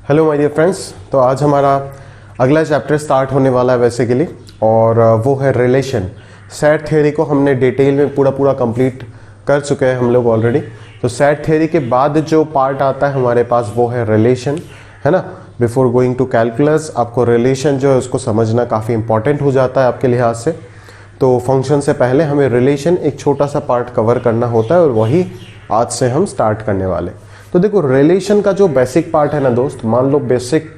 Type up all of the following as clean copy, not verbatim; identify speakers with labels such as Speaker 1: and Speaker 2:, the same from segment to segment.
Speaker 1: Hello my dear friends. तो आज हमारा अगला चैप्टर स्टार्ट होने वाला है बेसिकली, और वो है रिलेशन। सेट थ्योरी को हमने डिटेल में पूरा कंप्लीट कर चुके हैं हम लोग ऑलरेडी। तो सेट थ्योरी के बाद जो पार्ट आता है हमारे पास वो है रिलेशन, है ना। बिफोर गोइंग टू कैलकुलस आपको रिलेशन जो है उसको समझना काफ़ी इंपॉर्टेंट हो जाता है आपके लिहाज से। तो फंक्शन से पहले हमें रिलेशन एक छोटा सा पार्ट कवर करना होता है, और वही आज से हम स्टार्ट करने वाले। तो देखो, रिलेशन का जो बेसिक पार्ट है ना दोस्त, मान लो बेसिक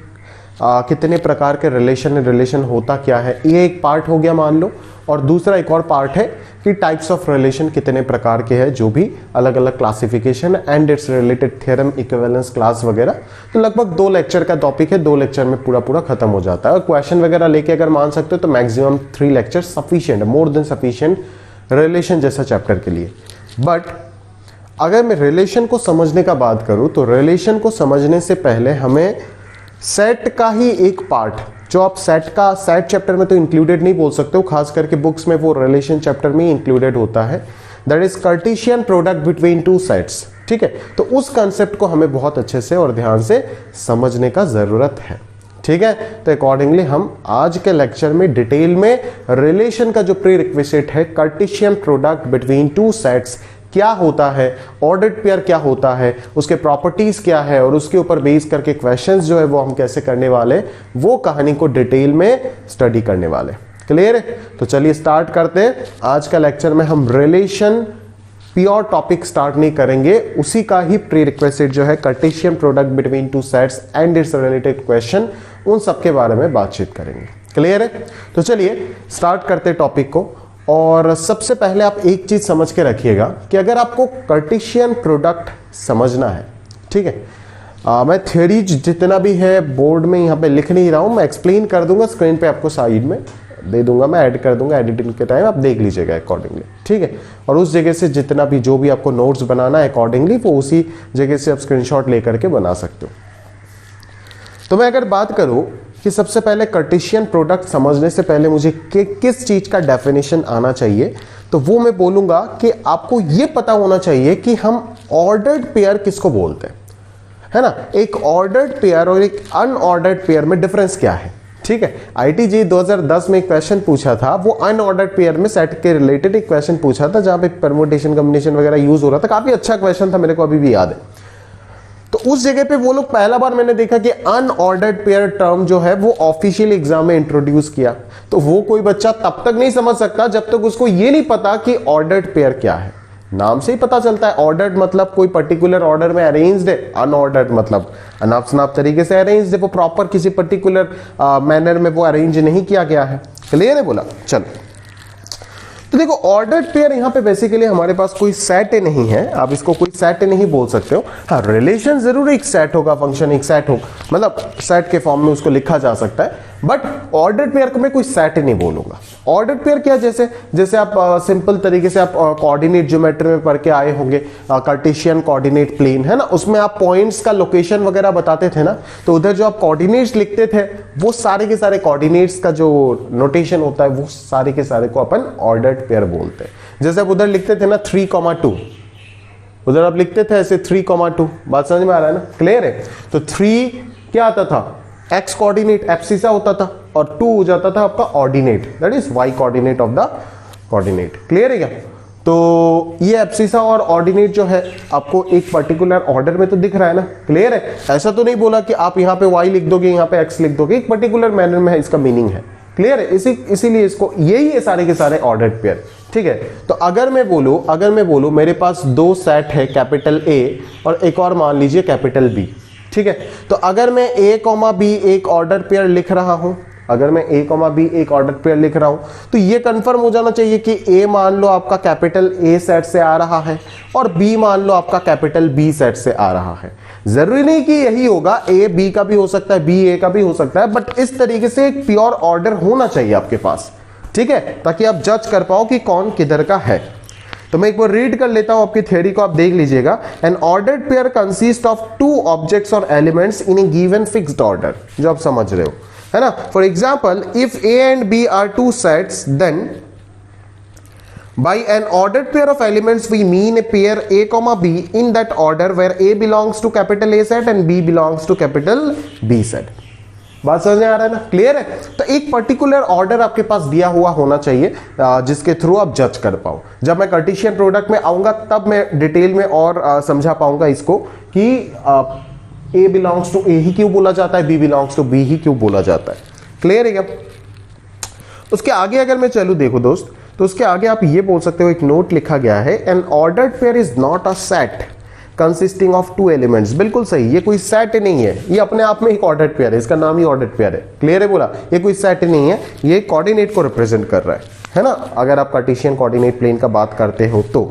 Speaker 1: कितने प्रकार के रिलेशन है, रिलेशन होता क्या है, ये एक पार्ट हो गया मान लो। और दूसरा एक और पार्ट है कि टाइप्स ऑफ रिलेशन कितने प्रकार के हैं, जो भी अलग अलग classification and it's related theorem, equivalence class वगैरह। तो लगभग 2 लेक्चर का टॉपिक है, 2 लेक्चर में पूरा खत्म हो जाता है। और क्वेश्चन वगैरह लेके अगर मान सकते हो तो maximum 3 lecture sufficient, more than sufficient relation जैसा चैप्टर के लिए। बट अगर मैं रिलेशन को समझने का बात करूं तो रिलेशन को समझने से पहले हमें सेट का ही एक पार्ट, जो आप सेट चैप्टर में तो इंक्लूडेड नहीं बोल सकते हो, खास करके बुक्स में वो रिलेशन चैप्टर में इंक्लूडेड होता है, that is Cartesian product between 2 sets. ठीक है, तो उस कंसेप्ट को हमें बहुत अच्छे से और ध्यान से समझने का जरूरत है। ठीक है, तो अकॉर्डिंगली हम आज के लेक्चर में डिटेल में रिलेशन का जो प्री रिक्विजिट है, कार्टेशियन प्रोडक्ट बिटवीन 2 सेट्स क्या होता है, ऑर्डर्ड पेयर क्या होता है, उसके प्रॉपर्टीज क्या है, और उसके ऊपर बेस करके क्वेश्चंस जो है वो हम कैसे करने वाले, वो कहानी को डिटेल में स्टडी करने वाले। क्लियर है? तो चलिए स्टार्ट करते हैं। आज का लेक्चर में हम रिलेशन प्योर टॉपिक स्टार्ट नहीं करेंगे, उसी का ही प्री रिक्विजिट जो है Cartesian product between 2 sets and it's related question, उन सब के बारे में बातचीत करेंगे। क्लियर है? तो चलिए स्टार्ट करते हैं टॉपिक को। और सबसे पहले आप एक चीज समझ के रखिएगा कि अगर आपको कार्टेशियन प्रोडक्ट समझना है, ठीक है, मैं थ्योरी जितना भी है बोर्ड में यहाँ पे लिख नहीं रहा हूँ, मैं एक्सप्लेन कर दूंगा स्क्रीन पे, आपको साइड में दे दूंगा, मैं ऐड कर दूंगा एडिटिंग के टाइम, आप देख लीजिएगा अकॉर्डिंगली। ठीक है, और उस जगह से जितना भी जो भी आपको नोट्स बनाना है अकॉर्डिंगली, वो उसी जगह से आप स्क्रीनशॉट लेकर के बना सकते हो। तो मैं अगर बात करूं कि सबसे पहले कार्टेशियन प्रोडक्ट समझने से पहले मुझे किस चीज का डेफिनेशन आना चाहिए, तो वो मैं बोलूंगा कि आपको ये पता होना चाहिए कि हम ऑर्डर्ड पेयर किसको बोलते हैं, है ना। एक ऑर्डर्ड पेयर और एक अनऑर्डर्ड पेयर में डिफरेंस क्या है। ठीक है, आईटीजे 2010 में एक क्वेश्चन पूछा था, वो अनऑर्डर्ड पेयर में सेट के रिलेटेड एक क्वेश्चन पूछा था, जहां पे परम्यूटेशन कॉम्बिनेशन वगैरह यूज हो रहा था। काफी अच्छा क्वेश्चन था, मेरे को अभी भी याद है। तो उस जगह पे वो लोग पहला बार मैंने देखा कि अनऑर्डर्ड पेयर टर्म जो है वो ऑफिशियल एग्जाम में इंट्रोड्यूस किया। तो वो कोई बच्चा तब तक नहीं समझ सकता जब तक उसको ये नहीं पता कि ऑर्डर्ड पेयर क्या है। नाम से ही पता चलता है, ऑर्डर्ड मतलब कोई पर्टिकुलर ऑर्डर में अरेंज्ड है, अनऑर्डर्ड मतलब अनाप शनाप तरीके से अरेंज्ड है, वो प्रॉपर किसी पर्टिकुलर मैनर में वो अरेंज नहीं किया गया है। क्लियर है? बोला चलो। तो देखो, ऑर्डर्ड पेयर यहाँ पे बेसिकली हमारे पास कोई सेट नहीं है, आप इसको कोई सेट नहीं बोल सकते हो। हाँ, रिलेशन जरूर एक सेट होगा, फंक्शन एक सेट होगा, मतलब सेट के फॉर्म में उसको लिखा जा सकता है, बट ऑर्डर्ड पेयर को मैं कोई सेट नहीं बोलूंगा। ऑर्डर्ड पेयर क्या, जैसे आप सिंपल तरीके से आप कोऑर्डिनेट ज्योमेट्री में पढ़ के आए होंगे, कार्टेशियन कोऑर्डिनेट प्लेन, है ना, उसमें आप पॉइंट्स का लोकेशन वगैरह बताते थे ना, तो उधर जो आप कोऑर्डिनेट्स लिखते थे, वो सारे के सारे कोऑर्डिनेट्स का जो नोटेशन होता है, वो सारे के सारे को अपन ऑर्डर्ड पेयर बोलते हैं। जैसे आप उधर लिखते थे ना 3,2, उधर आप लिखते थे ऐसे 3,2, बात समझ में आ रहा है ना? क्लियर है? तो 3 क्या आता था, एक्स कोऑर्डिनेट एब्सिसा होता था, और 2 हो जाता था आपका ordinate, that is y coordinate of the coordinate. Clear है क्या? तो ये एब्सिसा और ऑर्डिनेट जो है आपको एक पर्टिकुलर ऑर्डर में तो दिख रहा है ना। क्लियर है? ऐसा तो नहीं बोला कि आप यहाँ पे वाई लिख दोगे, यहाँ पे एक्स लिख दोगे, एक पर्टिकुलर मैनर में है, इसका मीनिंग है। क्लियर है? इसीलिए इसको यही है सारे के सारे ऑर्डर्ड पेयर। ठीक है, तो अगर मैं बोलूं मेरे पास 2 सेट है, कैपिटल ए और एक और मान लीजिए कैपिटल बी। ठीक है, तो अगर मैं ए कॉमा बी एक ऑर्डर पेयर लिख रहा हूं, तो ये कंफर्म हो जाना चाहिए कि ए मान लो आपका कैपिटल ए सेट से आ रहा है और बी मान लो आपका कैपिटल बी सेट से आ रहा है। जरूरी नहीं कि यही होगा, ए बी का भी हो सकता है, बी ए का भी हो सकता है, बट इस तरीके से एक प्योर ऑर्डर होना चाहिए आपके पास। ठीक है, ताकि आप जज कर पाओ कि कौन किधर का है। तो मैं एक बार रीड कर लेता हूं आपकी थ्योरी को, आप देख लीजिएगा। An ordered pair consist of 2 objects और elements in a given fixed order, जो आप समझ रहे हो, है ना। For example, if A and B are 2 sets, then By an ordered pair of elements we mean a pair A comma B in that order where A belongs to capital A set and B belongs to capital B set. बात समझ में आ रहा है ना, clear है। तो एक पर्टिकुलर ऑर्डर आपके पास दिया हुआ होना चाहिए जिसके थ्रू आप जज कर पाओ। जब मैं कार्टेशियन प्रोडक्ट में आऊंगा तब मैं डिटेल में और समझा पाऊंगा इसको कि A बिलोंग्स टू A ही क्यों बोला जाता है, B बिलोंग्स टू B ही क्यों बोला जाता है, क्लियर है क्या। उसके आगे अगर मैं चलूं देखो दोस्त, तो उसके आगे आप ये बोल सकते हो, एक नोट लिखा गया है, N ordered pair is not a set consisting of two elements. बिल्कुल सही, ये कोई सेट नहीं है, ये अपने आप में एक ऑर्डर्ड पेयर है, इसका नाम ही ऑर्डर्ड पेयर है, क्लियर है बोला। ये कोई सेट नहीं है, ये कोऑर्डिनेट को रिप्रेजेंट कर रहा है ना, अगर आप कार्टेशियन कोऑर्डिनेट प्लेन का बात करते हो तो,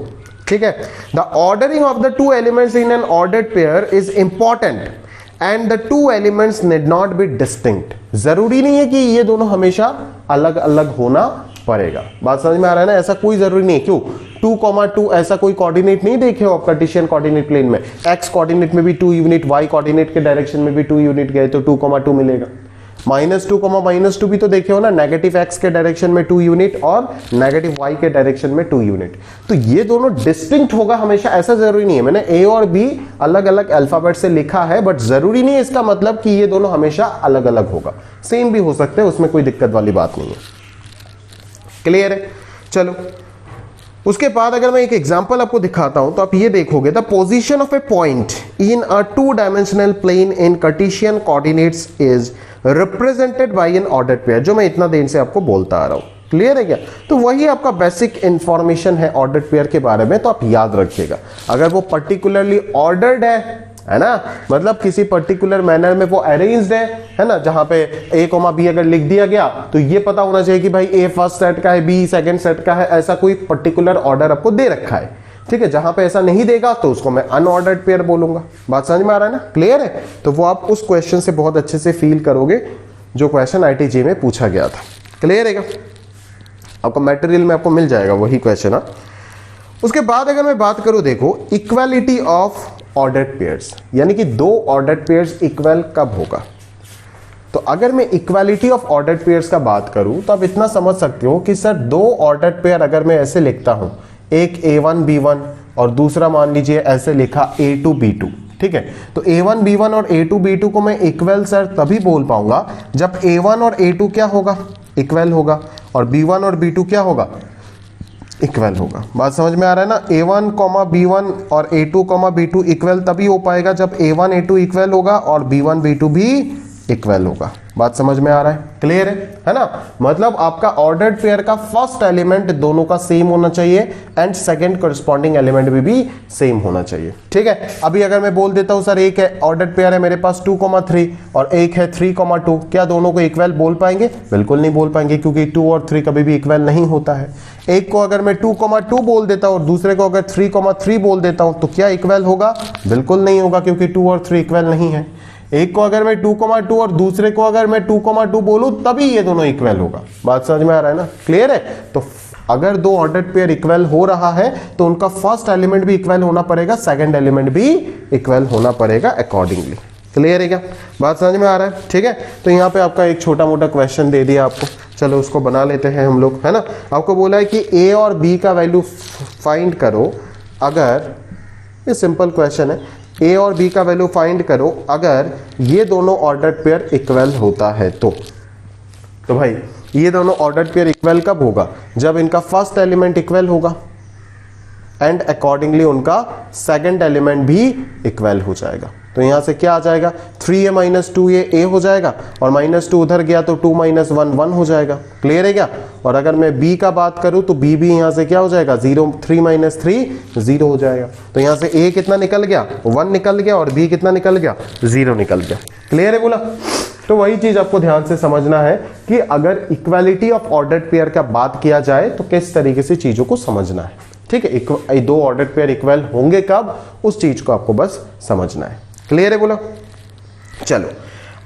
Speaker 1: ठीक है। The ordering of the two elements in an ordered pair is important and the two elements need not be distinct. जरूरी नहीं है कि ये दोनों हमेशा अलग अलग होना पड़ेगा। बात समझ में आ रहा है ना, ऐसा कोई जरूरी नहीं है। क्यों 2,2 ऐसा कोई कोऑर्डिनेट नहीं देखे हो आप कार्टेशियन कोऑर्डिनेट प्लेन में, एक्स कोऑर्डिनेट में भी 2 यूनिट, वाई कोऑर्डिनेट के डायरेक्शन में भी 2 यूनिट गए तो 2,2 मिलेगा। -2, भी तो देखे हो ना, नेगेटिव एक्स के डायरेक्शन में 2 यूनिट और नेगेटिव वाई के डायरेक्शन में 2 यूनिट। तो ये दोनों डिस्टिंक्ट होगा हमेशा, ऐसा जरूरी नहीं है। मैंने ए और बी अलग अलग अल्फाबेट से लिखा है, बट जरूरी नहीं है इसका मतलब कि ये दोनों हमेशा अलग अलग होगा, सेम भी हो सकते हैं, उसमें कोई दिक्कत वाली बात नहीं है, क्लियर है। चलो उसके बाद अगर मैं एक एग्जांपल आपको दिखाता हूं तो आप ये देखोगे, the position of a point in a 2 dimensional plane in Cartesian coordinates is represented by an ordered pair, जो मैं इतना देर से आपको बोलता आ रहा हूं, क्लियर है क्या। तो वही आपका बेसिक इंफॉर्मेशन है ऑर्डर्ड पेयर के बारे में, तो आप याद रखिएगा। अगर वो पर्टिकुलरली ऑर्डर्ड है ना, मतलब किसी पर्टिकुलर मैनर में वो अरेंज्ड है ना, जहां पे A, B अगर लिख दिया गया तो ये पता होना चाहिए कि भाई A फर्स्ट सेट का है, B सेकंड सेट का है, ऐसा कोई पर्टिकुलर ऑर्डर आपको दे रखा है, ठीक है। जहां पे ऐसा नहीं देगा तो उसको मैं अनऑर्डर्ड पेयर बोलूंगा। बात समझ में आ रहा है ना, क्लियर है। तो वो आप उस क्वेश्चन से बहुत अच्छे से फील करोगे जो क्वेश्चन IIT में पूछा गया था, क्लियर है। आपको मटेरियल में आपको मिल जाएगा वही क्वेश्चन। उसके बाद अगर मैं बात करूं, देखो इक्वालिटी ऑफ ऑर्डर्ड पेयर्स, यानी कि 2 ऑर्डर्ड पेयर्स इक्वल कब होगा। तो अगर मैं इक्वालिटी ऑफ ऑर्डर्ड पेयर्स का बात करूं तो आप इतना समझ सकते हो कि सर 2 ऑर्डर्ड पेयर अगर मैं ऐसे लिखता हूं, एक A1 B1 और दूसरा मान लीजिए ऐसे लिखा A2 B2, ठीक है। तो A1 B1 और A2 B2 को मैं इक्वल सर तभी बोल पाऊंगा जब A1 और A2 क्या होगा, इक्वल होगा, और B1 और B2 क्या होगा, इक्वल होगा। बात समझ में आ रहा है ना। A1, B1 और A2, B2 इक्वल तभी हो पाएगा जब A1 A2 इक्वल होगा और B1 B2 भी इक्वल होगा। बात समझ में आ रहा है, क्लियर है ना। मतलब आपका ऑर्डर्ड पेयर का फर्स्ट एलिमेंट दोनों का सेम होना चाहिए एंड सेकंड करस्पॉन्डिंग एलिमेंट भी सेम होना चाहिए, ठीक है। अभी अगर मैं बोल देता हूं सर एक है ऑर्डर्ड पेयर है मेरे पास 2,3 और एक है 3,2, क्या दोनों को इक्वल बोल पाएंगे? बिल्कुल नहीं बोल पाएंगे, क्योंकि 2 और 3 कभी भी इक्वल नहीं होता है। एक को अगर मैं 2,2 बोल देता हूं और दूसरे को अगर 3,3 बोल देता हूं तो क्या इक्वल होगा? बिल्कुल नहीं होगा, क्योंकि 2 और 3 इक्वल नहीं है। एक को अगर मैं 2,2 और दूसरे को अगर मैं 2,2 बोलूं तभी ये दोनों इक्वल होगा। बात समझ में आ रहा है ना, क्लियर है। तो अगर 2 ऑर्डर्ड पेयर इक्वल हो रहा है तो उनका फर्स्ट एलिमेंट भी इक्वल होना पड़ेगा, सेकंड एलिमेंट भी इक्वल होना पड़ेगा अकॉर्डिंगली, क्लियर है क्या? बात समझ में आ रहा है, ठीक है। तो यहाँ पे आपका एक छोटा मोटा क्वेश्चन दे दिया आपको, चलो उसको बना लेते हैं हम लोग, है ना। आपको बोला है कि A और B का वैल्यू फाइंड करो, अगर ये सिंपल क्वेश्चन है, A और B का वैल्यू फाइंड करो अगर ये दोनों ऑर्डर्ड पेयर इक्वल होता है तो भाई ये दोनों ऑर्डर्ड पेयर इक्वल कब होगा? जब इनका फर्स्ट एलिमेंट इक्वल होगा एंड अकॉर्डिंगली उनका सेकंड एलिमेंट भी इक्वल हो जाएगा। तो यहां से क्या आ जाएगा? 3A - 2A A हो जाएगा और -2 उधर गया तो 2 - 1 1 हो जाएगा, क्लियर है क्या? और अगर मैं B का बात करूं तो B भी यहां से क्या हो जाएगा? 0 3 - 3 0 हो जाएगा। तो यहां से A कितना निकल गया? 1 निकल गया और B कितना निकल गया? 0 निकल गया, क्लियर है बोला। तो वही चीज आपको ध्यान से समझना है कि अगर इक्वालिटी ऑफ ऑर्डर्ड पेयर का बात किया जाए तो किस तरीके से चीजों को समझना है, ठीक है। 2 ऑर्डर्ड पेयर इक्वल होंगे कब, उस चीज को आपको बस समझना है, क्लियर है बोला। चलो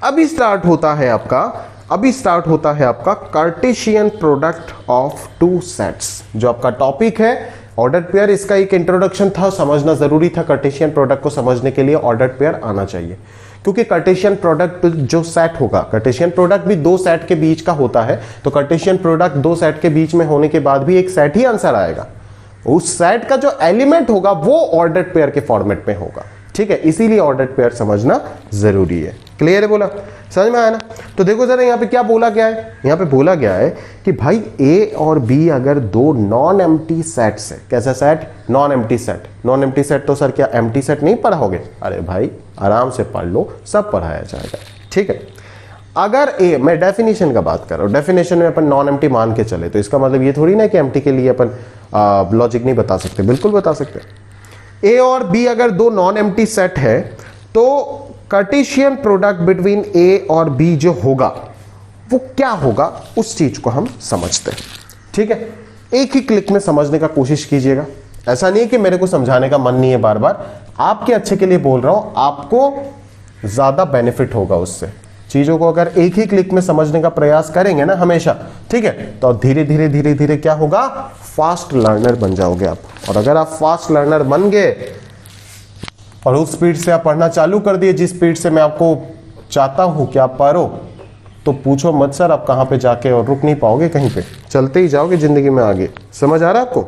Speaker 1: अभी स्टार्ट होता है आपका कार्टेशियन प्रोडक्ट ऑफ 2 सेट्स, जो आपका टॉपिक है ऑर्डर्ड पेयर। इसका एक इंट्रोडक्शन था, समझना जरूरी था, कार्टेशियन प्रोडक्ट को समझने के लिए ऑर्डर्ड पेयर आना चाहिए, क्योंकि कार्टेशियन प्रोडक्ट जो सेट होगा, कार्टेशियन प्रोडक्ट भी दो सेट के बीच का होता है, तो कार्टेशियन प्रोडक्ट दो सेट के बीच में होने के बाद भी एक सेट ही आंसर आएगा। उस सेट का जो एलिमेंट होगा वो ऑर्डर्ड पेयर के फॉर्मेट में होगा, ठीक है, इसीलिए ऑर्डर्ड पेयर समझना जरूरी है। क्लियर है, बोला समझ में आया ना? तो देखो जरा यहाँ पे क्या बोला गया है, यहाँ पे बोला गया है कि भाई ए और बी अगर दो नॉन एम्प्टी सेट्स है, कैसा set? Non empty set. Non empty set तो सर क्या एम्प्टी सेट नहीं पढ़ाओगे? अरे भाई आराम से पढ़ लो, सब पढ़ाया जाएगा, ठीक है। अगर ए, मैं डेफिनेशन का बात कर रहा हूं, डेफिनेशन में अपन नॉन एम्प्टी मान के चले तो इसका मतलब ये थोड़ी ना कि एम्प्टी के लिए अपन लॉजिक नहीं बता सकते, बिल्कुल बता सकते। ए और बी अगर दो नॉन एम्प्टी सेट है तो कार्टेशियन प्रोडक्ट बिटवीन ए और बी जो होगा वो क्या होगा, उस चीज को हम समझते हैं, ठीक है। एक ही क्लिक में समझने का कोशिश कीजिएगा, ऐसा नहीं है कि मेरे को समझाने का मन नहीं है, बार बार आपके अच्छे के लिए बोल रहा हूं, आपको ज्यादा बेनिफिट होगा उससे। चीजों को अगर एक ही क्लिक में समझने का प्रयास करेंगे ना हमेशा, ठीक है, तो धीरे धीरे धीरे धीरे क्या होगा, फास्ट लर्नर बन जाओगे आप। और अगर आप फास्ट लर्नर बन गए और उस स्पीड से आप पढ़ना चालू कर दिए जिस स्पीड से मैं आपको चाहता हूं कि आप पढ़ो, तो पूछो मत सर आप कहां पे जाके और रुक नहीं पाओगे, कहीं पे चलते ही जाओगे जिंदगी में आगे। समझ आ रहा है आपको?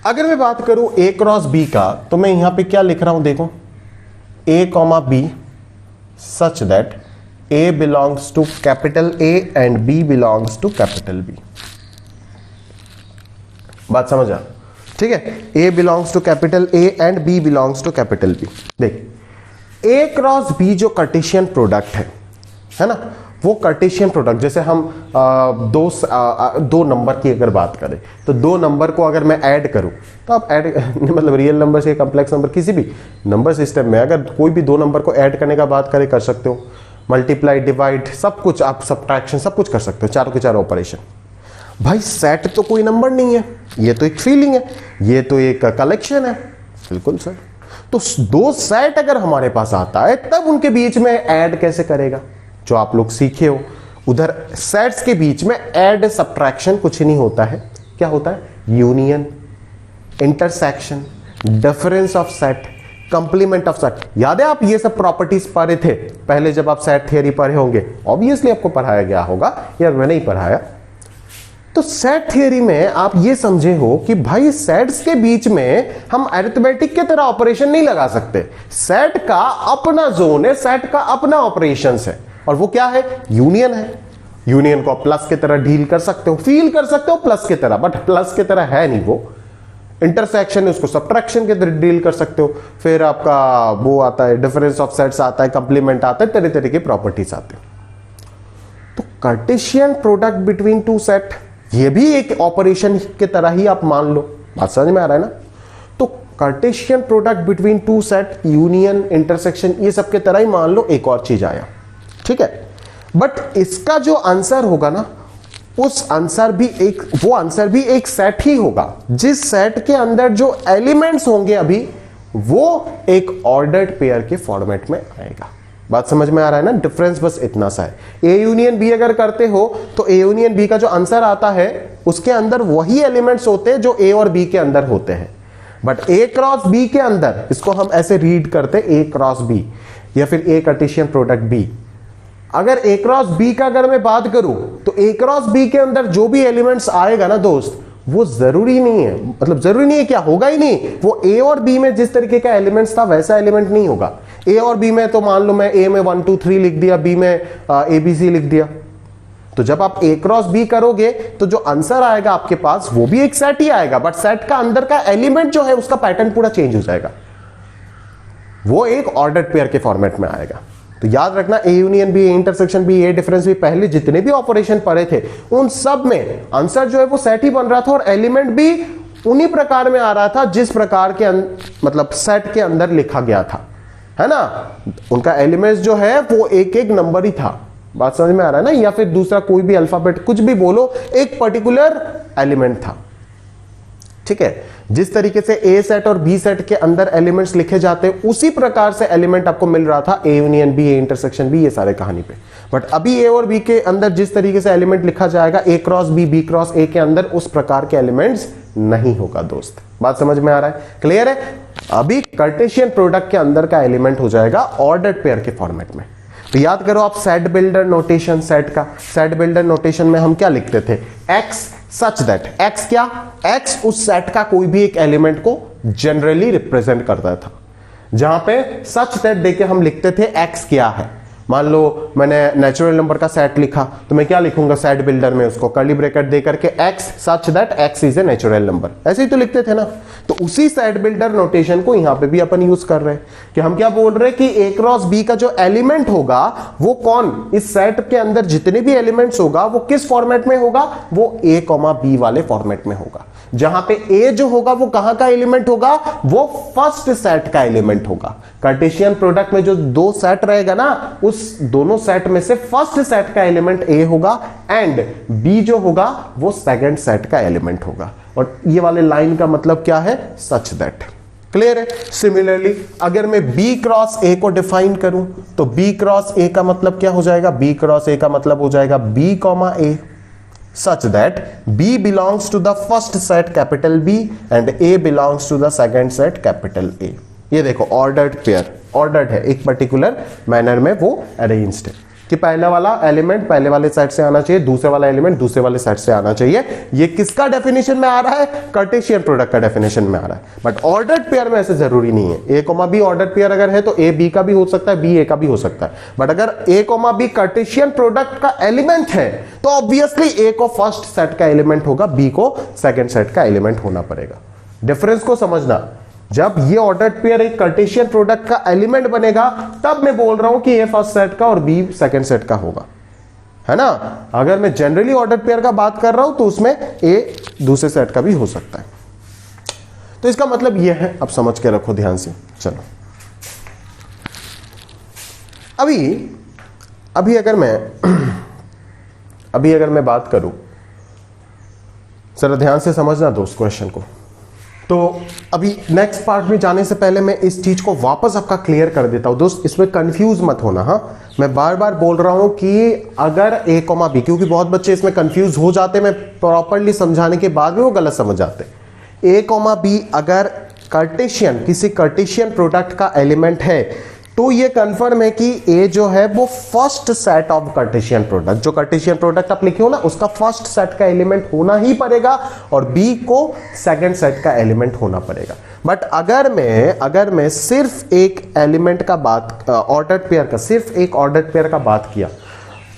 Speaker 1: अगर मैं बात करूं ए क्रॉस बी का, तो मैं यहां पे क्या लिख रहा हूं, देखो A comma B such that A belongs to capital A and B belongs to capital B. बात समझ आ? ठीक है, A belongs to capital A and B belongs to capital B. देख ए क्रॉस बी जो कार्टेशियन प्रोडक्ट है ना, वो कार्टेशियन प्रोडक्ट, जैसे हम दो नंबर की अगर बात करें तो दो नंबर को अगर मैं ऐड करूं तो आप ऐड मतलब रियल नंबर से कॉम्प्लेक्स नंबर, किसी भी नंबर सिस्टम में अगर कोई भी दो नंबर को ऐड करने का बात करें कर सकते हो, मल्टीप्लाई डिवाइड सब कुछ, आप सब्ट्रैक्शन सब कुछ कर सकते हो, चारों के चारों ऑपरेशन। भाई सेट तो कोई नंबर नहीं है, ये तो एक फीलिंग है, ये तो एक कलेक्शन है। बिल्कुल सर, तो दो सेट अगर हमारे पास आता है तब उनके बीच में ऐड कैसे करेगा, जो आप लोग सीखे हो। उधर सेट्स के बीच में ऐड सब्ट्रैक्शन कुछ नहीं होता है, क्या होता है? Union, intersection, difference of set, complement of set. याद है आप ये सब प्रॉपर्टीज पढ़े थे पहले जब आप सेट थियरी पढ़े होंगे, ऑब्वियसली आपको पढ़ाया गया होगा, या मैंने ही पढ़ाया। तो सेट थियरी में आप ये समझे हो कि भाई सेट्स के बीच में हम अरिथमेटिक के तरह ऑपरेशन नहीं लगा सकते, सेट का अपना जोन है, सेट का अपना ऑपरेशंस है, और वो क्या है? यूनियन है। यूनियन को प्लस की तरह डील कर सकते हो, फील कर सकते हो प्लस की तरह, बट प्लस की तरह है नहीं वो। इंटरसेक्शन है, उसको सब्ट्रैक्शन के तरह डील कर सकते हो। फिर आपका वो आता है डिफरेंस ऑफ सेट्स आता है, कंप्लीमेंट आता है, तरह तरह की प्रॉपर्टीज आते हैं। तो Cartesian product between two set, ये भी एक ऑपरेशन के तरह ही आप मान लो। बात समझ में आ रहा है ना? तो Cartesian product between two set, union, intersection, ये सब के तरह ही मान लो। एक और चीज आया, ठीक है, बट इसका जो आंसर होगा ना, उस आंसर भी एक, वो आंसर भी एक सेट ही होगा, जिस सेट के अंदर जो एलिमेंट्स होंगे अभी वो एक ऑर्डर्ड पेयर के फॉर्मेट में आएगा। बात समझ में आ रहा है ना? डिफरेंस बस इतना सा है। ए यूनियन बी अगर करते हो तो ए यूनियन बी का जो आंसर आता है उसके अंदर वही एलिमेंट्स होते हैं जो ए और बी के अंदर होते हैं, बट ए क्रॉस बी के अंदर इसको हम ऐसे रीड करते ए क्रॉस बी, या फिर ए कार्टेशियन प्रोडक्ट बी। अगर ए क्रॉस बी का अगर मैं बात करूं तो ए क्रॉस बी के अंदर जो भी एलिमेंट्स आएगा ना दोस्त, वो जरूरी नहीं है, मतलब जरूरी नहीं है, क्या होगा ही नहीं, वो ए और बी में जिस तरीके का एलिमेंट्स था वैसा एलिमेंट नहीं होगा। ए और बी में तो मान लो मैं ए में 1 2 3 लिख दिया, बी में ए बी सी लिख दिया, तो जब आप ए क्रॉस बी करोगे तो जो आंसर आएगा आपके पास वो भी एक सेट ही आएगा, बट सेट का अंदर का एलिमेंट जो है उसका पैटर्न पूरा चेंज हो जाएगा, वो एक ऑर्डर्ड पेयर के फॉर्मेट में आएगा। तो याद रखना, A union B, A intersection B, A difference B, पहले जितने भी ऑपरेशन पढ़े थे उन सब में आंसर जो है वो सेट ही बन रहा था, और एलिमेंट भी उन्हीं प्रकार में आ रहा था जिस प्रकार के मतलब सेट के अंदर लिखा गया था, है ना? उनका एलिमेंट्स जो है वो एक एक नंबर ही था। बात समझ में आ रहा है ना? या फिर दूसरा कोई भी अल्फाबेट कुछ भी बोलो, एक पर्टिकुलर एलिमेंट था, ठीक है। जिस तरीके से ए सेट और बी सेट के अंदर एलिमेंट्स लिखे जाते हैं उसी प्रकार से एलिमेंट आपको मिल रहा था A union B, A intersection B, ये सारे कहानी पे। बट अभी ए और बी के अंदर जिस तरीके से एलिमेंट लिखा जाएगा A cross B, B cross A के अंदर उस प्रकार के एलिमेंट्स नहीं होगा दोस्त। बात समझ में आ रहा है? क्लियर है? अभी कार्टेशियन प्रोडक्ट के अंदर का एलिमेंट हो जाएगा ऑर्डर्ड पेयर के फॉर्मेट में। तो याद करो आप सेट बिल्डर नोटेशन, सेट का सेट बिल्डर नोटेशन में हम क्या लिखते थे, x सच दैट, x क्या, x उस सेट का कोई भी एक एलिमेंट को जनरली रिप्रेजेंट करता था। जहां पे सच दैट देके हम लिखते थे x क्या है। मान लो मैंने नेचुरल नंबर का सेट लिखा तो मैं क्या लिखूंगा सेट बिल्डर में, उसको कर्ली ब्रैकेट दे करके x such that x is a natural number, ऐसे ही तो लिखते थे ना। तो उसी सेट बिल्डर नोटेशन को यहां पे भी अपन यूज कर रहे हैं कि हम क्या बोल रहे हैं कि a क्रॉस b का जो एलिमेंट होगा वो कौन, इस सेट के अंदर जितने भी एलिमेंट्स होगा वो किस फॉर्मेट में होगा, वो a b वाले फॉर्मेट में होगा। जहां पे a जो होगा वो कहां का एलिमेंट होगा, वो फर्स्ट सेट का एलिमेंट होगा। कार्टेशियन प्रोडक्ट में जो दो सेट रहेगा ना, उस दोनों सेट में से फर्स्ट सेट का एलिमेंट a होगा एंड b जो होगा वो सेकंड सेट का एलिमेंट होगा। और ये वाले लाइन का मतलब क्या है, सच दैट। क्लियर है। सिमिलरली अगर मैं b क्रॉस a को डिफाइन करूं तो b क्रॉस a का मतलब क्या हो जाएगा, b क्रॉस a का मतलब हो जाएगा b comma a such that b belongs to the first set capital B and a belongs to the second set capital A। ये देखो ऑर्डर्ड पेयर, ऑर्डर्ड है, एक पर्टिकुलर मैनर में वो अरेंज्ड है कि पहला वाला एलिमेंट पहले वाले सेट से आना चाहिए, दूसरे वाला एलिमेंट दूसरे वाले सेट से आना चाहिए। ये किसका डेफिनेशन में आ रहा है, कार्टेशियन प्रोडक्ट का डेफिनेशन में आ रहा है। बट ऑर्डर्ड पेयर में ऐसे जरूरी नहीं है। a, b ऑर्डर्ड पेयर अगर है तो a b का भी हो सकता है, b a का भी हो सकता है। बट अगर a, b कार्टेशियन प्रोडक्ट का एलिमेंट है तो ऑब्वियसली a को फर्स्ट सेट का एलिमेंट होगा, b को सेकेंड सेट का एलिमेंट होना पड़ेगा। डिफरेंस को समझना, जब ये ऑर्डर्ड पेयर एक कार्टेशियन प्रोडक्ट का एलिमेंट बनेगा तब मैं बोल रहा हूं कि ए फर्स्ट सेट का और बी सेकंड सेट का होगा, है ना। अगर मैं जनरली ऑर्डर्ड पेयर का बात कर रहा हूं तो उसमें ए दूसरे सेट का भी हो सकता है। तो इसका मतलब यह है, अब समझ के रखो ध्यान से। चलो अभी अगर मैं बात करूं, जरा ध्यान से समझना दो उस क्वेश्चन को। तो अभी नेक्स्ट पार्ट में जाने से पहले मैं इस चीज को वापस आपका क्लियर कर देता हूं दोस्त, इसमें कंफ्यूज मत होना। हाँ, मैं बार बार बोल रहा हूं कि अगर a, b, क्योंकि बहुत बच्चे इसमें कंफ्यूज हो जाते, मैं प्रॉपर्ली समझाने के बाद में वो गलत समझ जाते। a, b अगर कार्टेशियन, किसी कार्टेशियन प्रोडक्ट का एलिमेंट है तो ये कंफर्म है कि a जो है वो first set of cartesian product, जो कार्टेशियन प्रोडक्ट आप लिखे हो ना उसका फर्स्ट सेट का एलिमेंट होना ही पड़ेगा और b को सेकंड सेट का एलिमेंट होना पड़ेगा। बट अगर मैं सिर्फ एक एलिमेंट का बात, ऑर्डर्ड पेयर का, सिर्फ एक ऑर्डर्ड पेयर का बात किया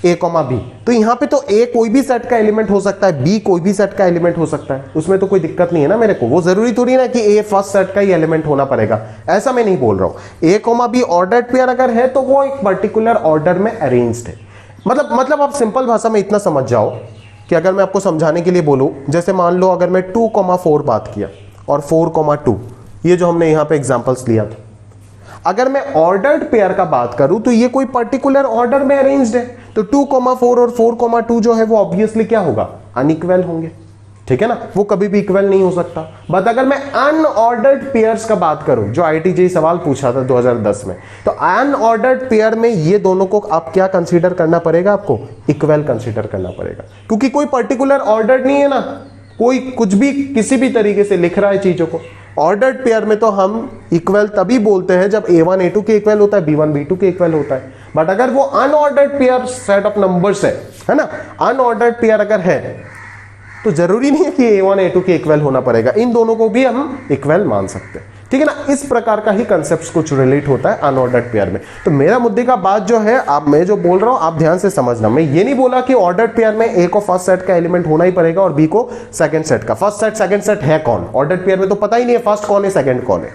Speaker 1: a, b, तो यहां पे तो a कोई भी सेट का एलिमेंट हो सकता है, b कोई भी सेट का एलिमेंट हो सकता है, उसमें तो कोई दिक्कत नहीं है ना मेरे को। वो जरूरी थोड़ी ना कि a फर्स्ट सेट का ही एलिमेंट होना पड़ेगा, ऐसा मैं नहीं बोल रहा हूं। a, b ऑर्डर्ड पेयर अगर है तो वो एक पर्टिकुलर ऑर्डर में अरेंज्ड है। मतलब आप सिंपल भाषा में इतना समझ जाओ कि अगर मैं आपको समझाने के लिए बोलूं, जैसे मान लो अगर मैं 2, 4 बात किया और 4, 2, ये जो हमने यहां पे एग्जांपल्स लिया था, अगर मैं ऑर्डर्ड पेयर का बात करूं तो ये कोई पर्टिकुलर ऑर्डर में अरेंज्ड है, तो 2, 4 और 4, 2 जो है वो ऑब्वियसली क्या होगा, अनइक्वल होंगे, ठीक है ना, वो कभी भी इक्वल नहीं हो सकता। बट अगर मैं अनऑर्डर्ड पेयर्स का बात करूं, जो IIT सवाल पूछा था 2010 में, तो अनऑर्डर्ड पेयर में ये दोनों को आप क्या कंसीडर करना पड़ेगा, आपको इक्वल कंसीडर करना पड़ेगा, क्योंकि कोई पर्टिकुलर ऑर्डर नहीं है ना, कोई कुछ भी किसी भी तरीके से लिख रहा है चीजों को। ऑर्डर्ड पेयर में तो हम इक्वल तभी बोलते हैं जब a1 a2 के इक्वल होता है, b1 b2 के इक्वल होता है। बट अगर वो unordered pair set of numbers है ना, अनऑर्डर्ड पेयर अगर है तो जरूरी नहीं है कि a1 a2 के इक्वल होना पड़ेगा, इन दोनों को भी हम इक्वल मान सकते हैं, ठीक है ना। इस प्रकार का ही कंसेप्ट कुछ रिलेट होता है अनऑर्डर्ड पेयर में। तो मेरा मुद्दे का बात जो है, आप मैं जो बोल रहा हूं आप ध्यान से समझना। मैं ये नहीं बोला कि ऑर्डर्ड पेयर में a को फर्स्ट सेट का एलिमेंट होना ही पड़ेगा और b को सेकंड सेट का। फर्स्ट सेट सेकंड सेट है कौन, ऑर्डर्ड पेयर में तो पता ही नहीं है फर्स्ट कौन है सेकंड कौन है।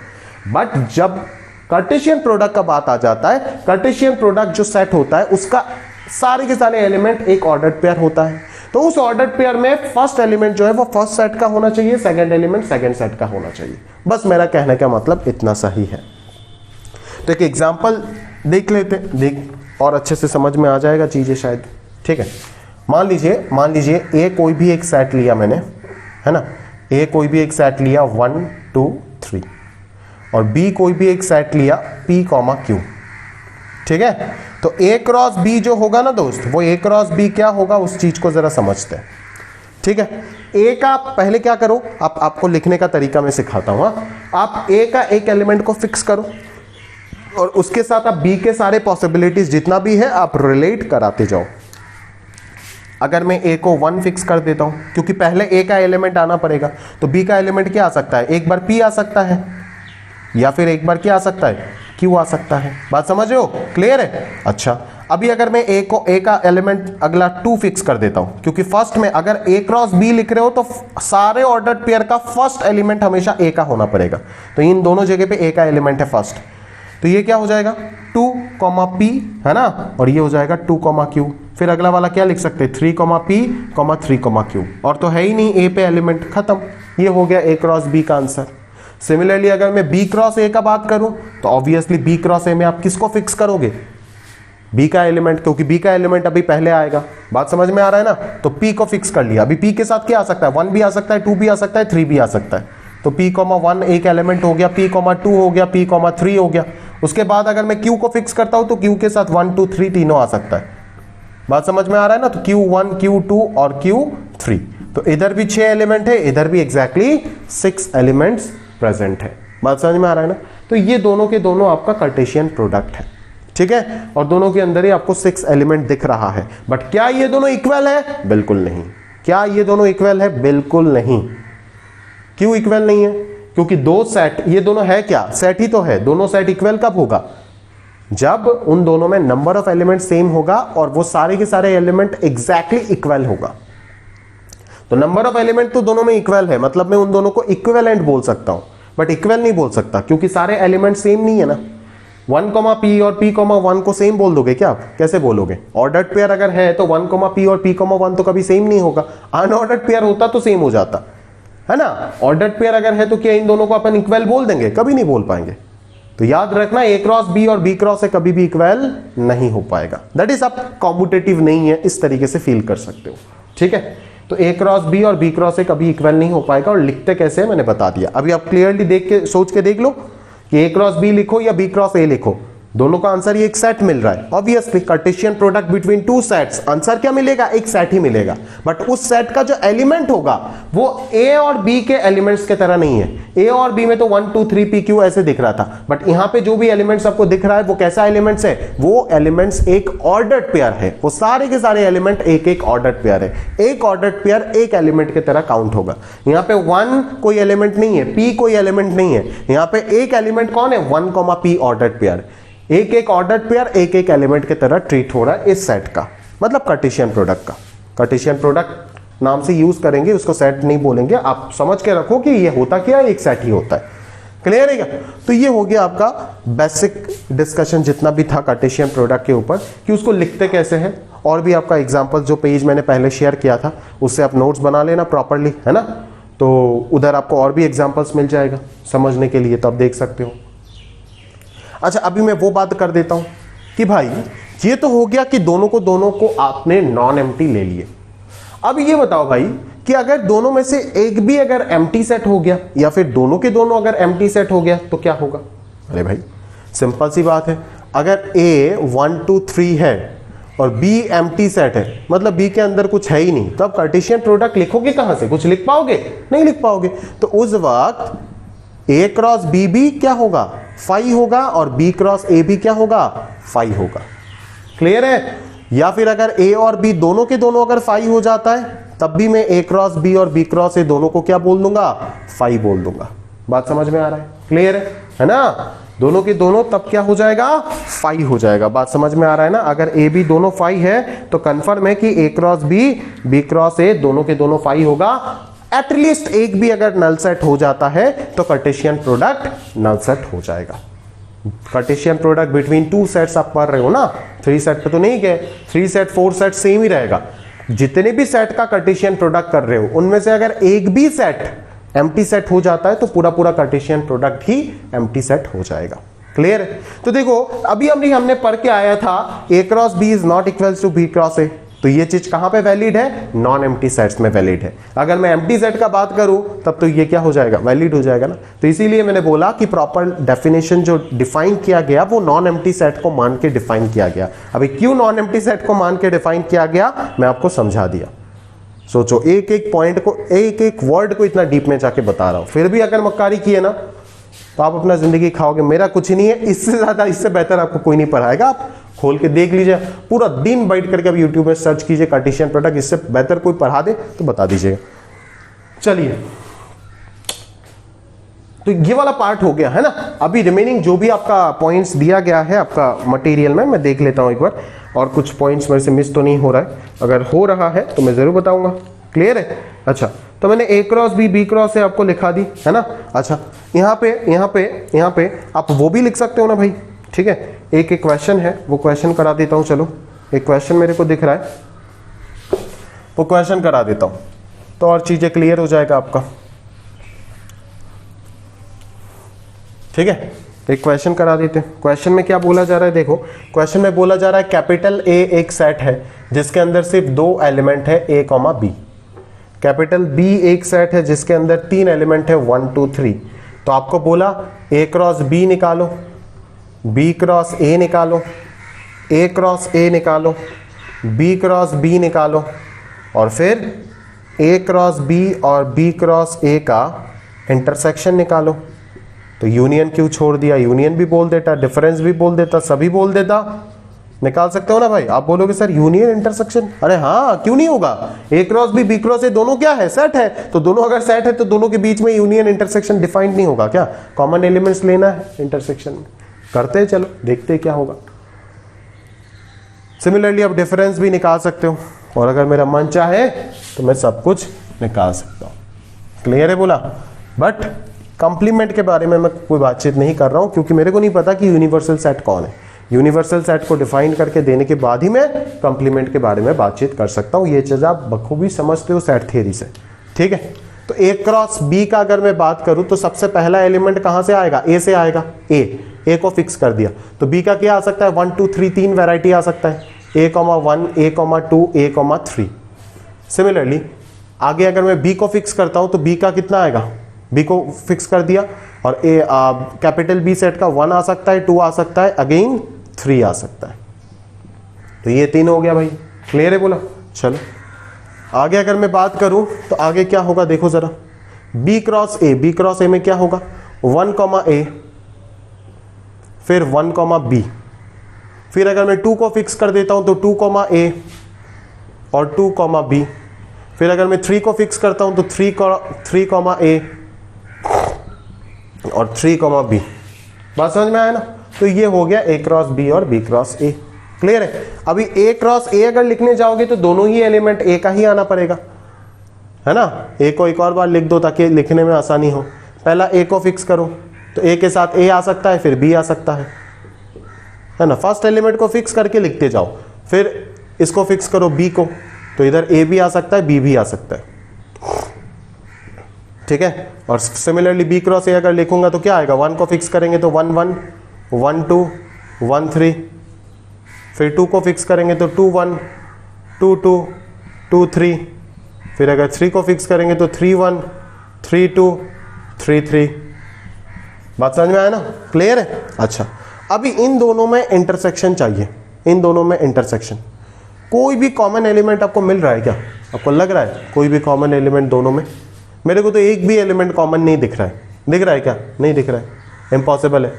Speaker 1: बट जब कार्टेशियन प्रोडक्ट का बात आ जाता है, कार्टेशियन प्रोडक्ट जो सेट होता है उसका सारे के सारे एलिमेंट एक ऑर्डर्ड पेयर होता है। तो उस ऑर्डर्ड पेयर में फर्स्ट एलिमेंट जो है वो फर्स्ट सेट का होना चाहिए, सेकंड एलिमेंट सेकंड सेट का होना चाहिए। बस मेरा कहने का मतलब इतना सही है। तो एक एग्जांपल देख लेते, और अच्छे से समझ में आ जाएगा चीजें शायद, ठीक है। मान लीजिए a कोई भी एक सेट लिया मैंने, है ना, a कोई भी एक सेट लिया 1 2 3 और b कोई भी एक सेट लिया p, q, ठीक है। तो a क्रॉस b जो होगा ना दोस्त, वो a क्रॉस b क्या होगा उस चीज को जरा समझते हैं, ठीक है। ए का पहले क्या करो, आपको लिखने का तरीका मैं सिखाता हूं। आप ए का एक एलिमेंट को फिक्स करो और उसके साथ आप बी के सारे पॉसिबिलिटीज जितना भी है आप रिलेट कराते जाओ। अगर मैं ए को 1 फिक्स कर देता हूं, क्योंकि पहले ए का एलिमेंट आना पड़ेगा, तो बी का एलिमेंट क्या आ सकता है, एक बार पी आ सकता है या फिर एक बार क्या आ सकता है, क्यू आ सकता है। बात समझ रहे हो, क्लियर है। अच्छा, अभी अगर मैं ए का एलिमेंट अगला 2 फिक्स कर देता हूं, क्योंकि फर्स्ट में अगर ए क्रॉस बी लिख रहे हो तो सारे ऑर्डर्ड पेयर का फर्स्ट एलिमेंट हमेशा ए का होना पड़ेगा, तो इन दोनों जगह पे ए का एलिमेंट है फर्स्ट, तो ये क्या हो जाएगा 2, P है ना, और ये हो जाएगा 2, Q। फिर अगला वाला क्या लिख सकते हैं, 3, P, 3, Q, और तो है ही नहीं ए पे एलिमेंट, खत्म। ये हो गया ए क्रॉस बी का आंसर। सिमिलरली अगर मैं बी क्रॉस ए का बात करूं तो ऑब्वियसली बी क्रॉस ए में आप किसको फिक्स करोगे, बी का एलिमेंट, क्योंकि बी का एलिमेंट अभी पहले आएगा। बात समझ में आ रहा है ना, तो पी को फिक्स कर लिया। अभी पी के साथ क्या आ सकता है, 1 भी आ सकता है, 2 भी आ सकता है, 3 भी आ सकता है, तो p, 1 एक एलिमेंट हो गया, p, 2 हो गया, p, 3 हो गया। उसके बाद अगर मैं q को फिक्स करता हूं तो q के साथ 1, 2, 3 तीनों आ सकता है। बात समझ में आ रहा है ना, तो q1, q2 और q3, तो इधर भी 6 एलिमेंट है, इधर भी एग्जैक्टली 6 एलिमेंट्स प्रेजेंट है। बात समझ में आ रहा है ना, तो ये दोनों के दोनों आपका कार्टेशियन प्रोडक्ट है, ठीक है, और दोनों के अंदर ही आपको 6 एलिमेंट दिख रहा है। बट क्या ये दोनों इक्वल है, बिल्कुल नहीं। क्या ये दोनों इक्वल है, बिल्कुल नहीं। क्यों इक्वल नहीं है, क्योंकि दो सेट, ये दोनों है क्या, सेट ही तो है। दोनों सेट इक्वल कब होगा, जब उन दोनों में नंबर ऑफ एलिमेंट सेम होगा और वो सारे के सारे एलिमेंट एग्जैक्टली इक्वल होगा। तो नंबर ऑफ एलिमेंट तो दोनों में इक्वल है, मतलब मैं उन दोनों को इक्विवेलेंट बोल सकता हूं, बट इक्वल नहीं बोल सकता, क्योंकि सारे एलिमेंट सेम नहीं है ना। 1, P और P, 1 को सेम बोल दोगे क्या आप, कैसे बोलोगे। ऑर्डर्ड पेयर अगर है तो 1, P और P, 1 तो कभी सेम नहीं होगा। अनऑर्डर्ड पेयर होता तो सेम हो जाता है ना। ऑर्डर्ड पेयर अगर है तो क्या इन दोनों को अपन इक्वल बोल देंगे, कभी नहीं बोल पाएंगे। तो याद रखना, ए क्रॉस बी और बी क्रॉस ए कभी भी इक्वल नहीं हो पाएगा। दैट इज आप कॉम्पिटिटिव नहीं है, इस तरीके से फील कर सकते हो, ठीक है। तो ए क्रॉस बी और बी क्रॉस ए कभी इक्वल नहीं हो पाएगा, और लिखते कैसे है मैंने बता दिया। अभी आप क्लियरली देख के सोच के देख लो कि ए क्रॉस बी लिखो या बी क्रॉस ए लिखो, दोनों का आंसर ये एक सेट मिल रहा है। Obviously Cartesian product between 2 sets, answer क्या मिलेगा, एक सेट ही मिलेगा। बट उस सेट का जो एलिमेंट होगा वो ए और बी के एलिमेंट्स के तरह नहीं है। ए और बी में तो 1, 2, 3 p, q ऐसे दिख रहा था, बट यहां पे जो भी एलिमेंट्स आपको दिख रहा है वो कैसा एलिमेंट्स है, वो एलिमेंट्स एक ऑर्डर्ड पेयर है। वो सारे के सारे एलिमेंट एक एक ऑर्डर्ड पेयर है। एक ऑर्डर्ड पेयर एक एलिमेंट की तरह काउंट होगा। यहां पे 1 कोई एलिमेंट नहीं है, p कोई एलिमेंट नहीं है, यहां पे एक एलिमेंट कौन है, 1, p ऑर्डर्ड पेयर। एक एक ऑर्डर्ड पेयर एक एक एलिमेंट की तरह ट्रीट हो रहा है इस सेट का, मतलब कार्टेशियन प्रोडक्ट का। कार्टेशियन प्रोडक्ट नाम से यूज करेंगे, उसको सेट नहीं बोलेंगे। आप समझ के रखो कि ये होता क्या है, एक सेट ही होता है। क्लियर है क्या। तो ये हो गया आपका बेसिक डिस्कशन जितना भी था कार्टेशियन प्रोडक्ट के ऊपर, कि उसको लिखते कैसे हैं। और भी आपका एग्जाम्पल जो पेज मैंने पहले शेयर किया था उससे आप नोट्स बना लेना प्रॉपरली, है ना। तो उधर आपको और भी एग्जाम्पल्स मिल जाएगा समझने के लिए, तो आप देख सकते हो। अच्छा, अभी मैं वो बात कर देता हूं कि भाई ये तो हो गया कि दोनों को आपने नॉन एम्प्टी ले लिए। अब ये बताओ भाई कि अगर दोनों में से एक भी अगर एम्प्टी सेट हो गया या फिर दोनों के दोनों अगर एम्प्टी सेट हो गया तो क्या होगा। अरे भाई सिंपल सी बात है, अगर A 1, 2, 3 है और B एम्प्टी सेट है, मतलब B के अंदर कुछ है ही नहीं, तो आप कार्टेशियन प्रोडक्ट लिखोगे कहां से, कुछ लिख पाओगे, नहीं लिख पाओगे। तो उस वक्त A क्रॉस B भी क्या होगा, फाई होगा, और B क्रॉस A भी क्या होगा, फाई होगा। क्लियर है। या फिर अगर A और B दोनों के दोनों अगर फाई हो जाता है तब भी मैं A क्रॉस B और B क्रॉस A दोनों को क्या बोल दूंगा, फाई बोल दूंगा। बात समझ में आ रहा है, क्लियर है ना। दोनों के दोनों तब क्या हो जाएगा, फाई हो जाएगा। बात समझ में आ रहा है ना। अगर A B दोनों फाई है तो कंफर्म है कि A cross B, B cross A दोनों के दोनों फाई होगा। एटलीस्ट एक भी अगर नल सेट हो जाता है तो कार्टेशियन प्रोडक्ट नल सेट हो जाएगा। कार्टेशियन प्रोडक्ट बिटवीन 2 सेट्स आप पढ़ रहे हो ना, 3 सेट पे तो नहीं गए, 3 सेट 4 सेट सेम ही रहेगा। जितने भी सेट का कार्टेशियन प्रोडक्ट कर रहे हो उनमें से अगर एक भी सेट एम्प्टी सेट हो जाता है तो पूरा पूरा कार्टेशियन प्रोडक्ट ही एम्प्टी सेट हो जाएगा। क्लियर है। तो देखो अभी हमने पढ़ के आया था A cross B is not equals to B cross A, तो ये चीज कहां पे वैलिड है, नॉन एम्प्टी सेट्स में वैलिड है। अगर मैं एम्प्टी सेट का बात करूं तब तो ये क्या हो जाएगा, वैलिड हो जाएगा ना। तो इसीलिए मैंने बोला कि प्रॉपर डेफिनेशन जो डिफाइन किया गया वो नॉन एम्प्टी सेट को मान के डिफाइन किया गया। अभी क्यों नॉन एम्प्टी सेट को मान के डिफाइन किया गया मैं आपको समझा दिया। सोचो, एक एक पॉइंट को, एक एक वर्ड को इतना डीप में जाके बता रहा हूं, फिर भी अगर मक्कारी की है ना तो आप अपना जिंदगी खाओगे। मेरा कुछ ही नहीं है, इससे ज्यादा, इससे बेहतर आपको कोई नहीं पढ़ाएगा। आप खोल के देख लीजिए, पूरा दिन बैठ करके अब यूट्यूब में सर्च कीजिए कार्टेशियन प्रोडक्ट, इससे बेहतर कोई पढ़ा दे तो बता दीजिएगा। चलिए, तो ये वाला पार्ट हो गया है ना। अभी रिमेनिंग जो भी आपका पॉइंट्स दिया गया है आपका मटेरियल में, मैं देख लेता हूं एक बार, और कुछ पॉइंट्स मेरे से मिस तो नहीं हो रहा है। अगर हो रहा है तो मैं जरूर बताऊंगा। क्लियर है? अच्छा, तो मैंने A क्रॉस B क्रॉस से आपको लिखा दी है ना। अच्छा, यहाँ पे आप वो भी लिख सकते हो ना भाई, ठीक है। एक क्वेश्चन है, वो क्वेश्चन करा देता हूं। चलो, एक क्वेश्चन मेरे को दिख रहा है, वो क्वेश्चन करा देता हूं तो और चीजें क्लियर हो जाएगा आपका। ठीक है, एक क्वेश्चन करा देते हैं। क्वेश्चन में क्या बोला जा रहा है, देखो क्वेश्चन में बोला जा रहा है कैपिटल A एक सेट है जिसके अंदर सिर्फ 2 एलिमेंट है A, B। कैपिटल B एक सेट है जिसके अंदर 3 एलिमेंट है 1 2 3। तो आपको बोला A क्रॉस B निकालो, B क्रॉस A निकालो, A क्रॉस A निकालो, B क्रॉस B निकालो, और फिर A क्रॉस B और B क्रॉस A का इंटरसेक्शन निकालो। तो यूनियन क्यों छोड़ दिया? यूनियन भी बोल देता, डिफरेंस भी बोल देता, सभी बोल देता। निकाल सकते हो ना भाई। आप बोलोगे सर यूनियन इंटरसेक्शन, अरे हाँ, क्यों नहीं होगा? A cross B B cross A दोनों क्या है? सेट है। तो दोनों अगर सेट है तो दोनों के बीच में यूनियन इंटरसेक्शन डिफाइंड नहीं होगा क्या? कॉमन एलिमेंट्स लेना है इंटरसेक्शन में, करते हैं, चलो देखते हैं क्या होगा। सिमिलरली आप डिफरेंस भी निकाल सकते हो, और अगर मेरा मन चाहे तो मैं सब कुछ निकाल सकता हूं। क्लियर है बोला? बट कंप्लीमेंट के बारे में मैं कोई बातचीत नहीं कर रहा हूं, क्योंकि मेरे को नहीं पता कि यूनिवर्सल सेट कौन है। यूनिवर्सल सेट को डिफाइन करके देने के बाद ही मैं कंप्लीमेंट के बारे में बातचीत कर सकता हूं। ये चीज आप बखूबी समझते हो सेट थ्योरी से, ठीक है। तो A क्रॉस B का अगर मैं बात करूं तो सबसे पहला एलिमेंट कहां से आएगा? A से आएगा। A को फिक्स कर दिया, तो B का क्या आ सकता है? 1 2 3, 3 वैरायटी आ सकता है, A, 1, A, 2, A, 3। सिमिलरली आगे अगर मैं B को फिक्स करता हूं तो B का कितना आएगा? B को फिक्स कर दिया, और कैपिटल B सेट का 1 आ सकता है, 2 आ सकता है, अगेन 3 आ सकता है। तो ये 3 हो गया भाई। क्लियर है बोला? चलो आगे अगर मैं बात करूं तो आगे क्या होगा देखो जरा। B क्रॉस A में क्या होगा? 1, A, फिर 1, B। फिर अगर मैं 2 को फिक्स कर देता हूं तो 2, A और 2, B। फिर अगर मैं 3 को फिक्स करता हूं तो 3, A और 3, B। बात समझ में आया ना? तो ये हो गया A क्रॉस B और B क्रॉस A। क्लियर है? अभी A क्रॉस A अगर लिखने जाओगे तो दोनों ही एलिमेंट A का ही आना पड़ेगा, है ना। A को एक और बार लिख दो ताकि लिखने में आसानी हो। पहला A को फिक्स करो तो A के साथ A आ सकता है, फिर B आ सकता है ना। फर्स्ट एलिमेंट को फिक्स करके लिखते जाओ, फिर इसको फिक्स करो B को, तो इधर A भी आ सकता है, B भी आ सकता है, ठीक है। और सिमिलरली B क्रॉस A अगर लिखूंगा तो क्या आएगा? 1 को फिक्स करेंगे तो 1 1, 1 2, 1 3। फिर 2 को फिक्स करेंगे तो 2 1, 2 2, 2 3। फिर अगर 3 को फिक्स करेंगे तो 3 1, 3 2, 3 3। बात समझ में आया ना? क्लियर है? अच्छा, अभी इन दोनों में इंटरसेक्शन चाहिए। इन दोनों में इंटरसेक्शन, कोई भी कॉमन एलिमेंट आपको मिल रहा है क्या? आपको लग रहा है कोई भी कॉमन एलिमेंट दोनों में? मेरे को तो एक भी एलिमेंट कॉमन नहीं दिख रहा है। दिख रहा है क्या? नहीं दिख रहा है, इम्पॉसिबल है।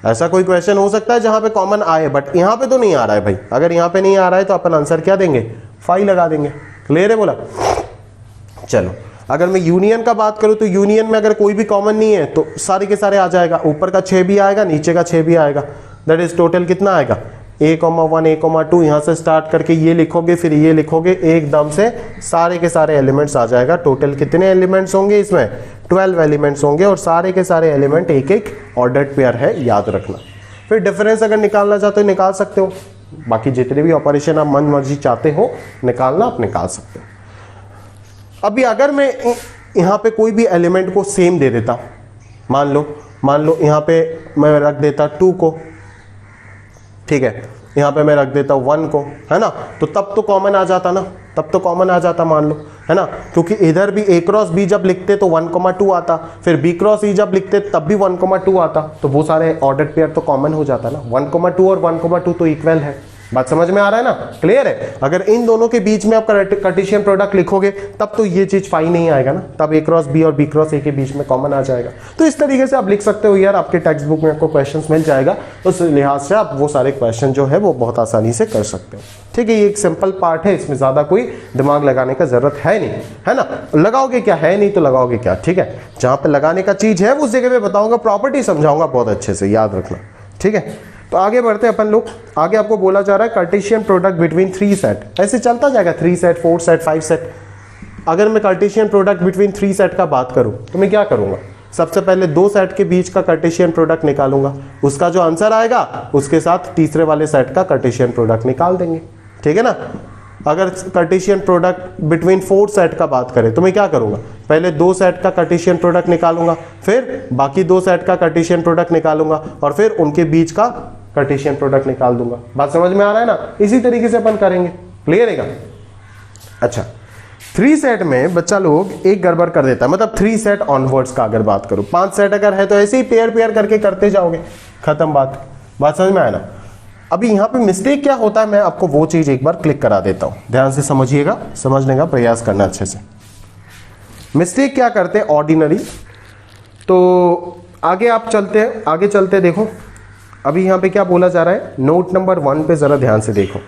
Speaker 1: ऐसा कोई क्वेश्चन हो सकता है जहां पे कॉमन आए, बट यहां पे तो नहीं आ रहा है भाई। अगर यहां पे नहीं आ रहा है तो अपन आंसर क्या देंगे? 5 लगा देंगे। क्लियर है बोला? चलो अगर मैं यूनियन का बात करूं तो यूनियन में अगर कोई भी कॉमन नहीं है तो सारे के सारे आ जाएगा। ऊपर का 6 भी आएगा, नीचे का 6 भी आएगा। दैट इज टोटल कितना आएगा? A, 1, A, 2। यहां से स्टार्ट करके ये लिखोगे, फिर ये लिखोगे, एकदम से सारे के सारे एलिमेंट्स आ जाएगा। टोटल कितने एलिमेंट्स होंगे इसमें? 12 एलिमेंट्स होंगे, और सारे के सारे एलिमेंट एक एक ऑर्डर्ड पेयर है, याद रखना। फिर डिफरेंस अगर निकालना चाहते हो निकाल सकते हो। बाकी जितने भी ऑपरेशन आप मन मर्जी चाहते हो निकालना, आप निकाल सकते हो। अभी अगर मैं यहां पे कोई भी एलिमेंट को सेम दे देता, मान लो यहां पे मैं रख देता 2 को, ठीक है, यहां पे मैं रख देता हूं 1 को, है ना। तो तब तो कॉमन आ जाता ना, तब तो कॉमन आ जाता मान लो, है ना। क्योंकि इधर भी A क्रॉस B जब लिखते तो 1, 2 आता, फिर B क्रॉस E जब लिखते तब भी 1, 2 आता, तो वो सारे ऑर्डर्ड पेयर तो कॉमन हो जाता ना। 1, 2 और 1, 2 तो इक्वल है, बात समझ में आ रहा है ना, क्लियर है। अगर इन दोनों के बीच में आप कार्टेशियन प्रोडक्ट लिखोगे तब तो ये चीज पाई नहीं आएगा ना, तब a क्रॉस b और b क्रॉस a के बीच में कॉमन आ जाएगा। तो इस तरीके से आप लिख सकते हो यार, आपके टेक्स्ट बुक में आपको क्वेश्चंस मिल जाएगा, उस लिहाज से आप वो सारे क्वेश्चन जो है वो बहुत आसानी से कर सकते हो। ठीक है, ये एक सिंपल पार्ट है, इसमें ज्यादा कोई दिमाग लगाने का जरूरत है नहीं, है ना। लगाओगे क्या, है नहीं तो लगाओगे क्या, ठीक है। जहां पे लगाने का चीज है उस जगह पे बताऊंगा, प्रॉपर्टी समझाऊंगा बहुत अच्छे से, याद रखना, ठीक है। तो आगे बढ़ते हैं अपन लोग। आगे आपको बोला जा रहा है कार्टेशियन प्रोडक्ट बिटवीन 3 सेट, ऐसे चलता जाएगा 3 सेट 4 सेट 5 सेट। अगर मैं कार्टेशियन प्रोडक्ट बिटवीन 3 सेट का बात करूं तो मैं क्या करूंगा, सबसे पहले 2 सेट के बीच का कार्टेशियन प्रोडक्ट निकालूंगा, उसका जो आंसर आएगा उसके साथ तीसरे वाले सेट का कार्टेशियन प्रोडक्ट निकाल देंगे, ठीक है ना। अगर कार्टेशियन प्रोडक्ट बिटवीन 4 सेट का बात करें तो मैं क्या करूंगा, पहले 2 सेट का कार्टेशियन प्रोडक्ट निकालूंगा, फिर बाकी 2 सेट का कार्टेशियन प्रोडक्ट निकालूंगा और फिर उनके बीच का कार्टेशियन प्रोडक्ट निकाल दूंगा। बात समझ में आ रहा है ना, इसी तरीके से अपन करेंगे, क्लियर है। अच्छा, 3 सेट में बच्चा लोग एक गड़बड़ कर देता है, मतलब 3 सेट ऑनवर्ड्स का अगर बात करूं, 5 सेट अगर है तो ऐसे ही पेयर पेयर करके करते जाओगे, खत्म बात। बात समझ में आया ना। अभी यहां पे मिस्टेक क्या होता है, मैं आपको वो चीज एक बार क्लिक करा देता हूं, ध्यान से समझिएगा, समझने का प्रयास करना अच्छे से। मिस्टेक क्या करते हैं ऑर्डिनरी, तो आगे आप चलते हैं, आगे चलते देखो। अभी यहां पे क्या बोला जा रहा है, नोट नंबर 1 पे जरा ध्यान से देखो,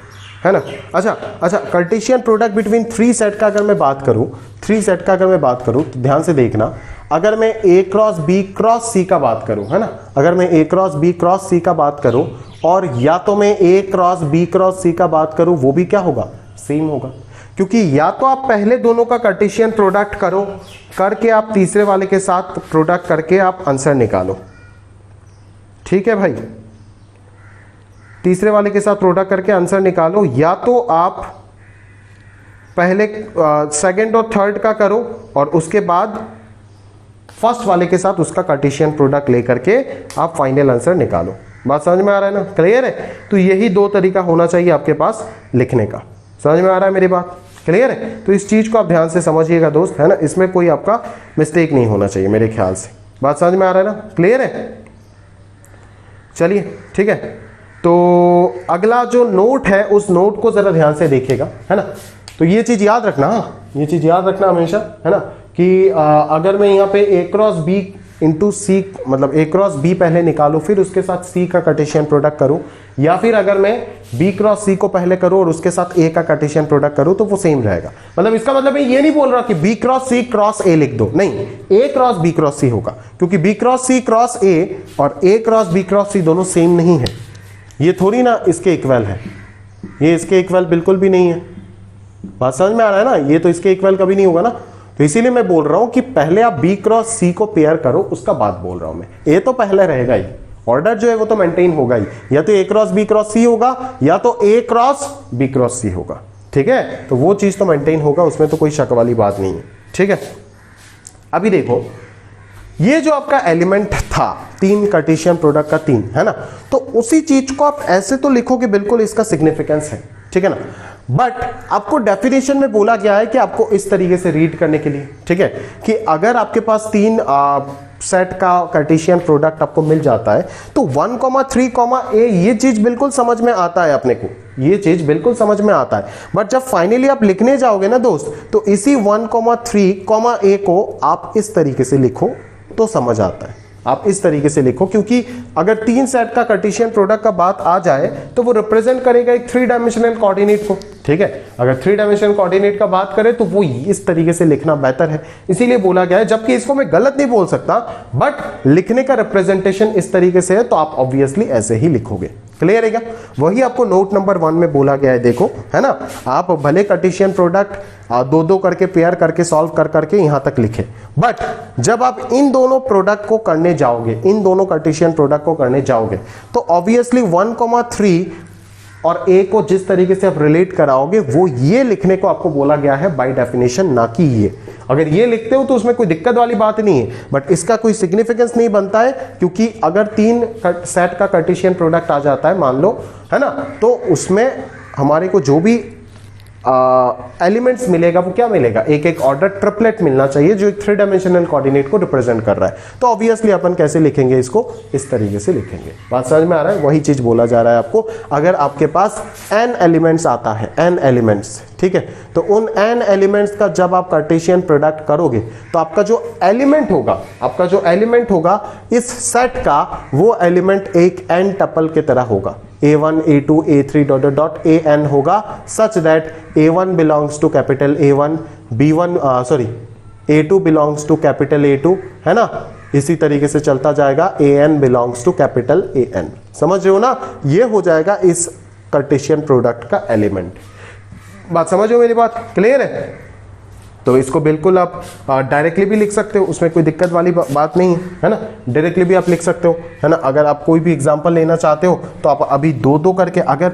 Speaker 1: है ना। अच्छा, कार्टेशियन प्रोडक्ट बिटवीन 3 सेट का अगर मैं बात करूं, 3 सेट का अगर मैं बात करूं तो ध्यान से देखना, अगर मैं a cross b cross c का बात करूं, है ना, अगर मैं a cross b cross c का बात करूं और या तो मैं a cross b cross c का बात करूं, वो भी क्या होगा, सेम होगा। क्योंकि या तो आप पहले दोनों का कार्टेशियन प्रोडक्ट करो, करके आप तीसरे वाले के साथ प्रोडक्ट करके आप आंसर निकालो, ठीक है भाई, तीसरे वाले के साथ प्रोडक्ट करके आंसर निकालो, या तो आप पहले सेकंड और थर्ड का करो और उसके बाद फर्स्ट वाले के साथ उसका कार्टेशियन प्रोडक्ट लेकर के आप फाइनल आंसर निकालो। बात समझ में आ रहा है ना, क्लियर है। तो यही 2 तरीका होना चाहिए आपके पास लिखने का, समझ में आ रहा है मेरी बात, क्लियर है। तो इस चीज को आप ध्यान से समझिएगा दोस्त, है ना, इसमें कोई आपका मिस्टेक नहीं होना चाहिए मेरे ख्याल से। बात समझ में आ रहा है ना, क्लियर है। चलिए ठीक है, तो अगला जो नोट है उस नोट को जरा ध्यान से देखिएगा, है ना। तो ये चीज याद रखना, ये चीज याद रखना हमेशा, है ना, कि अगर मैं यहाँ पे a क्रॉस b इंटू सी, मतलब a क्रॉस b पहले निकालूं फिर उसके साथ c का कार्टेशियन प्रोडक्ट करूं, या फिर अगर मैं b क्रॉस c को पहले करूं और उसके साथ a का कार्टेशियन प्रोडक्ट करूं, तो वो सेम रहेगा। मतलब इसका मतलब मैं ये नहीं बोल रहा कि b cross c cross a लिख दो, नहीं, a cross b cross c होगा, क्योंकि b cross c cross a और a cross b cross c दोनों सेम नहीं है। ये थोड़ी ना इसके इक्वल है, ये इसके इक्वल बिल्कुल भी नहीं है। बात समझ में आ रहा है ना, ये तो इसके इक्वल कभी नहीं होगा ना। तो इसीलिए मैं बोल रहा हूं कि पहले आप b क्रॉस c को पेयर करो, उसका बात बोल रहा हूं मैं। a तो पहले रहेगा ही, ऑर्डर जो है वो तो मेंटेन होगा ही, या तो a cross b cross c होगा या तो a cross b cross c होगा, ठीक है। तो वो चीज तो मेंटेन होगा, उसमें तो कोई शक वाली बात नहीं है, ठीक है। अभी देखो, ये जो आपका एलिमेंट था 3 कार्टेशियन प्रोडक्ट का 3, है ना, तो उसी चीज को आप ऐसे तो लिखोगे, बिल्कुल इसका सिग्निफिकेंस है, ठीक है ना। बट आपको डेफिनेशन में बोला गया है कि आपको इस तरीके से रीड करने के लिए, ठीक है, कि अगर आपके पास 3 सेट का कार्टेशियन प्रोडक्ट आपको मिल जाता है तो 1,3,a ये चीज बिल्कुल समझ में आता है अपने को, ये चीज बिल्कुल समझ में आता है। बट जब फाइनली आप लिखने जाओगे ना दोस्त, तो इसी 1,3,a को आप इस तरीके से लिखो तो समझ आता है। आप इस तरीके से लिखो, क्योंकि अगर 3 सेट का कार्टेशियन प्रोडक्ट का बात आ जाए तो वो रिप्रेजेंट करेगा एक 3 डायमेंशनल कोऑर्डिनेट को, ठीक है। अगर 3 डायमेंशनल कोऑर्डिनेट का बात करें तो वो इस तरीके से लिखना बेहतर है, इसीलिए बोला गया है। जबकि इसको मैं गलत नहीं बोल सकता, बट लिखने का रिप्रेजेंटेशन इस तरीके से है तो आप ऑब्वियसली ऐसे ही लिखोगे, क्लियर है क्या। वही आपको नोट नंबर 1 में बोला गया है, देखो, है ना। आप भले कार्टेशियन प्रोडक्ट 2-2 करके पेयर करके सॉल्व कर करके यहां तक लिखे, बट जब आप इन दोनों प्रोडक्ट को करने जाओगे, इन दोनों कार्टेशियन प्रोडक्ट को करने जाओगे, तो ऑब्वियसली 1,3 और a को जिस तरीके से आप रिलेट कराओगे वो ये लिखने को आपको बोला गया है बाय डेफिनेशन, ना कि ये। अगर ये लिखते हो तो उसमें कोई दिक्कत वाली बात नहीं है, बट इसका कोई सिग्निफिकेंस नहीं बनता है, क्योंकि अगर 3 सेट का कार्टेशियन प्रोडक्ट आ जाता है मान लो, है ना, तो उसमें हमारे को जो भी एलिमेंट्स मिलेगा वो क्या मिलेगा, एक एक ऑर्डर ट्रिपलेट मिलना चाहिए जो एक 3 डायमेंशनल कोऑर्डिनेट को रिप्रेजेंट कर रहा है। तो ऑब्वियसली अपन कैसे लिखेंगे इसको, इस तरीके से लिखेंगे। बात समझ में आ रहा है, वही चीज बोला जा रहा है आपको। अगर आपके पास n एलिमेंट्स आता है, n एलिमेंट्स, ठीक है, तो उन n एलिमेंट्स का जब आप कार्टेशियन प्रोडक्ट करोगे तो आपका जो एलिमेंट होगा इस सेट का, वो एलिमेंट एक n टपल की तरह होगा, a1 a2 a3 dot dot an होगा, such that a1 belongs to capital a1, a2 belongs to capital a2, है ना। इसी तरीके से चलता जाएगा, an belongs to capital an। समझ रहे हो ना, ये हो जाएगा इस कार्टेशियन प्रोडक्ट का एलिमेंट। बात समझ हो, मेरी बात क्लियर है। तो इसको बिल्कुल आप डायरेक्टली भी लिख सकते हो, उसमें कोई दिक्कत वाली बात नहीं है ना। डायरेक्टली भी आप लिख सकते हो, है ना। अगर आप कोई भी एग्जांपल लेना चाहते हो तो आप अभी दो दो करके, अगर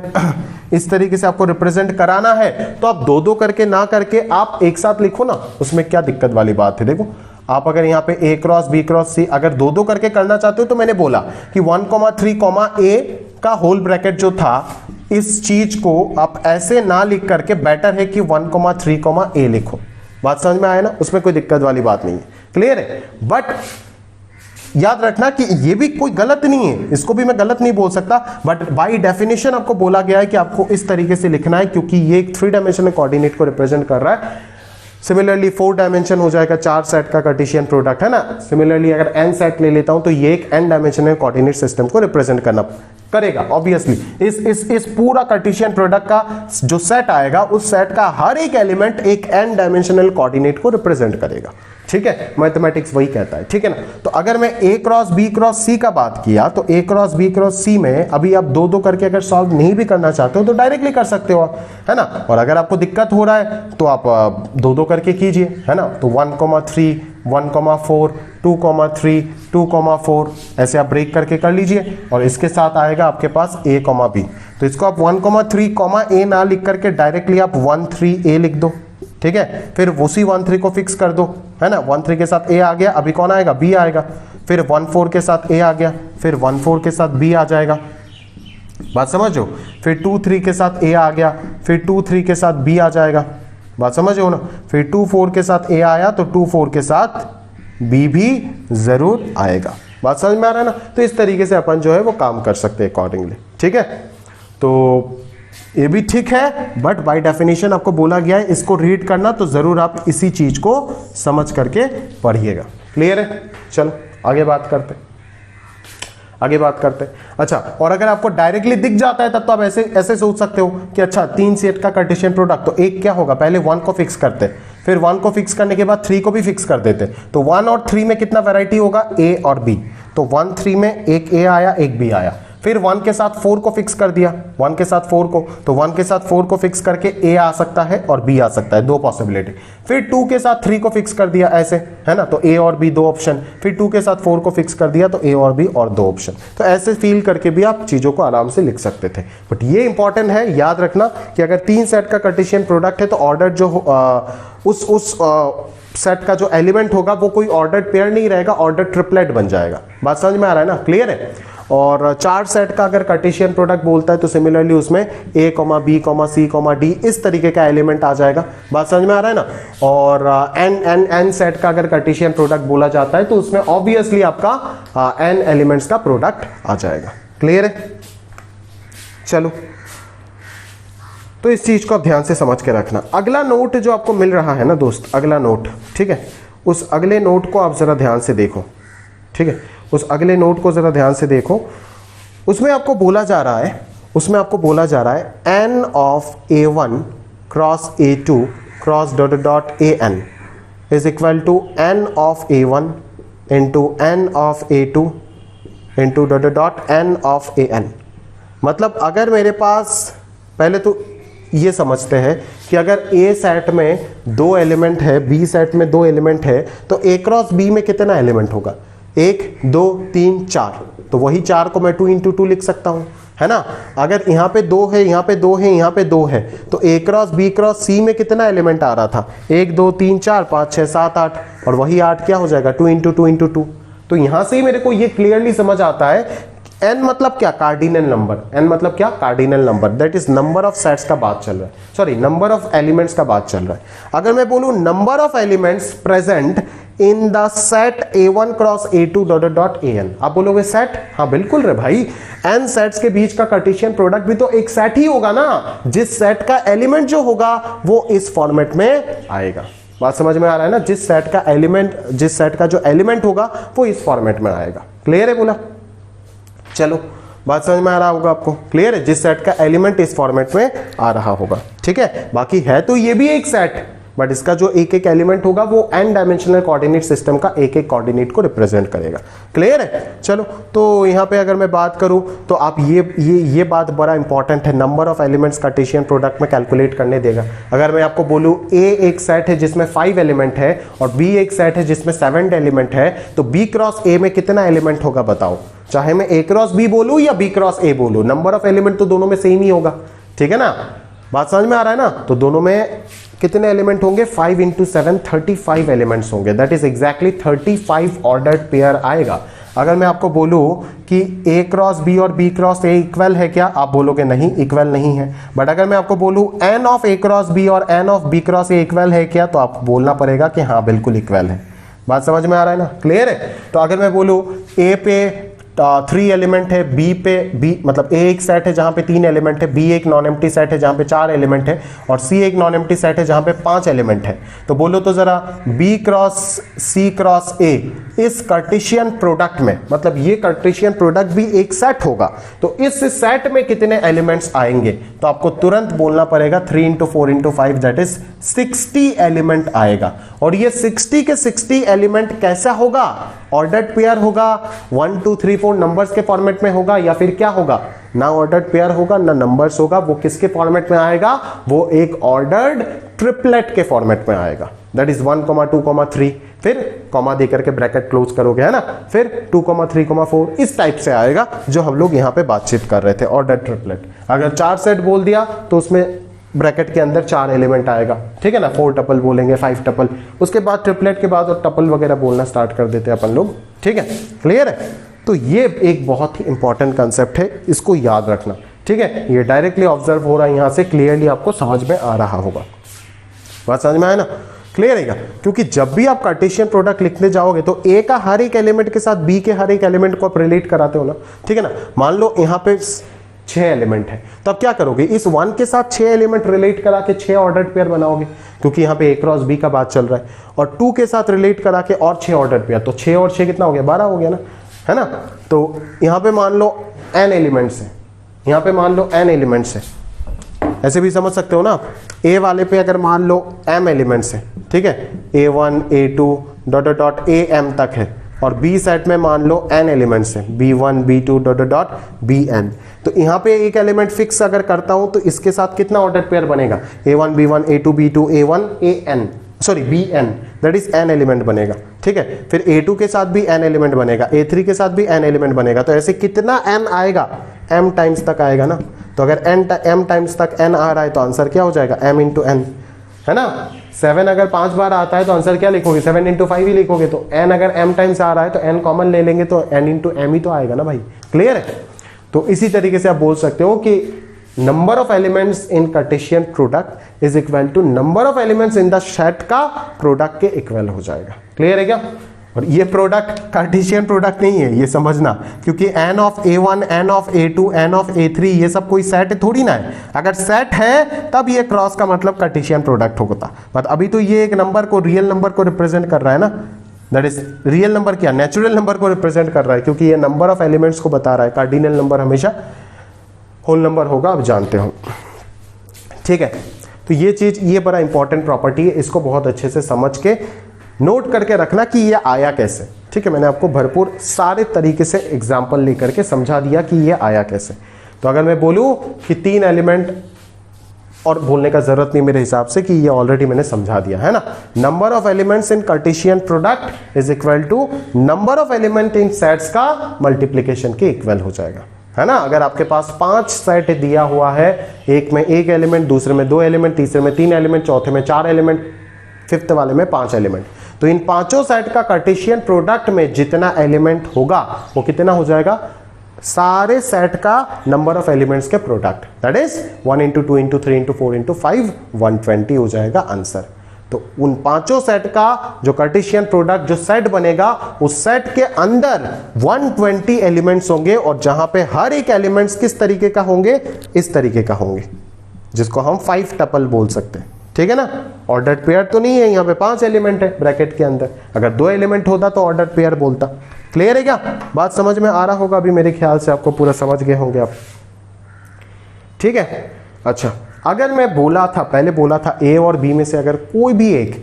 Speaker 1: इस तरीके से आपको रिप्रेजेंट कराना है तो आप दो दो करके ना करके आप एक साथ लिखो ना, उसमें क्या दिक्कत वाली बात है। देखो आप अगर यहाँ पे a cross b cross c अगर दो दो करके करना चाहते हो तो मैंने बोला कि 1,3, a का होल ब्रैकेट जो था, इस चीज को आप ऐसे ना लिख करके बेटर है कि 1,3, a लिखो। बात समझ में आया ना, उसमें कोई दिक्कत वाली बात नहीं है, क्लियर है। बट याद रखना कि ये भी कोई गलत नहीं है, इसको भी मैं गलत नहीं बोल सकता, बट बाय डेफिनेशन आपको बोला गया है कि आपको इस तरीके से लिखना है, क्योंकि ये एक 3 डायमेंशनल कोऑर्डिनेट को रिप्रेजेंट कर रहा है। सिमिलरली 4 डायमेंशन हो जाएगा 4 सेट का कार्टेशियन प्रोडक्ट, है ना। सिमिलरली अगर n सेट ले लेता हूं तो ये एक n डायमेंशनल कोऑर्डिनेट सिस्टम को रिप्रेजेंट करना करेगा। ऑब्वियसली इस पूरा कार्टेशियन प्रोडक्ट का जो सेट आएगा, उस सेट का हर एक एलिमेंट एक n डायमेंशनल कोऑर्डिनेट को रिप्रेजेंट करेगा, ठीक है। मैथमेटिक्स वही कहता है, ठीक है ना। तो अगर मैं a cross b cross c का बात किया तो a cross b cross c में अभी आप दो दो करके अगर सॉल्व नहीं भी करना चाहते हो तो डायरेक्टली कर सकते हो, है ना। और अगर आपको दिक्कत हो रहा है तो आप दो दो करके कीजिए, है ना। तो 1,3, 1,4, 2,3, 2,4 ऐसे आप ब्रेक करके कर लीजिए, और इसके साथ आएगा आपके पास a, b। तो इसको आप 1,3, a ना लिख करके डायरेक्टली आप 1,3a लिख दो, ठीक है। फिर उसी 1,3 को फिक्स कर दो, है ना। 1,3 के साथ a आ गया, अभी कौन आएगा, b आएगा। फिर 1,4 के साथ a आ गया, फिर 1,4 के साथ b आ जाएगा। बात समझो। फिर 2,3 के साथ a आ गया, फिर 2,3 के साथ b आ जाएगा। बात समझो ना। फिर 2,4 के साथ a आया तो 2,4 के साथ b भी जरूर आएगा। बात समझ में आ रहा है ना। तो इस तरीके से अपन जो है वो काम कर सकते हैं अकॉर्डिंगली, ठीक है। तो ये भी ठीक है, बट बाय डेफिनेशन आपको बोला गया है इसको रीड करना, तो जरूर आप इसी चीज को समझ करके पढ़िएगा। क्लियर है, चलो आगे बात करते। अच्छा, और अगर आपको डायरेक्टली दिख जाता है तब तो आप ऐसे सोच सकते हो कि अच्छा 3 सेट का कार्टेशियन प्रोडक्ट, तो एक क्या होगा, पहले 1 को फिक्स करते, फिर 1 को फिक्स करने के बाद 3 को भी फिक्स कर देते। तो 1 और 3 में कितना वैरायटी होगा, a और b। तो 1, 3 में एक a आया, एक b आया। फिर 1 के साथ 4 को फिक्स कर दिया, 1 के साथ 4 को, तो 1 के साथ 4 को फिक्स करके a आ सकता है और b आ सकता है, 2 पॉसिबिलिटी। फिर 2 के साथ 3 को फिक्स कर दिया ऐसे, है ना, तो a और b 2 ऑप्शन। फिर 2 के साथ 4 को फिक्स कर दिया तो a और b और 2 ऑप्शन। तो ऐसे फील करके भी आप चीजों को आराम से लिख सकते थे। बट ये इंपॉर्टेंट है, याद रखना कि अगर 3 सेट का कार्टेशियन प्रोडक्ट है तो ऑर्डर जो उस सेट का जो एलिमेंट होगा वो कोई ऑर्डर्ड पेयर नहीं रहेगा, ऑर्डर ट्रिपलेट बन जाएगा। बात समझ में आ रहा है ना, क्लियर है। और 4 सेट का अगर कार्टेशियन प्रोडक्ट बोलता है तो सिमिलरली उसमें a, b, c, d इस तरीके का एलिमेंट आ जाएगा। बात समझ में आ रहा है ना। और n सेट का अगर कार्टेशियन प्रोडक्ट बोला जाता है तो उसमें ऑब्वियसली आपका n एलिमेंट्स का प्रोडक्ट आ जाएगा। क्लियर है, चलो। तो इस चीज को आप ध्यान से समझ के रखना। अगला नोट जो आपको मिल रहा है ना दोस्त, अगला नोट, ठीक है, उस अगले नोट को आप जरा ध्यान से देखो, ठीक है। उस अगले नोट को जरा ध्यान से देखो। उसमें आपको बोला जा रहा है n of a1 cross a2 cross dot dot an is equal to n of a1 into n of a2 into dot dot n of an। मतलब अगर मेरे पास, पहले तो ये समझते हैं कि अगर a सेट में 2 एलिमेंट है, b सेट में 2 एलिमेंट है, तो a क्रॉस b में कितना एलिमेंट होगा, 1, 2, 3, 4। तो वही 4 को मैं 2 इंटू 2 लिख सकता हूं, है ना। अगर यहाँ पे 2 है, यहाँ पे 2 है, यहाँ पे 2 है, तो a cross b cross c में कितना एलिमेंट आ रहा था, 1, 2, 3, 4, 5, 6, 7, 8, और वही 8 क्या हो जाएगा, 2 इंटू 2 इंटू 2। तो यहाँ से ही मेरे को ये क्लियरली समझ आता है n मतलब क्या, कार्डिनल नंबर, n मतलब क्या, cardinal number, that is number of sets का बात चल रहा है, सॉरी नंबर ऑफ एलिमेंट्स का बात चल रहा है। अगर मैं बोलूं number of elements present in the set a1 cross a2 dot dot an, आप बोलोगे सेट, हाँ बिल्कुल रे भाई, n सेट्स के बीच का कार्टेशियन प्रोडक्ट भी तो एक सेट ही होगा ना, जिस सेट का एलिमेंट जो होगा वो इस फॉर्मेट में आएगा। बात समझ में आ रहा है ना, जिस सेट का एलिमेंट, जिस सेट का जो एलिमेंट होगा वो इस फॉर्मेट में आएगा। क्लियर है बोला, चलो बात समझ में आ रहा होगा आपको, क्लियर है, जिस सेट का एलिमेंट इस फॉर्मेट में आ रहा होगा, ठीक है। बाकी है तो ये भी एक सेट, बट इसका जो एक एक एलिमेंट होगा वो n डायमेंशनल कोऑर्डिनेट सिस्टम का एक एक कोऑर्डिनेट को रिप्रेजेंट करेगा। क्लियर है, चलो तो यहां पे अगर मैं बात करूं तो आप ये बात बड़ा इंपॉर्टेंट है, number of elements Cartesian product में कैलकुलेट करने देगा। अगर मैं आपको बोलूं A एक सेट है जिसमें 5 एलिमेंट है और B एक सेट है जिसमें 7 एलिमेंट है, तो B क्रॉस A में कितना एलिमेंट होगा बताओ, चाहे मैं A क्रॉस B बोलूं या B क्रॉस A बोलूं, नंबर ऑफ एलिमेंट तो दोनों में सेम ही होगा, ठीक है ना। बात समझ में आ रहा है ना, तो दोनों में कितने एलिमेंट होंगे, 5 इंटू 7 35 एलिमेंट्स होंगे, that is exactly 35 ordered pair आएगा। अगर मैं आपको बोलूं कि A क्रॉस B और B क्रॉस A इक्वल है क्या, आप बोलोगे नहीं, इक्वल नहीं है। बट अगर मैं आपको बोलूं n of A cross B और n of B cross A equal है क्या, तो आपको बोलना पड़ेगा कि हाँ बिल्कुल इक्वल है। बात समझ में आ रहा है ना, क्लियर है। तो अगर मैं बोलूं A पे 3 एलिमेंट है, B पे B मतलब A एक सेट है जहां पे 3 एलिमेंट है, B एक नॉन एम्प्टी सेट है जहां पे 4 एलिमेंट है और C एक नॉन एम्प्टी सेट है जहां पे 5 एलिमेंट है, तो बोलो तो जरा B cross C cross A इस कार्टेशियन प्रोडक्ट में, मतलब ये कार्टेशियन प्रोडक्ट भी एक सेट होगा, तो इस सेट में कितने एलिमेंट्स आएंगे, तो आपको तुरंत बोलना पड़ेगा 3 into 4 into 5 that is 60 element आएगा। और ये 60 के 60 एलिमेंट कैसा होगा, ऑर्डर्ड पेयर होगा, 1 2 3 4 नंबर्स के फॉर्मेट में होगा, या फिर क्या होगा, ना ऑर्डर्ड पेयर होगा ना नंबर्स होगा, वो किसके फॉर्मेट में आएगा, वो एक ऑर्डर्ड ट्रिपलेट के फॉर्मेट में आएगा, दैट इज 1 2 3, फिर कॉमा देकर के ब्रैकेट क्लोज करोगे है ना, फिर 2 3 4, इस टाइप से आएगा जो हम लोग यहां पे बातचीत कर रहे थे, ऑर्डर्ड ट्रिपलेट। अगर 4 सेट बोल दिया तो उसमें ब्रैकेट के अंदर 4 एलिमेंट आएगा, ठीक है ना, 4 टपल बोलेंगे, 5 टपल, उसके बाद ट्रिपलेट के बाद और टपल वगैरह बोलना स्टार्ट कर देते हैं अपन लोग, ठीक है, क्लियर है। तो ये एक बहुत ही इंपॉर्टेंट कंसेप्ट है, इसको याद रखना, ठीक है। ये डायरेक्टली ऑब्जर्व हो रहा है, यहां से क्लियरली आपको समझ में आ रहा होगा, बात समझ में आया ना, क्लियर है। क्योंकि जब भी आप कार्टेशियन प्रोडक्ट लिखने जाओगे तो A का हर एक एलिमेंट के साथ B के हर एक एलिमेंट को आप रिलेट कराते हो ना, ठीक है ना। मान लो यहाँ पे 6 एलिमेंट है, तो आप क्या करोगे, इस 1 के साथ 6 एलिमेंट रिलेट करा के 6 ऑर्डर्ड पेयर बनाओगे, क्योंकि यहाँ पे A क्रॉस B का बात चल रहा है, और 2 के साथ रिलेट करा के और 6 ऑर्डर्ड पेयर, तो 6 और 6 कितना हो गया, 12 हो गया ना, है ना। तो यहाँ पे मान लो n एलिमेंट्स है, यहाँ पे मान लो n एलिमेंट्स है, ऐसे भी समझ सकते हो ना आप। A वाले पे अगर मान लो m एलिमेंट्स है, ठीक है, A1 A2 dot dot AM तक है, और B सेट में मान लो n एलिमेंट्स है, B1 B2 dot dot BN, तो यहाँ पे एक एलिमेंट फिक्स अगर करता हूं तो इसके साथ कितना ऑर्डर पेयर बनेगा, A1 B1 A2 B2 A1 AN, sorry BN, that is n element बनेगा, ठीक है। फिर A2 के साथ भी n एलिमेंट बनेगा, A3 के साथ भी n एलिमेंट बनेगा, तो ऐसे कितना n आएगा, m टाइम्स तक आएगा ना। तो अगर m टाइम्स तक n आ रहा है तो आंसर क्या हो जाएगा, m इंटू n, है ना। 7 अगर 5 बार आता है तो आंसर क्या लिखोगे, 7 इंटू 5 ही लिखोगे, तो n अगर m टाइम्स आ रहा है तो n कॉमन ले लेंगे तो n इंटू m ही तो आएगा ना भाई, क्लियर है। तो इसी तरीके से आप बोल सकते हो कि number of elements in cartesian product is equal to number of elements in the set का प्रोडक्ट के इक्वल हो जाएगा, क्लियर है क्या। और ये प्रोडक्ट कार्टेशियन प्रोडक्ट नहीं है, ये समझना, क्योंकि n of A1 n of A2 n of A3 ये सब कोई सेट थोड़ी ना है। अगर सेट है तब ये क्रॉस का मतलब कार्टेशियन प्रोडक्ट होता, बट अभी तो ये एक नंबर को, रियल नंबर को रिप्रेजेंट कर रहा है ना, दैट इज रियल नंबर, क्या नेचुरल नंबर को रिप्रेजेंट कर रहा है, क्योंकि ये नंबर ऑफ एलिमेंट्स को बता रहा है। कार्डिनल नंबर हमेशा होल नंबर होगा, आप जानते हो, ठीक है। तो ये चीज, ये बड़ा इंपॉर्टेंट प्रॉपर्टी है, इसको बहुत अच्छे से समझ के नोट करके रखना कि ये आया कैसे, ठीक है। मैंने आपको भरपूर सारे तरीके से एग्जांपल लेकर के समझा दिया कि ये आया कैसे। तो अगर मैं बोलूं कि 3 एलिमेंट, और बोलने का जरूरत नहीं मेरे हिसाब से, कि ये ऑलरेडी मैंने समझा दिया है ना। Number of elements in cartesian product is equal to number of element in sets का मल्टीप्लीकेशन के इक्वल हो जाएगा, है ना। अगर आपके पास 5 सेट दिया हुआ है, एक में 1 एलिमेंट, दूसरे में 2 एलिमेंट, तीसरे में 3 एलिमेंट, चौथे में 4 एलिमेंट, फिफ्थ वाले में 5 एलिमेंट, तो इन पांचों सेट का कार्टेशियन प्रोडक्ट में जितना एलिमेंट होगा वो कितना हो जाएगा, सारे सेट का नंबर ऑफ एलिमेंट्स के product, that is 1 into 2 into 3 into 4 into 5, 120 हो जाएगा आंसर। तो उन पांचों सेट का जो कार्टेशियन प्रोडक्ट जो सेट बनेगा, उस सेट के अंदर 120 एलिमेंट्स होंगे, और जहां पे हर एक एलिमेंट्स किस तरीके का होंगे, इस तरीके का होंगे, जिसको हम 5 टपल बोल सकते हैं। ठीक है ना, ऑर्डर्ड पेयर तो नहीं है, यहां पे 5 एलिमेंट है ब्रैकेट के अंदर, अगर 2 एलिमेंट होता तो ऑर्डर्ड पेयर बोलता। क्लियर है क्या, बात समझ में आ रहा होगा अभी, मेरे ख्याल से आपको पूरा समझ गए होंगे आप। ठीक है, अच्छा अगर मैं बोला था, पहले बोला था ए और बी में से अगर कोई भी एक,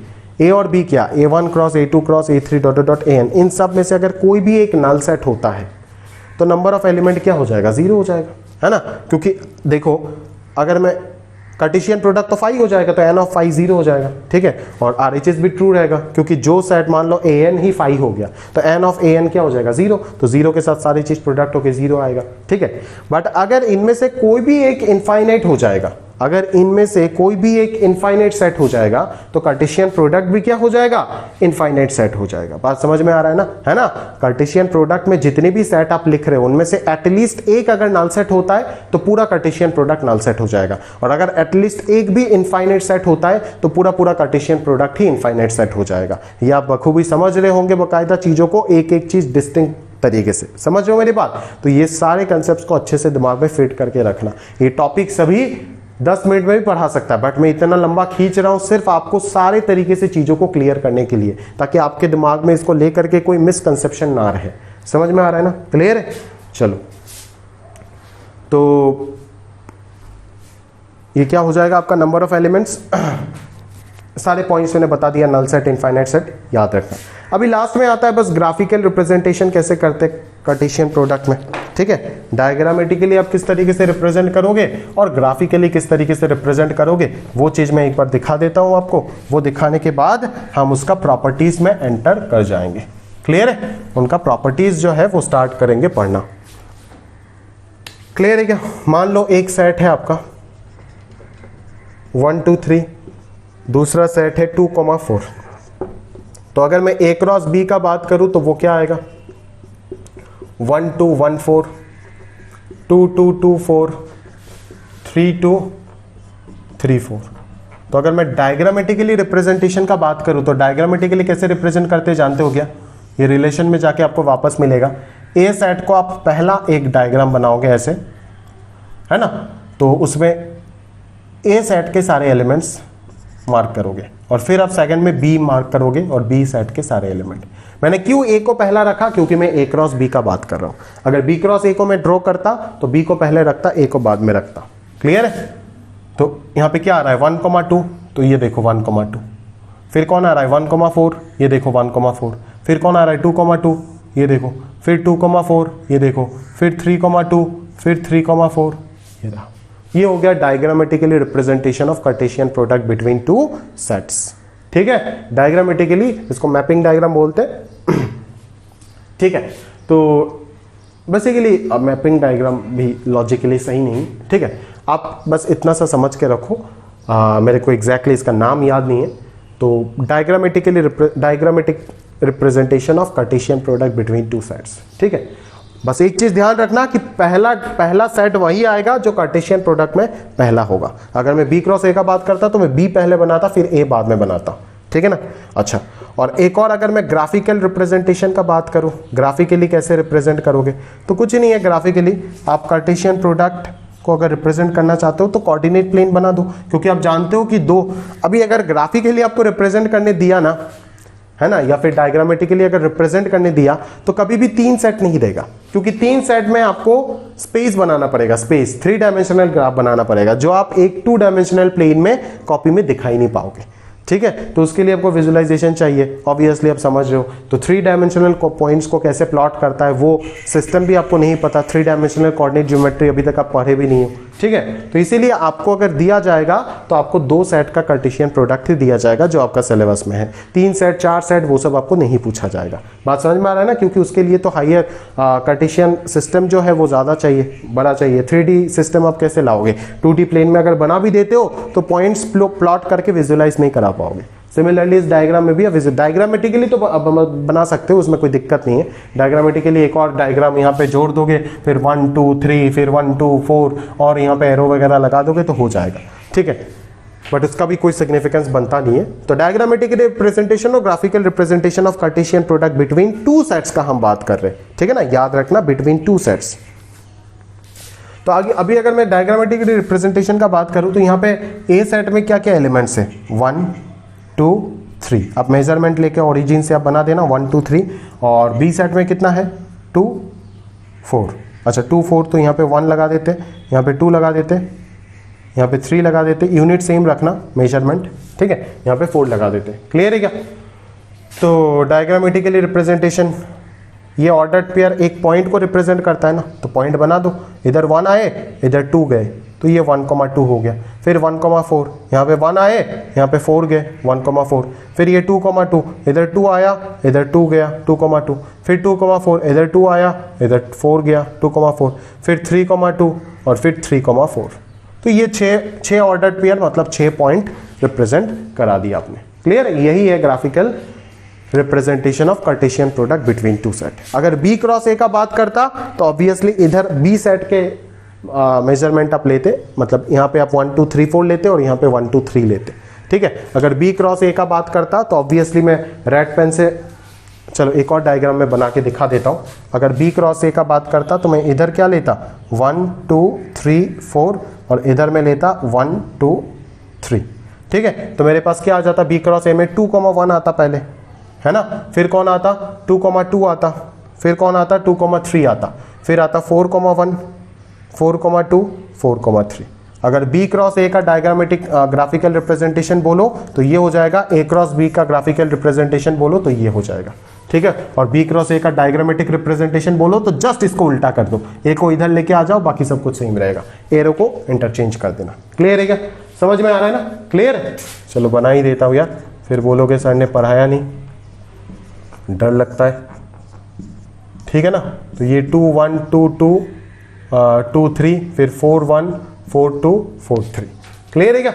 Speaker 1: ए और बी क्या, A1 cross A2 cross A3 dot dot AN, इन सब में से अगर कोई भी एक नल सेट होता है तो नंबर ऑफ एलिमेंट क्या हो जाएगा, 0 हो जाएगा, है ना। क्योंकि देखो अगर मैं कार्टेशियन प्रोडक्ट तो 5 हो जाएगा, तो n ऑफ 5 0 हो जाएगा। ठीक है, और RHS भी ट्रू रहेगा, क्योंकि जो सेट मान लो AN ही 5 हो गया, तो n ऑफ AN क्या हो जाएगा, 0, तो 0 के साथ सारी चीज प्रोडक्ट होके 0 आएगा। ठीक है, बट अगर इनमें से कोई भी एक इनफाइनाइट हो जाएगा, अगर इनमें से कोई भी एक इनफाइनाइट सेट हो जाएगा, तो कार्टेशियन प्रोडक्ट भी क्या हो जाएगा, इनफाइनाइट सेट हो जाएगा। बात समझ में आ रहा है ना, है ना। कार्टेशियन प्रोडक्ट में जितने भी सेट आप लिख रहे हो, उनमें से एटलीस्ट एक अगर नल सेट होता है तो पूरा कार्टेशियन प्रोडक्ट नल सेट हो जाएगा, और अगर एटलीस्ट एक भी इनफाइनाइट सेट होता है तो पूरा पूरा कार्टेशियन प्रोडक्ट ही इनफाइनाइट सेट हो जाएगा। ये आप बखूबी समझ रहे होंगे बाकायदा चीजों को, एक एक चीज डिस्टिंक्ट तरीके से समझ रहे हो मेरी बात। तो ये सारे कंसेप्ट को अच्छे से दिमाग में फिट करके रखना। ये टॉपिक सभी 10 मिनट में भी पढ़ा सकता है, बट मैं इतना लंबा खींच रहा हूं सिर्फ आपको सारे तरीके से चीजों को क्लियर करने के लिए, ताकि आपके दिमाग में इसको लेकर के कोई मिसकंसेप्शन ना रहे। समझ में आ रहा है ना, क्लियर है। चलो, तो ये क्या हो जाएगा आपका नंबर ऑफ एलिमेंट्स, सारे पॉइंट्स मैंने बता दिया, नल सेट, इनफाइनाइट सेट, याद रखना। अभी लास्ट में आता है बस ग्राफिकल रिप्रेजेंटेशन कैसे करते कार्टेशियन प्रोडक्ट में। ठीक है, डायग्रामेटिकली आप किस तरीके से रिप्रेजेंट करोगे और ग्राफिकली किस तरीके से रिप्रेजेंट करोगे, वो चीज मैं एक बार दिखा देता हूं आपको। वो दिखाने के बाद हम उसका प्रॉपर्टीज में एंटर कर जाएंगे। क्लियर है, उनका प्रॉपर्टीज जो है वो स्टार्ट करेंगे पढ़ना। क्लियर है क्या। मान लो एक सेट है आपका 1 2 3, दूसरा सेट है 2,4। तो अगर मैं A क्रॉस B का बात करूं तो वो क्या आएगा, 1 2 1 4, 2 2 2 4, 3 2 3 4। तो अगर मैं डायग्रामेटिकली रिप्रेजेंटेशन का बात करूं तो डायग्रामेटिकली कैसे रिप्रेजेंट करते जानते हो क्या, ये रिलेशन में जाके आपको वापस मिलेगा। ए सेट को आप पहला एक डायग्राम बनाओगे ऐसे, है ना, तो उसमें ए सेट के सारे एलिमेंट्स मार्क करोगे, और फिर आप सेकंड में बी मार्क करोगे और बी सेट के सारे एलिमेंट। मैंने क्यों ए को पहला रखा, क्योंकि मैं ए क्रॉस बी का बात कर रहा हूं। अगर बी क्रॉस ए को मैं ड्रॉ करता तो बी को पहले रखता, ए को बाद में रखता। क्लियर है। तो यहां पे क्या आ रहा है 1,2, तो ये देखो 1,2। फिर कौन आ रहा है 1,4, ये देखो 1,4। फिर कौन आ रहा है 2,2, ये देखो, फिर 2,4, ये देखो, फिर 3,2, फिर 3,4, ये रहा। ये हो गया diagrammatically representation of cartesian product between two sets. ठीक है, डायग्रामेटिकली इसको मैपिंग डायग्राम बोलते हैं। ठीक है, तो बेसिकली मैपिंग डायग्राम भी लॉजिकली सही नहीं। ठीक है, आप बस इतना सा समझ के रखो, मेरे को एग्जैक्टली इसका नाम याद नहीं है। तो diagrammatic representation of cartesian product between two sets. ठीक है, बस एक चीज ध्यान रखना कि पहला सेट वही आएगा जो कार्टेशियन प्रोडक्ट में पहला होगा। अगर मैं बी क्रॉस ए का बात करता तो मैं बी पहले बनाता, फिर ए बाद में बनाता। ठीक है ना। अच्छा, और एक और अगर मैं ग्राफिकल रिप्रेजेंटेशन का बात करूं, ग्राफिकली कैसे रिप्रेजेंट करोगे, तो कुछ नहीं है। ग्राफिकली आप कार्टेशियन प्रोडक्ट को अगर रिप्रेजेंट करना चाहते हो तो कोऑर्डिनेट प्लेन बना दो, क्योंकि आप जानते हो कि दो, अभी अगर ग्राफिकली आपको रिप्रेजेंट करने दिया ना, है ना, या फिर डायग्रामेटिकली अगर रिप्रेजेंट करने दिया तो कभी भी 3 सेट नहीं देगा, क्योंकि 3 सेट में आपको स्पेस बनाना पड़ेगा, स्पेस 3 डायमेंशनल ग्राफ बनाना पड़ेगा, जो आप एक 2 डायमेंशनल प्लेन में कॉपी में दिखाई नहीं पाओगे। ठीक है, तो उसके लिए आपको विजुअलाइजेशन चाहिए, ऑब्वियसली आप समझ रहे हो। तो 3 डायमेंशनल पॉइंट्स को कैसे प्लॉट करता है वो सिस्टम भी आपको नहीं पता, 3 डायमेंशनल कोऑर्डिनेट ज्योमेट्री अभी तक आप पढ़े भी नहीं हो। ठीक है, तो इसीलिए आपको अगर दिया जाएगा तो आपको 2 सेट का कार्टेशियन प्रोडक्ट ही दिया जाएगा जो आपका सिलेबस में है। 3 सेट 4 सेट वो सब आपको नहीं पूछा जाएगा। बात समझ में आ रहा है ना, क्योंकि उसके लिए तो हायर कार्टेशियन सिस्टम जो है वो ज़्यादा चाहिए, बड़ा चाहिए। 3D सिस्टम आप कैसे लाओगे, 2D प्लेन में अगर बना भी देते हो तो पॉइंट्स प्लॉट करके विजुअलाइज नहीं करा पाओगे। सिमिलरली इस डायग्राम में भी डायग्रामेटिकली तो अब बना सकते हो, उसमें कोई दिक्कत नहीं है। डायग्रामेटिकली एक और डायग्राम यहाँ पे जोड़ दोगे, फिर 1 2 3 फिर 1 2 4 और यहाँ पे एरो वगैरह लगा दोगे तो हो जाएगा, ठीक है। बट उसका भी कोई सिग्निफिकेंस बनता नहीं है। तो डायग्रामेटिक रिप्रेजेंटेशन और graphical representation of cartesian product between two sets का हम बात कर रहे हैं, ठीक है ना, याद रखना बिटवीन टू सेट्स। तो आगे अभी अगर मैं डायग्रामेटिक रिप्रेजेंटेशन का बात करूं तो यहाँ पे ए सेट में क्या क्या एलिमेंट्स है, 1 2 3। अब मेजरमेंट लेके ओरिजिन से आप बना देना 1 2 3। और बी सेट में कितना है 2 4। अच्छा 2 4 तो यहाँ पे 1 लगा देते, यहाँ पे 2 लगा देते, यहाँ पे 3 लगा देते, यूनिट सेम रखना मेजरमेंट, ठीक है। यहाँ पे 4 लगा देते, क्लियर है क्या। तो डायग्रामेटिकली रिप्रेजेंटेशन, ये ऑर्डर्ड पेयर एक पॉइंट को रिप्रेजेंट करता है ना, तो पॉइंट बना दो, इधर 1 आए इधर 2 गए तो ये 1,2 हो गया। फिर 1,4, यहाँ पे 1 आए यहाँ पे 4 गए 1,4। फिर ये 2,2, इधर 2 आया इधर 2 गया 2,2। फिर 2,4, इधर 2 आया इधर 4 गया 2,4। फिर 3,2 और फिर 3,4। तो ये 6 ऑर्डर्ड पेयर मतलब 6 पॉइंट रिप्रेजेंट करा दिया आपने, क्लियर। यही है graphical representation of cartesian product between two set. अगर बी क्रॉस ए का बात करता तो ऑब्वियसली इधर बी सेट के मेजरमेंट आप लेते, मतलब यहाँ पे आप 1 2 3 4 लेते और यहाँ पे 1 2 3 लेते, ठीक है। अगर बी क्रॉस ए का बात करता तो ऑब्वियसली मैं रेड पेन से, चलो एक और डायग्राम में बना के दिखा देता हूँ। अगर बी क्रॉस ए का बात करता तो मैं इधर क्या लेता 1 2 3 4 और इधर में लेता 1 2 3, ठीक है। तो मेरे पास क्या आ जाता बी क्रॉस ए में 2,1 आता पहले, है ना। फिर कौन आता 2,2 आता, फिर कौन आता 2,3 आता, फिर आता 4,1 4,2 4,3। अगर बी क्रॉस ए का डायग्रामेटिक ग्राफिकल रिप्रेजेंटेशन बोलो तो ये हो जाएगा, ए क्रॉस बी का ग्राफिकल रिप्रेजेंटेशन बोलो तो ये हो जाएगा, ठीक है। और बी क्रॉस ए का डायग्रामेटिक रिप्रेजेंटेशन बोलो तो जस्ट इसको उल्टा कर दो, ए को इधर लेके आ जाओ, बाकी सब कुछ सेम रहेगा, एरो को इंटरचेंज कर देना, क्लियर है क्या, समझ में आ रहा है ना, क्लियर है। चलो बना ही देता हूँ यार, फिर बोलोगे सर ने पढ़ाया नहीं, डर लगता है, ठीक है ना। तो ये 2 1 2 2 2 3 फिर 4 1 4 2 4 3, क्लियर है क्या,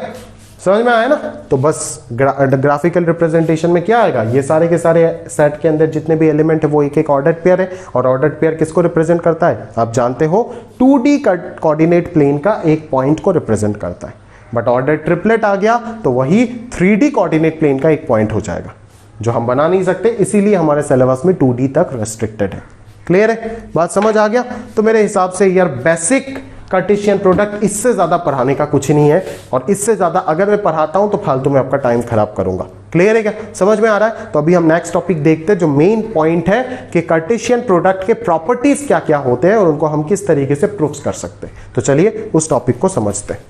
Speaker 1: समझ में आया ना। तो बस ग्राफिकल रिप्रेजेंटेशन में क्या आएगा, ये सारे के सारे सेट के अंदर जितने भी एलिमेंट है वो एक एक ऑर्डर्ड पेयर है। और ऑर्डर्ड पेयर किसको रिप्रेजेंट करता है, आप जानते हो 2D कोऑर्डिनेट प्लेन का एक पॉइंट को रिप्रेजेंट करता है। बट ऑर्डर ट्रिपलेट आ गया तो वही 3D कोऑर्डिनेट प्लेन का एक पॉइंट हो जाएगा, जो हम बना नहीं सकते, इसीलिए हमारे सिलेबस में 2D तक रेस्ट्रिक्टेड है, क्लियर है, बात समझ आ गया। तो मेरे हिसाब से यार बेसिक कार्टेशियन प्रोडक्ट, इससे ज्यादा पढ़ाने का कुछ नहीं है, और इससे ज्यादा अगर मैं पढ़ाता हूं तो फालतू में आपका टाइम खराब करूंगा, क्लियर है क्या, समझ में आ रहा है। तो अभी हम नेक्स्ट टॉपिक देखते हैं, जो मेन पॉइंट है कि कार्टेशियन प्रोडक्ट के प्रॉपर्टीज क्या क्या होते हैं और उनको हम किस तरीके से प्रूफ कर सकते हैं। तो चलिए उस टॉपिक को समझते हैं।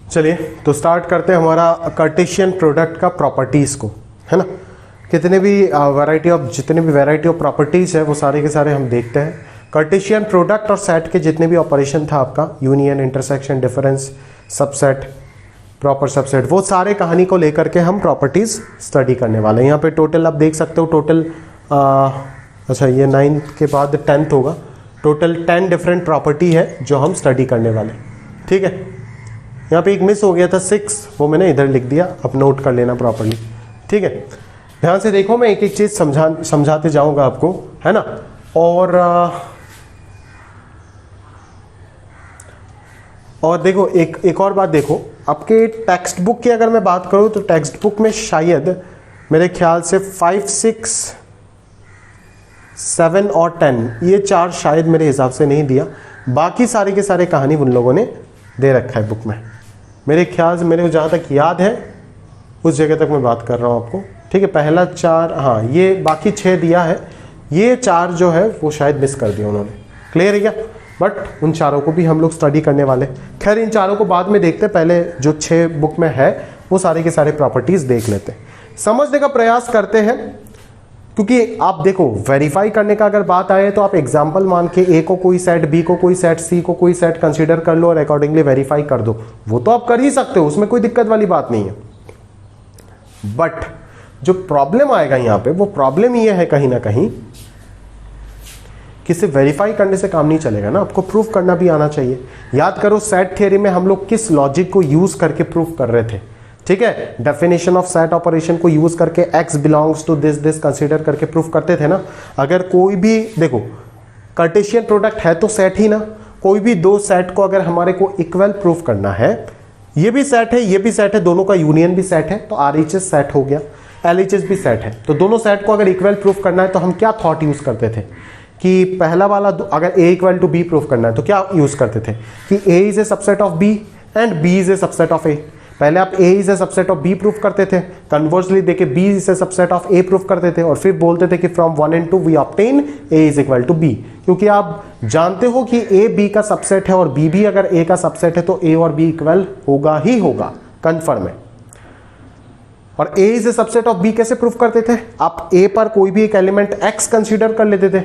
Speaker 1: चलिए तो स्टार्ट करते हैं हमारा कार्टेशियन प्रोडक्ट का प्रॉपर्टीज को, है ना। कितने भी जितने भी वैरायटी ऑफ प्रॉपर्टीज है वो सारे के सारे हम देखते हैं। कार्टेशियन प्रोडक्ट और सेट के जितने भी ऑपरेशन था आपका, union, intersection, difference, subset, proper subset, वो सारे कहानी को लेकर के हम प्रॉपर्टीज स्टडी करने वाले हैं। यहाँ पे टोटल आप देख सकते हो, टोटल अच्छा ये 9th के बाद 10th होगा, टोटल 10 डिफरेंट प्रॉपर्टी है जो हम स्टडी करने वाले, ठीक है। यहाँ पे एक मिस हो गया था 6, वो मैंने इधर लिख दिया, अब नोट कर लेना प्रॉपर्ली, ठीक है। ध्यान से देखो, मैं एक एक चीज समझाते जाऊंगा आपको, है ना। और देखो एक और बात देखो, आपके टेक्स्ट बुक की अगर मैं बात करूं तो टेक्स्ट बुक में शायद मेरे ख्याल से 5 6 7 और 10 ये 4 शायद मेरे हिसाब से नहीं दिया, बाकी सारे के सारे कहानी उन लोगों ने दे रखा है बुक में, मेरे ख्याल से, मेरे को जहाँ तक याद है उस जगह तक मैं बात कर रहा हूँ आपको, ठीक है। पहला 4, हाँ ये बाकी 6 दिया है, ये 4 जो है वो शायद मिस कर दिया उन्होंने, क्लियर है क्या। बट उन चारों को भी हम लोग स्टडी करने वाले, खैर इन चारों को बाद में देखते, पहले जो 6 बुक में है वो सारे के सारे प्रॉपर्टीज देख लेते हैं, समझने का प्रयास करते हैं। क्योंकि आप देखो, वेरीफाई करने का अगर बात आए तो आप एग्जाम्पल मान के ए को कोई सेट, बी को कोई सेट, सी को कोई सेट कंसीडर कर लो और अकॉर्डिंगली वेरीफाई कर दो, वो तो आप कर ही सकते हो, उसमें कोई दिक्कत वाली बात नहीं है। बट जो प्रॉब्लम आएगा यहां पे, वो प्रॉब्लम ये है कहीं ना कहीं कि सिर्फ वेरीफाई करने से काम नहीं चलेगा ना, आपको प्रूफ करना भी आना चाहिए। याद करो सेट थ्योरी में हम लोग किस लॉजिक को यूज करके प्रूफ कर रहे थे, ठीक है, डेफिनेशन ऑफ सेट ऑपरेशन को यूज करके x belongs to this this consider करके प्रूफ करते थे ना। अगर कोई भी देखो कार्टेशियन प्रोडक्ट है तो सेट ही ना, कोई भी दो सेट को अगर हमारे को इक्वल प्रूफ करना है, ये भी सेट है ये भी सेट है, दोनों का यूनियन भी सेट है, तो RHS सेट हो गया, LHS भी सेट है, तो दोनों सेट को अगर इक्वल प्रूफ करना है तो हम क्या थॉट यूज करते थे कि पहला वाला अगर A equal to B proof करना है तो क्या यूज करते थे कि A is a subset of B and B is a subset of A। पहले आप A is a subset of B proof करते थे, कन्वर्सली देके B is a subset of A proof करते थे, और फिर बोलते थे कि from 1 and 2 we obtain A is equal to B, क्योंकि आप जानते हो कि A B का सबसेट है और B भी अगर A का सबसेट है तो A और B इक्वल होगा ही होगा, कन्फर्म है। और A is a subset of B कैसे प्रूफ करते थे, आप A पर कोई भी एक एलिमेंट X कंसीडर कर लेते थे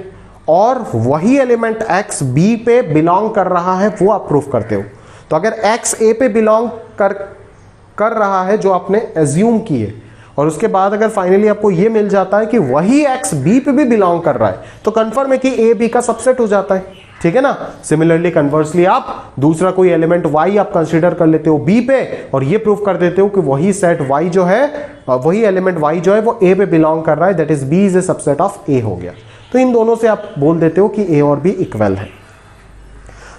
Speaker 1: और वही एलिमेंट X B पे बिलोंग कर रहा है वो आप प्रूफ करते हो। तो अगर X A पे बिलोंग कर रहा है जो आपने एज्यूम किए, और उसके बाद अगर फाइनली आपको ये मिल जाता है कि वही X B पे भी बिलोंग कर रहा है, तो कंफर्म है कि A B का सबसेट हो जाता है, ठीक है ना। सिमिलरली कन्वर्सली आप दूसरा कोई एलिमेंट Y आप कंसीडर कर लेते हो B पे और ये प्रूफ कर देते हो कि वही सेट Y जो है, वही एलिमेंट Y जो है वो A पे बिलोंग कर रहा है, that is B is a subset of A हो गया। तो इन दोनों से आप बोल देते हो कि A और B इक्वल है।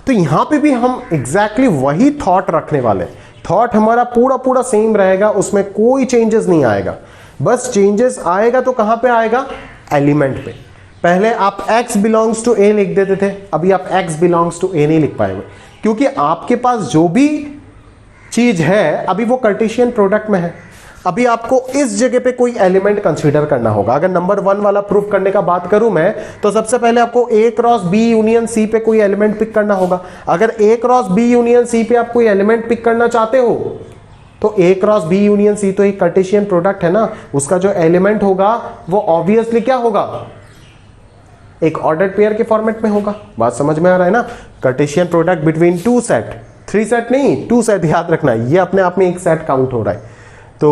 Speaker 1: तो यहां पे भी हम एग्जैक्टली वही थॉट रखने वाले हैं, थॉट हमारा पूरा सेम रहेगा, उसमें कोई चेंजेस नहीं आएगा। बस चेंजेस आएगा तो कहां पे आएगा, एलिमेंट पे। पहले आप x बिलोंग्स टू A लिख देते थे, अभी आप x बिलोंग्स टू A नहीं लिख पाएंगे, क्योंकि आपके पास जो भी चीज है अभी वो कार्टेशियन प्रोडक्ट में है। अभी आपको इस जगह पे कोई एलिमेंट कंसीडर करना होगा। अगर नंबर 1 वाला प्रूफ करने का बात करूं मैं, तो सबसे पहले आपको A cross B union C पे कोई एलिमेंट पिक करना होगा। अगर A cross B union C पे आप कोई एलिमेंट पिक करना चाहते हो तो A cross B union C तो एक कार्टेशियन प्रोडक्ट है ना, उसका जो एलिमेंट होगा वो ऑब्वियसली क्या होगा, एक ऑर्डर्ड पेयर के फॉर्मेट में होगा। बात समझ में आ रहा है ना। Cartesian product between two set, 3 set नहीं 2 सेट, याद रखना ये अपने आप में एक सेट काउंट हो रहा है। तो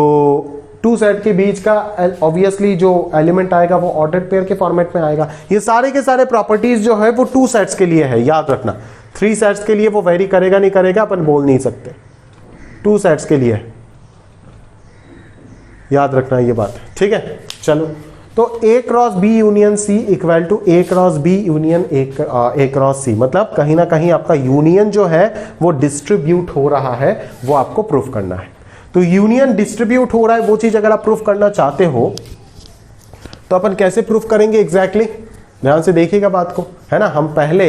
Speaker 1: 2 सेट के बीच का ऑब्वियसली जो एलिमेंट आएगा वो ऑर्डर्ड पेयर के फॉर्मेट में आएगा। ये सारे के सारे प्रॉपर्टीज जो है वो 2 सेट्स के लिए है, याद रखना। 3 सेट्स के लिए वो वेरी करेगा नहीं करेगा अपन बोल नहीं सकते, 2 सेट्स के लिए याद रखना ये बात, ठीक है। चलो, तो A cross B union C equal to A cross B union A cross C, मतलब कहीं ना कहीं आपका यूनियन जो है वो डिस्ट्रीब्यूट हो रहा है, वो आपको प्रूफ करना है। तो यूनियन डिस्ट्रीब्यूट हो रहा है वो चीज अगर आप प्रूफ करना चाहते हो तो अपन कैसे प्रूफ करेंगे एग्जैक्टली, ध्यान से देखिएगा बात को, है ना। हम पहले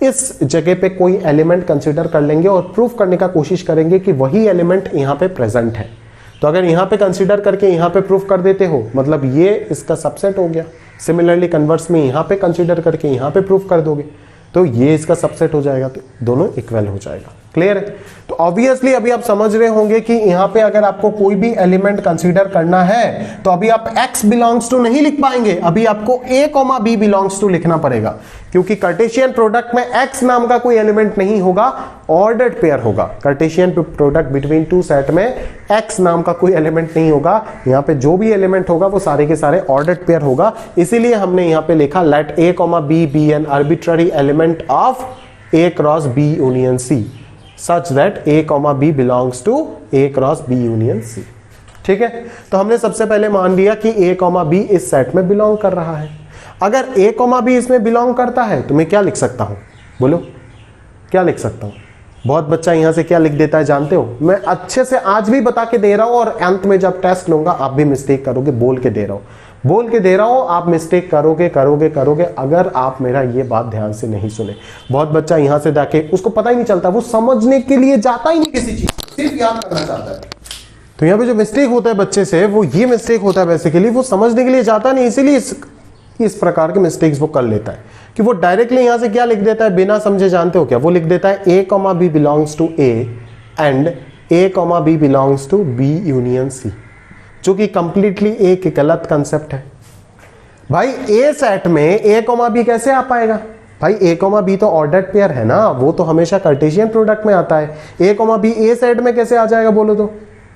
Speaker 1: इस जगह पे कोई एलिमेंट कंसीडर कर लेंगे और प्रूफ करने का कोशिश करेंगे कि वही एलिमेंट यहां पे प्रेजेंट है। तो अगर यहां पे कंसीडर करके यहां पे प्रूफ कर देते हो, मतलब ये इसका सबसेट हो गया। सिमिलरली कन्वर्स में यहां पे कंसीडर करके यहां पे प्रूफ कर दोगे तो ये इसका सबसेट हो जाएगा, तो दोनों इक्वल हो जाएगा। क्लियर है। तो ऑब्वियसली अभी आप समझ रहे होंगे कि यहां पे अगर आपको कोई भी एलिमेंट कंसीडर करना है तो अभी आप x बिलोंग्स टू नहीं लिख पाएंगे, अभी आपको A, B बिलोंग्स टू लिखना पड़ेगा, क्योंकि कार्टेशियन प्रोडक्ट में x नाम का कोई एलिमेंट नहीं होगा, ऑर्डर्ड पेयर होगा। कार्टेशियन प्रोडक्ट बिटवीन 2 सेट में x नाम का कोई एलिमेंट नहीं होगा, यहाँ पे जो भी एलिमेंट होगा वो सारे के सारे ऑर्डर्ड पेयर होगा। इसीलिए हमने यहाँ पे लिखा let A, B be an arbitrary element of A cross B union C such that A, B belongs to A cross B union C, ठीक है। तो हमने सबसे पहले मान लिया कि A, B इस सेट में बिलोंग कर रहा है। अगर A, B इसमें बिलोंग करता है तो मैं क्या लिख सकता हूं, बोलो क्या लिख सकता हूं। बहुत बच्चा यहां से क्या लिख देता है जानते हो, मैं अच्छे से आज भी बता के दे रहा हूं और अंत में जब टेस्ट लूंगा आप भी मिस्टेक करोगे, बोल के दे रहा हूं, आप मिस्टेक करोगे अगर आप मेरा ये बात ध्यान से नहीं सुने। बहुत बच्चा यहां से जाके उसको पता ही नहीं चलता, वो समझने के लिए जाता ही नहीं किसी चीज, सिर्फ याद करना चाहता है। तो यहां पे जो मिस्टेक होता है बच्चे से वो ये मिस्टेक होता है बेसिकली, वो समझने के लिए जाता नहीं, इसीलिए इस प्रकार के मिस्टेक्स वो कर लेता है कि वो डायरेक्टली यहां से क्या लिख देता है बिना समझे, जानते हो क्या, वो लिख देता है A, B belongs to A and A, B belongs to B union C, जो कि कंप्लीटली एक गलत कंसेप्ट है। भाई A सेट में A, B कैसे आ पाएगा, भाई A, B तो ऑर्डर्ड पेयर है ना, वो तो हमेशा कार्टेशियन प्रोडक्ट में आता है। A, B A सेट में कैसे आ जाएगा बोलो तो,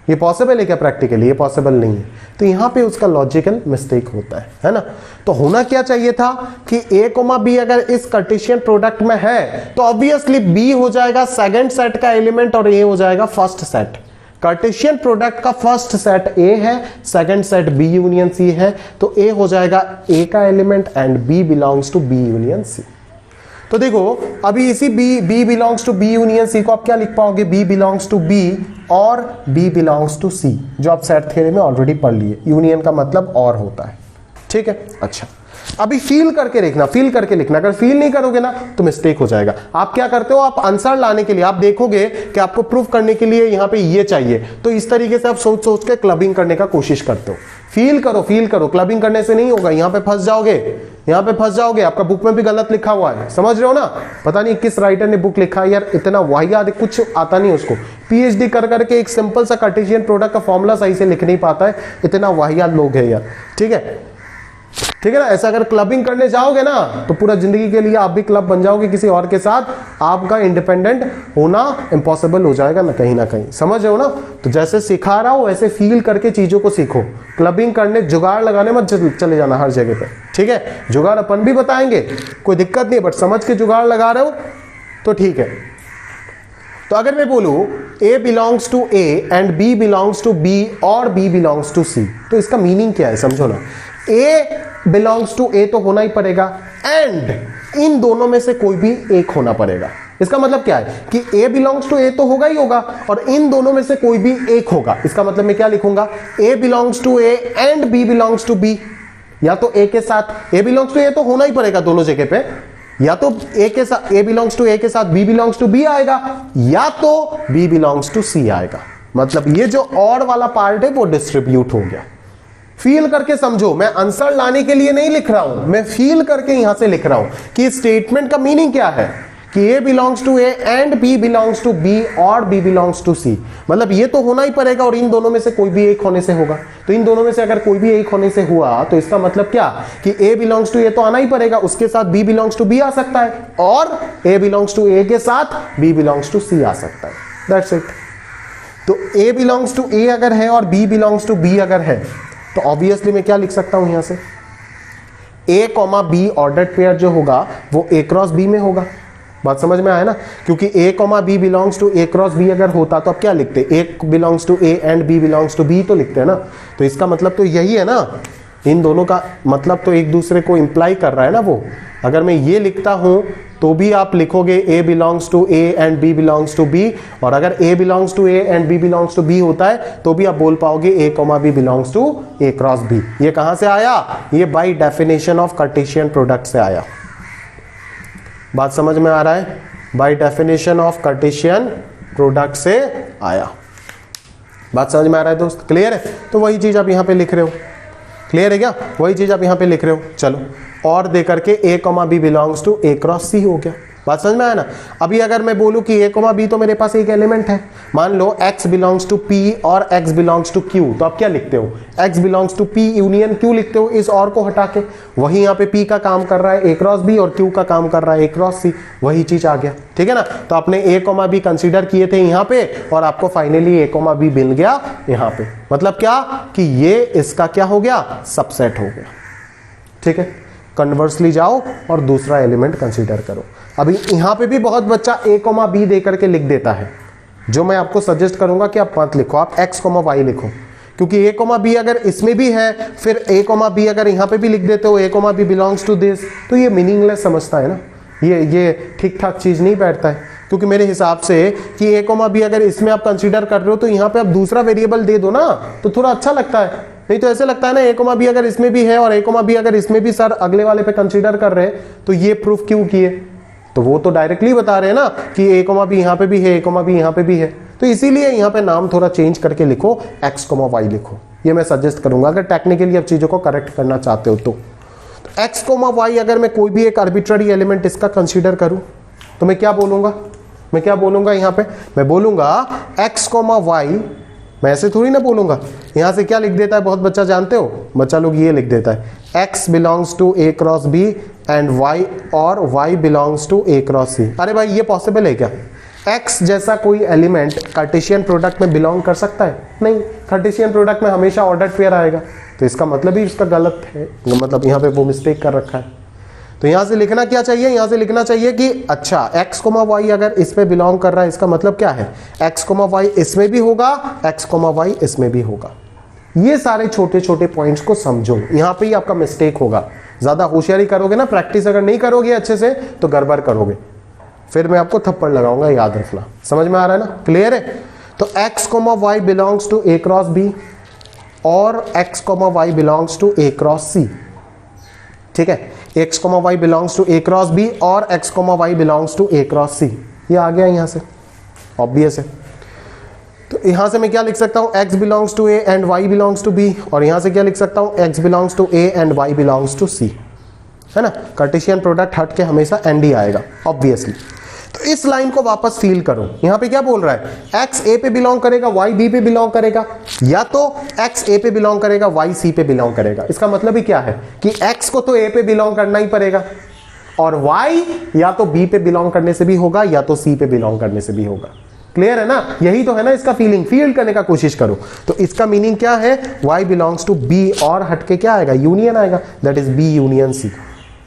Speaker 1: ये पॉसिबल है क्या प्रैक्टिकली, ये पॉसिबल नहीं है। तो यहां पे उसका लॉजिकल मिस्टेक होता है ना। तो होना क्या चाहिए था कि A, B अगर इस कार्टेशियन प्रोडक्ट में है तो ऑब्वियसली B हो जाएगा सेकंड सेट का एलिमेंट और A हो जाएगा फर्स्ट सेट। कार्टेशियन प्रोडक्ट का फर्स्ट सेट ए है, second set B union C है, तो ए हो जाएगा ए का element and B belongs to B union C. तो देखो अभी इसी B belongs to B union C को आप क्या लिख पाओगे, बी बिलोंग्स टू बी और बी बिलोंग्स टू सी, जो आप सेट थ्योरी में ऑलरेडी पढ़ लिए। यूनियन का मतलब और होता है, ठीक है। अच्छा अभी फील करके देखना, फील करके लिखना, अगर फील नहीं करोगे ना तो मिस्टेक हो जाएगा। आप क्या करते हो, आप आंसर लाने के लिए आप देखोगे कि आपको प्रूफ करने के लिए यहां पे ये चाहिए, तो इस तरीके से आप सोच सोच के क्लबिंग करने का कोशिश करते हो। फील करो, फील करो, क्लबिंग करने से नहीं होगा, यहां पे फंस जाओगे, यहां पे फंस जाओगे। आपका बुक में भी गलत लिखा हुआ है, समझ रहे हो ना। पता नहीं किस राइटर ने बुक लिखा है यार, इतना वाहियात, कुछ आता नहीं उसको, पीएचडी कर करके एक सिंपल सा कार्टेशियन प्रोडक्ट का फॉर्मूला सही से लिख नहीं पाता है, इतना वाहियात लोग है यार, ठीक है, ठीक है ना। ऐसा अगर क्लबिंग करने जाओगे ना तो पूरा जिंदगी के लिए आप भी क्लब बन जाओगे किसी और के साथ, आपका इंडिपेंडेंट होना इम्पॉसिबल हो जाएगा ना कहीं ना कहीं, समझ रहे हो ना। तो जैसे सिखा रहा हूं वैसे फील करके चीजों को सीखो। क्लबिंग करने जुगाड़ लगाने मत चले जाना हर जगह पे, ठीक है। जुगाड़ अपन भी बताएंगे, कोई दिक्कत नहीं, बट समझ के जुगाड़ लगा रहे हो तो ठीक है। तो अगर मैं बोलूं A belongs to A and B belongs to B और B बिलोंग्स टू C, तो इसका मीनिंग क्या है समझो ना। A बिलोंग्स टू A तो होना ही पड़ेगा एंड इन दोनों में से कोई भी एक होना पड़ेगा। इसका मतलब क्या है कि A बिलोंग्स टू A तो होगा ही होगा और इन दोनों में से कोई भी एक होगा। इसका मतलब मैं क्या लिखूंगा, A belongs to A and B belongs to B, या तो A के साथ A बिलोंग्स टू A तो होना ही पड़ेगा दोनों जगह पे, या तो A के साथ A बिलोंग्स टू A के साथ B बिलोंग्स टू B आएगा, या तो B बिलोंग्स टू C आएगा। मतलब ये जो और वाला पार्ट है वो डिस्ट्रीब्यूट हो गया। फील करके समझो, मैं आंसर लाने के लिए नहीं लिख रहा हूं, मैं फील करके यहां से लिख रहा हूं कि स्टेटमेंट का मीनिंग क्या है कि A belongs to A and B belongs to B और B बिलोंग्स टू C। मतलब ये तो होना ही पड़ेगा और इन दोनों में से कोई भी एक होने से होगा। तो इन दोनों में से अगर कोई भी एक होने से हुआ तो इसका मतलब क्या कि A बिलोंग्स टू A तो आना ही पड़ेगा, उसके साथ B बिलोंग्स टू B आ सकता है और A बिलोंग्स टू A के साथ B बिलोंग्स टू C आ सकता है। That's it. तो A बिलोंग्स टू A अगर है और B बिलोंग्स टू B अगर है तो ऑब्वियसली मैं क्या लिख सकता हूं यहां से, A comma B ordered pair जो होगा वो A क्रॉस B में होगा। बात समझ में आया ना, क्योंकि A comma B belongs to A cross B अगर होता तो आप क्या लिखते, A belongs to A and B belongs to B तो लिखते हैं ना। तो इसका मतलब तो यही है ना, इन दोनों का मतलब तो एक दूसरे को इंप्लाई कर रहा है ना वो। अगर मैं ये लिखता हूं तो भी आप लिखोगे A belongs to A and B belongs to B, और अगर A belongs to A and B belongs to B होता है तो भी आप बोल पाओगे A comma B belongs to A cross B। ये कहां से आया, ये by definition of cartesian product से आया। बात समझ में आ रहा है, by definition of cartesian product से आया। बात समझ में आ रहा है दोस्त, क्लियर है। तो वही चीज आप यहां पे लिख रहे हो, क्लियर है क्या, वही चीज आप यहां पे लिख रहे हो। चलो और दे करके A comma B belongs to A cross C हो गया। बात समझ में आया ना। अभी अगर मैं बोलूं कि A कॉमा B तो मेरे पास एक एलिमेंट है, मान लो X बिलोंग्स टू P और X बिलोंग्स टू Q, तो आप क्या लिखते हो, X belongs to P union Q लिखते हो इस और को हटा के। वही यहाँ पे P का काम कर रहा है A क्रॉस B और Q का काम कर रहा है A क्रॉस C, वही चीज आ गया, ठीक है ना। तो आपने A कॉमा B कंसिडर किए थे यहाँ पे और आपको फाइनली A कॉमा B मिल गया यहाँ पे। मतलब क्या कि ये इसका क्या हो गया, सबसेट हो गया, ठीक है। कन्वर्सली जाओ और दूसरा एलिमेंट कंसीडर करो। अभी यहां पे भी बहुत बच्चा A कॉमा B दे करके लिख देता है, जो मैं आपको सजेस्ट करूंगा कि आप मत लिखो, आप X कॉमा Y लिखो, क्योंकि A कॉमा B अगर इसमें भी है फिर A कॉमा B अगर यहां पे भी लिख देते हो A comma B belongs to this, तो ये मीनिंगलेस समझता है ना, ये ठीक ठाक चीज नहीं बैठता है। क्योंकि मेरे हिसाब से कि A कॉमा B अगर इसमें आप कंसीडर कर रहे हो तो यहाँ पे आप दूसरा वेरिएबल दे दो ना, तो थोड़ा अच्छा लगता है। नहीं तो ऐसे लगता है ना A कॉमा B अगर इसमें भी है और A कॉमा B अगर इसमें भी सर अगले वाले पे कंसीडर कर रहे हैं तो ये प्रूफ क्यों किए, तो वो तो डायरेक्टली बता रहे हैं ना कि A कॉमा B यहाँ पे भी है, A कॉमा B यहाँ पे भी है, तो इसीलिए यहाँ पे नाम थोड़ा चेंज करके लिखो, X कॉमा Y लिखो। ये मैं सजेस्ट करूंगा अगर टेक्निकली आप चीजों को करेक्ट करना चाहते हो तो। X कॉमा Y अगर मैं कोई भी एक आर्बिट्ररी एलिमेंट इसका कंसीडर करूं तो मैं क्या बोलूंगा यहाँ पे, मैं बोलूंगा X कॉमा Y, मैं ऐसे थोड़ी ना बोलूंगा। यहां से क्या लिख देता है बहुत बच्चा जानते हो, बच्चा लोग ये लिख देता है X belongs to A cross B and Y और Y belongs to A cross C। अरे भाई ये पॉसिबल है क्या, X जैसा कोई एलिमेंट कार्टेशियन प्रोडक्ट में बिलोंग कर सकता है, नहीं। कार्टेशियन प्रोडक्ट में हमेशा ऑर्डर्ड पेयर आएगा, तो इसका मतलब ही उसका गलत है, मतलब यहाँ पे वो मिस्टेक कर रखा है। तो यहां से लिखना क्या चाहिए, यहां से लिखना चाहिए कि अच्छा x, y अगर इसमें बिलोंग कर रहा है, इसका मतलब क्या है x, y इसमें भी होगा, x, y इसमें भी होगा। ये सारे छोटे छोटे पॉइंट्स को समझो, यहां पे ही आपका मिस्टेक होगा। ज्यादा होशियारी करोगे ना, प्रैक्टिस अगर नहीं करोगे अच्छे से तो गड़बड़ करोगे, फिर मैं आपको थप्पड़ लगाऊंगा, याद रखना। समझ में आ रहा है ना, क्लियर है। तो x, y belongs to a cross b और x, y belongs to a cross c। ठीक है, x, y belongs to a cross b और x, y belongs to a cross c। ये आ गया यहां से, ऑब्वियस है। तो यहां से मैं क्या लिख सकता हूं, x belongs to a and y belongs to b, और यहां से क्या लिख सकता हूं, x belongs to a and y belongs to c, है ना। कार्टेशियन प्रोडक्ट हट के हमेशा एंड ही आएगा ऑब्वियसली। तो इस लाइन को वापस फील करो, यहां पे क्या बोल रहा है, x a पे बिलोंग करेगा, y b पे बिलोंग करेगा, या तो x a पे बिलोंग करेगा, y c पे बिलोंग करेगा। इसका मतलब ही क्या है कि x को तो a पे बिलोंग करना ही पड़ेगा, और y या तो b पे बिलोंग करने से भी होगा या तो c पे बिलोंग करने से भी होगा। क्लियर है ना, यही तो है ना इसका फीलिंग, फील करने का कोशिश करो। तो इसका मीनिंग क्या है, y बिलोंग्स टू b और हटके क्या आएगा, यूनियन आएगा, that is b union c।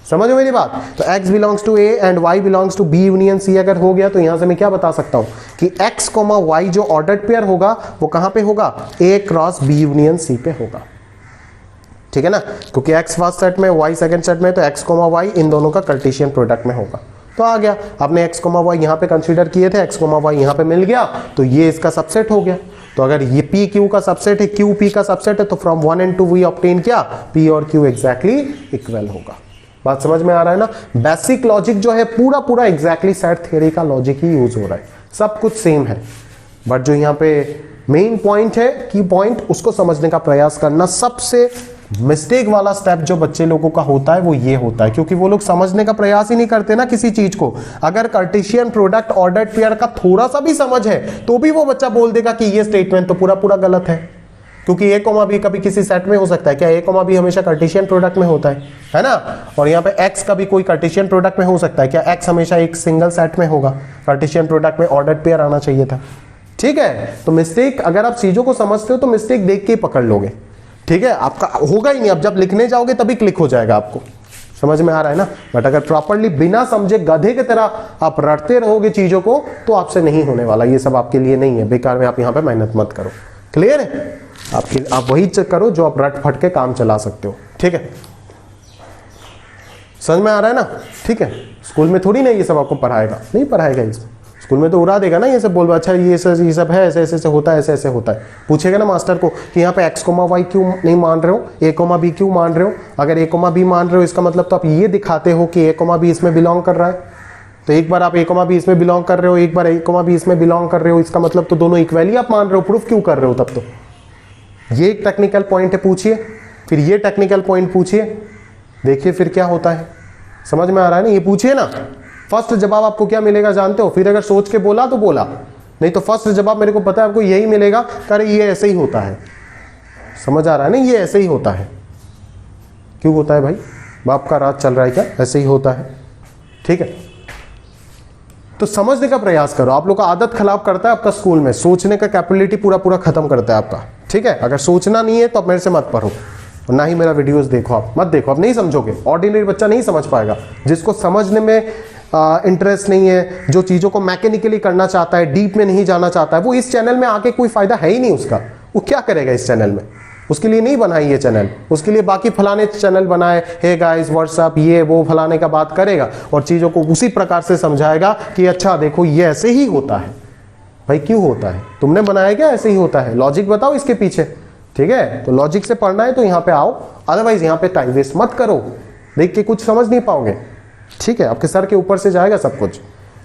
Speaker 1: समझो मेरी बात। तो x belongs to a and y belongs to b union c अगर हो गया, तो यहां से मैं क्या बता सकता हूं कि x, y जो ऑर्डर्ड पेयर होगा वो कहां पे होगा, a cross b union c पे होगा। ठीक है ना, क्योंकि x फर्स्ट सेट में, y सेकंड सेट में, तो x, y इन दोनों का कार्टेशियन प्रोडक्ट में होगा। तो आ गया, आपने x, y यहां पे कंसीडर किए थे, x, y यहां पे मिल गया, तो ये इसका सबसेट हो गया। तो अगर ये p q का सबसेट है, q p का सबसेट है, तो फ्रॉम 1 and 2 वी ऑब्टेन क्या, p और q एग्जैक्टली इक्वल होगा। बात समझ में आ रहा है ना। बेसिक लॉजिक जो है पूरा पूरा एग्जैक्टली सेट थ्योरी का लॉजिक ही यूज हो रहा है, सब कुछ सेम है, बट जो यहाँ पे मेन पॉइंट है, की पॉइंट, उसको समझने का प्रयास करना। सबसे मिस्टेक वाला स्टेप जो बच्चे लोगों का होता है वो ये होता है, क्योंकि वो लोग समझने का प्रयास ही नहीं करते ना किसी चीज को। अगर कार्टेशियन प्रोडक्ट ऑर्डर्ड पेयर का थोड़ा सा भी समझ है तो भी वो बच्चा बोल देगा कि ये स्टेटमेंट तो पूरा पूरा गलत है, क्योंकि a, b कभी किसी सेट में हो सकता है क्या, a, b हमेशा कार्टेशियन प्रोडक्ट में होता है ना। और यहाँ पे x का भी कोई कार्टेशियन प्रोडक्ट में हो सकता है क्या, x हमेशा एक सिंगल सेट में होगा, कार्टेशियन प्रोडक्ट में ऑर्डर्ड पेयर आना चाहिए था। ठीक है, तो मिस्टेक अगर आप चीजों को समझते हो तो मिस्टेक देख के ही पकड़ लोगे। ठीक है, आपका होगा ही नहीं, अब जब लिखने जाओगे तभी क्लिक हो जाएगा आपको। समझ में आ रहा है ना। बट अगर प्रॉपरली बिना समझे गधे की तरह आप रटते रहोगे चीजों को तो आपसे नहीं होने वाला, ये सब आपके लिए नहीं है, बेकार में आप यहाँ पे मेहनत मत करो। क्लियर है, आप वही चेक करो जो आप रट फट के काम चला सकते हो। ठीक है, समझ में आ रहा है ना। ठीक है, स्कूल में थोड़ी ना ये सब आपको पढ़ाएगा, नहीं पढ़ाएगा इसमें, स्कूल में तो उड़ा देगा ना, ये सब बोल अच्छा ये सब है, ऐसे ऐसे होता है, ऐसे ऐसे होता है। पूछेगा ना मास्टर को कि यहाँ पे x, y क्यों नहीं मान रहे हो, a, b क्यों मान रहे हो। अगर a, b मान रहे हो इसका मतलब तो आप ये दिखाते हो कि a, b इसमें बिलोंग कर रहा है। तो एक बार आप a, b इसमें बिलोंग कर रहे हो, एक बार a, b इसमें बिलोंग कर रहे हो, इसका मतलब तो दोनों इक्वली आप मान रहे हो। प्रूफ क्यों कर रहे हो तब तो। ये एक टेक्निकल पॉइंट है, पूछिए, फिर ये टेक्निकल पॉइंट पूछिए, देखिए फिर क्या होता है। समझ में आ रहा है ना, ये पूछिए ना। फर्स्ट जवाब आपको क्या मिलेगा जानते हो, फिर अगर सोच के बोला तो बोला, नहीं तो फर्स्ट जवाब मेरे को पता है आपको यही मिलेगा, अरे ये ऐसे ही होता है। समझ आ रहा है ना, ये ऐसे ही होता है। क्यों होता है भाई, बाप का राज चल रहा है क्या, ऐसे ही होता है। ठीक है, तो समझने का प्रयास करो। आप लोग का आदत खराब करता है आपका स्कूल में, सोचने का कैपेबिलिटी पूरा पूरा खत्म करता है आपका। ठीक है, अगर सोचना नहीं है तो आप मेरे से मत पढ़ो, और ना ही मेरा वीडियोस देखो, आप मत देखो, आप नहीं समझोगे। ऑर्डिनरी बच्चा नहीं समझ पाएगा, जिसको समझने में इंटरेस्ट नहीं है, जो चीज़ों को मैकेनिकली करना चाहता है, डीप में नहीं जाना चाहता है, वो इस चैनल में आके कोई फायदा है ही नहीं उसका। वो क्या करेगा इस चैनल में, उसके लिए नहीं बनाई ये चैनल, उसके लिए बाकी फलाने चैनल बनाए, हे गाइस व्हाट्सअप ये वो फलाने का बात करेगा और चीज़ों को उसी प्रकार से समझाएगा कि अच्छा देखो ये ऐसे ही होता है। भाई क्यों होता है, तुमने बनाया क्या, ऐसे ही होता है, लॉजिक बताओ इसके पीछे। ठीक है, तो लॉजिक से पढ़ना है तो यहाँ पे आओ, अदरवाइज यहाँ पे टाइम वेस्ट मत करो, देख के कुछ समझ नहीं पाओगे। ठीक है, आपके सर के ऊपर से जाएगा सब कुछ।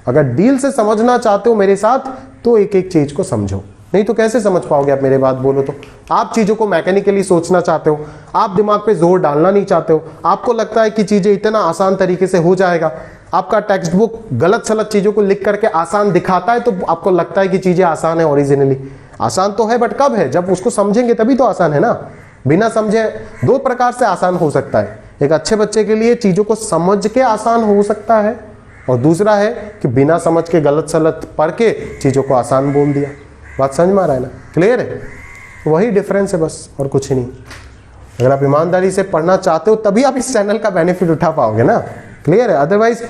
Speaker 1: अगर डील से समझना चाहते हो मेरे साथ तो एक एक चीज को समझो, नहीं तो कैसे समझ पाओगे आप मेरे बात बोलो तो। आप चीजों को मैकेनिकली सोचना चाहते हो, आप दिमाग पे जोर डालना नहीं चाहते हो, आपको लगता है कि चीजें इतना आसान तरीके से हो जाएगा। आपका टेक्स्ट बुक गलत सलत चीजों को लिख करके आसान दिखाता है तो आपको लगता है कि चीजें आसान है। ओरिजिनली आसान तो है, बट कब है, जब उसको समझेंगे तभी तो आसान है ना। बिना समझे दो प्रकार से आसान हो सकता है, एक अच्छे बच्चे के लिए चीजों को समझ के आसान हो सकता है, और दूसरा है कि बिना समझ के गलत सलत पढ़ के चीजों को आसान बोल दिया। बात समझ में आ रहा है ना, क्लियर है। वही डिफरेंस है बस, और कुछ ही नहीं। अगर आप ईमानदारी से पढ़ना चाहते हो तभी आप इस चैनल का बेनिफिट उठा पाओगे ना। क्लियर है? अदरवाइज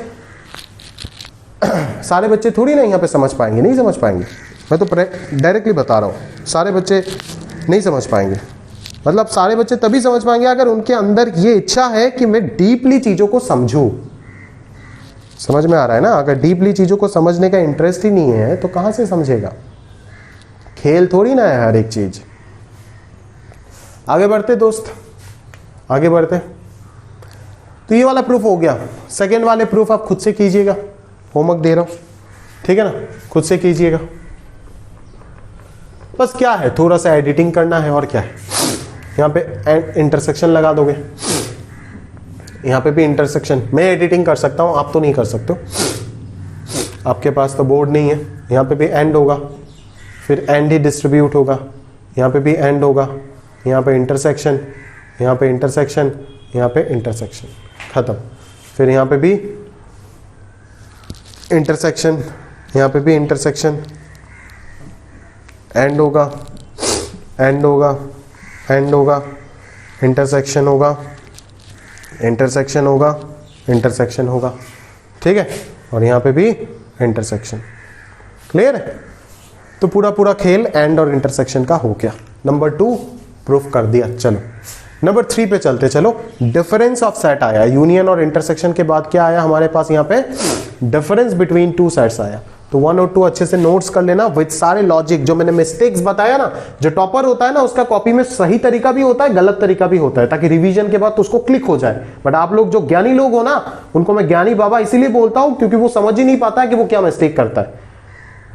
Speaker 1: सारे बच्चे थोड़ी ना यहाँ पे समझ पाएंगे, नहीं समझ पाएंगे। मैं तो डायरेक्टली बता रहा हूँ, सारे बच्चे नहीं समझ पाएंगे। मतलब सारे बच्चे तभी समझ पाएंगे अगर उनके अंदर ये इच्छा है कि मैं डीपली चीजों को समझूं। समझ में आ रहा है ना? अगर डीपली चीजों को समझने का इंटरेस्ट ही नहीं है तो कहां से समझेगा? खेल थोड़ी ना है हर एक चीज। आगे बढ़ते दोस्त, आगे बढ़ते। तो ये वाला प्रूफ हो गया। सेकेंड वाले प्रूफ आप खुद से कीजिएगा, होमवर्क दे रहा हूं, ठीक है ना? खुद से कीजिएगा। बस क्या है, थोड़ा सा एडिटिंग करना है और क्या है। यहाँ पे इंटरसेक्शन लगा दोगे, यहाँ पे भी इंटरसेक्शन। मैं एडिटिंग कर सकता हूँ, आप तो नहीं कर सकते, आपके पास तो बोर्ड नहीं है। यहाँ पे भी एंड होगा, फिर एंड ही डिस्ट्रीब्यूट होगा। यहाँ पे भी एंड होगा, यहाँ पे इंटरसेक्शन, यहाँ पे इंटरसेक्शन, यहाँ पे इंटरसेक्शन, खत्म। फिर यहाँ पे भी इंटरसेक्शन, यहाँ पे भी इंटरसेक्शन, एंड होगा, एंड होगा, एंड होगा, इंटरसेक्शन होगा, इंटरसेक्शन होगा, इंटरसेक्शन होगा, ठीक है? और यहाँ पे भी इंटरसेक्शन। क्लियर है? तो पूरा पूरा खेल एंड और इंटरसेक्शन का हो गया। नंबर 2 प्रूफ कर दिया। चलो नंबर 3 पे चलते। चलो डिफरेंस ऑफ सेट आया, यूनियन और इंटरसेक्शन के बाद क्या आया हमारे पास? यहाँ पे डिफरेंस बिटवीन 2 सेट्स आया। तो 1 और 2 अच्छे से नोट्स कर लेना विद सारे लॉजिक। जो मैंने मिस्टेक्स बताया ना, जो टॉपर होता है ना उसका कॉपी में सही तरीका भी होता है, गलत तरीका भी होता है, ताकि रिवीजन के बाद तो उसको क्लिक हो जाए। बट आप लोग जो ज्ञानी लोग हो ना, उनको मैं ज्ञानी बाबा इसीलिए बोलता हूं क्योंकि वो समझ ही नहीं पाता है कि वो क्या मिस्टेक करता है।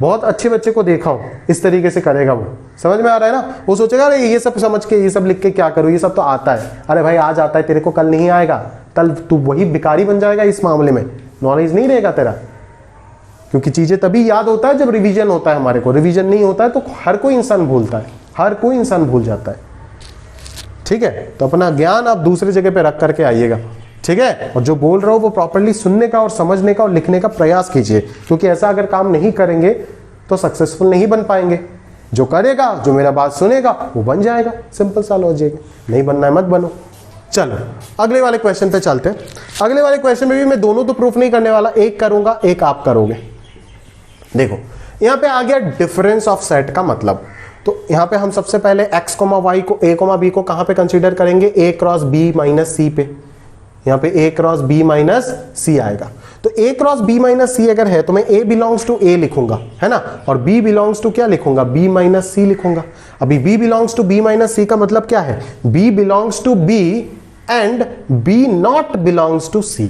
Speaker 1: बहुत अच्छे बच्चे को देखा हूं इस तरीके से करेगा, वो समझ में आ रहा है ना? वो सोचेगा अरे ये सब समझ के ये सब लिख के क्या करूं, ये सब तो आता है। अरे भाई आज आता है तेरे को, कल नहीं आएगा, कल तू वही भिखारी बन जाएगा। इस मामले में नॉलेज नहीं रहेगा तेरा, क्योंकि चीजें तभी याद होता है जब रिवीजन होता है। हमारे को रिवीजन नहीं होता है तो हर कोई इंसान भूलता है, हर कोई इंसान भूल जाता है, ठीक है? तो अपना ज्ञान आप दूसरी जगह पे रख करके आइएगा, ठीक है? और जो बोल रहा हो वो प्रॉपर्ली सुनने का और समझने का और लिखने का प्रयास कीजिए, क्योंकि ऐसा अगर काम नहीं करेंगे तो सक्सेसफुल नहीं बन पाएंगे। जो करेगा, जो मेरा बात सुनेगा, वो बन जाएगा। सिंपल सा लॉजिक। नहीं बनना है मत बनो। चलो अगले वाले क्वेश्चन पे चलते हैं। अगले वाले क्वेश्चन में भी मैं दोनों तो प्रूफ नहीं करने वाला, एक करूंगा एक आप करोगे। देखो यहां पे आ गया डिफरेंस ऑफ सेट का मतलब। तो यहां पे हम सबसे पहले x, y को a, b को कहां पे कंसीडर करेंगे? a cross b minus c पे। यहां पे a cross b minus c आएगा। तो a cross b minus c अगर है तो मैं a बिलोंग्स टू a लिखूंगा, है ना? और b बिलोंग्स टू क्या लिखूंगा? b माइनस c लिखूंगा। अभी b belongs to b minus c का मतलब क्या है? b belongs to b and b not belongs to c।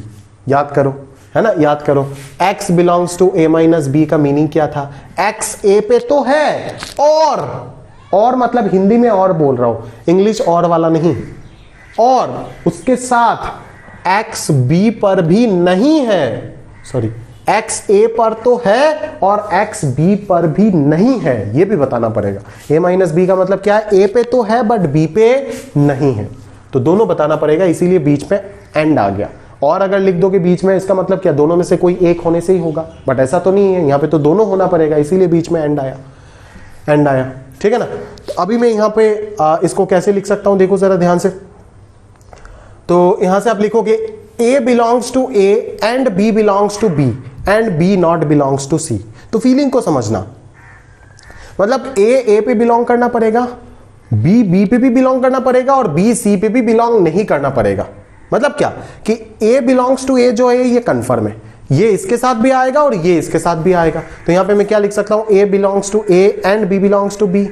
Speaker 1: याद करो, है ना? याद करो, x belongs to a minus b का मीनिंग क्या था? x a पे तो है, और मतलब हिंदी में और बोल रहा हूं, इंग्लिश और वाला नहीं। और उसके साथ x b पर भी नहीं है, सॉरी x a पर तो है और x b पर भी नहीं है, ये भी बताना पड़ेगा। a माइनस b का मतलब क्या है? a पे तो है बट b पे नहीं है, तो दोनों बताना पड़ेगा, इसीलिए बीच में एंड आ गया। और अगर लिख दो कि बीच में, इसका मतलब क्या? दोनों में से कोई एक होने से ही होगा, बट ऐसा तो नहीं है, यहां पे तो दोनों होना पड़ेगा, इसीलिए बीच में एंड आया, एंड आया, ठीक है ना? तो अभी मैं यहां पे इसको कैसे लिख सकता हूं, देखो जरा ध्यान से। तो यहां से आप लिखोगे a belongs to a and b belongs to b and b not belongs to c। तो फीलिंग को समझना, मतलब a पे बिलोंग करना पड़ेगा, b पे भी बिलोंग करना पड़ेगा और b c पे भी बिलोंग नहीं करना पड़ेगा। मतलब क्या कि a बिलोंग्स टू a जो है ये कंफर्म है, ये इसके साथ भी आएगा और ये इसके साथ भी आएगा। तो यहां पे मैं क्या लिख सकता हूं? a belongs to a and b belongs to b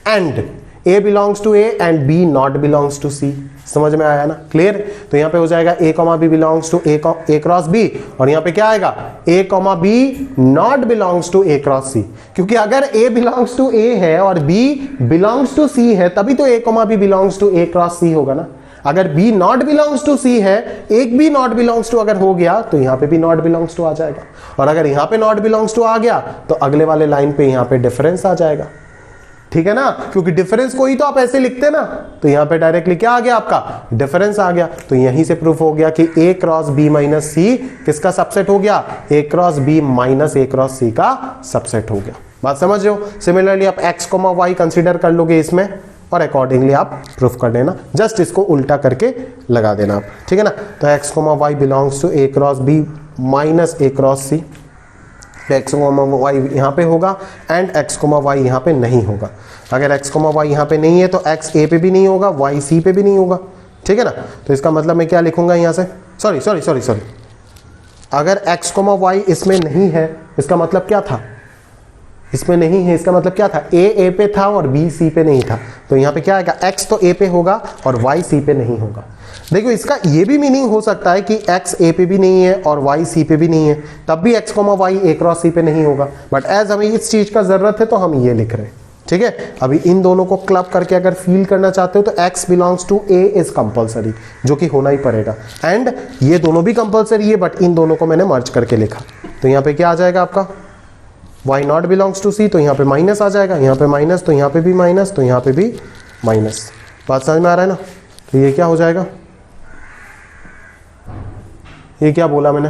Speaker 1: and a belongs to a and b not belongs to c। समझ में आया ना? क्लियर? तो यहां पे हो जाएगा a, b belongs to a cross b, और यहां पे क्या आएगा? a, b not belongs to a cross c। क्योंकि अगर a बिलोंग्स टू a है और b बिलोंग्स टू c है, तभी तो a, b belongs to a cross c होगा ना। अगर b not belongs to c है, एक भी नॉट बिलोंग्स टू अगर हो गया तो यहां पे भी नॉट बिलोंग्स टू आ जाएगा, और अगर यहां पे नॉट बिलोंग्स टू आ गया तो अगले वाले लाइन पे यहां पे डिफरेंस आ जाएगा, ठीक है ना? क्योंकि डिफरेंस को ही तो आप ऐसे लिखते ना, तो यहां पे डायरेक्टली क्या आ गया? आपका डिफरेंस आ गया। तो यहीं से प्रूफ हो गया कि a cross b minus c किसका सबसेट हो गया? a cross b minus a cross c का सबसेट हो गया। बात समझ रहे हो? सिमिलरली आप x, y कंसीडर कर लोगे इसमें, और अकॉर्डिंगली आप प्रूफ कर देना, जस्ट इसको उल्टा करके लगा देना आप, ठीक है ना। तो x comma Y belongs to a cross b minus a cross c, x comma Y यहाँ पे होगा एंड x कोमा वाई यहाँ पे नहीं होगा। अगर x कोमा वाई यहाँ पे नहीं है तो x a पे भी नहीं होगा, y c पे भी नहीं होगा, ठीक है ना। तो इसका मतलब मैं क्या लिखूंगा यहाँ से, सॉरी, अगर x कोमा वाई इसमें नहीं है इसका मतलब क्या था, इसमें नहीं है इसका मतलब क्या था, a पे था और b c पे नहीं था। तो यहाँ पे क्या आएगा, x तो a पे होगा और y c पे नहीं होगा। देखो इसका ये भी मीनिंग हो सकता है कि x a पे भी नहीं है और y c पे भी नहीं है, तब भी x comma Y a cross c पे नहीं होगा। बट एज हमें इस चीज का जरूरत है तो हम ये लिख रहे हैं, ठीक है। अभी इन दोनों को क्लब करके अगर फील करना चाहते हो तो x belongs to a is compulsory, जो कि होना ही पड़ेगा, एंड ये दोनों भी कंपलसरी है बट इन दोनों को मैंने मर्ज करके लिखा। तो यहाँ पे क्या आ जाएगा आपका, y not belongs to c, तो यहाँ पे माइनस आ जाएगा, यहाँ पे माइनस, तो यहाँ पे भी माइनस, तो यहाँ पे भी माइनस। बात समझ में आ रहा है ना। तो ये क्या हो जाएगा, ये क्या बोला मैंने,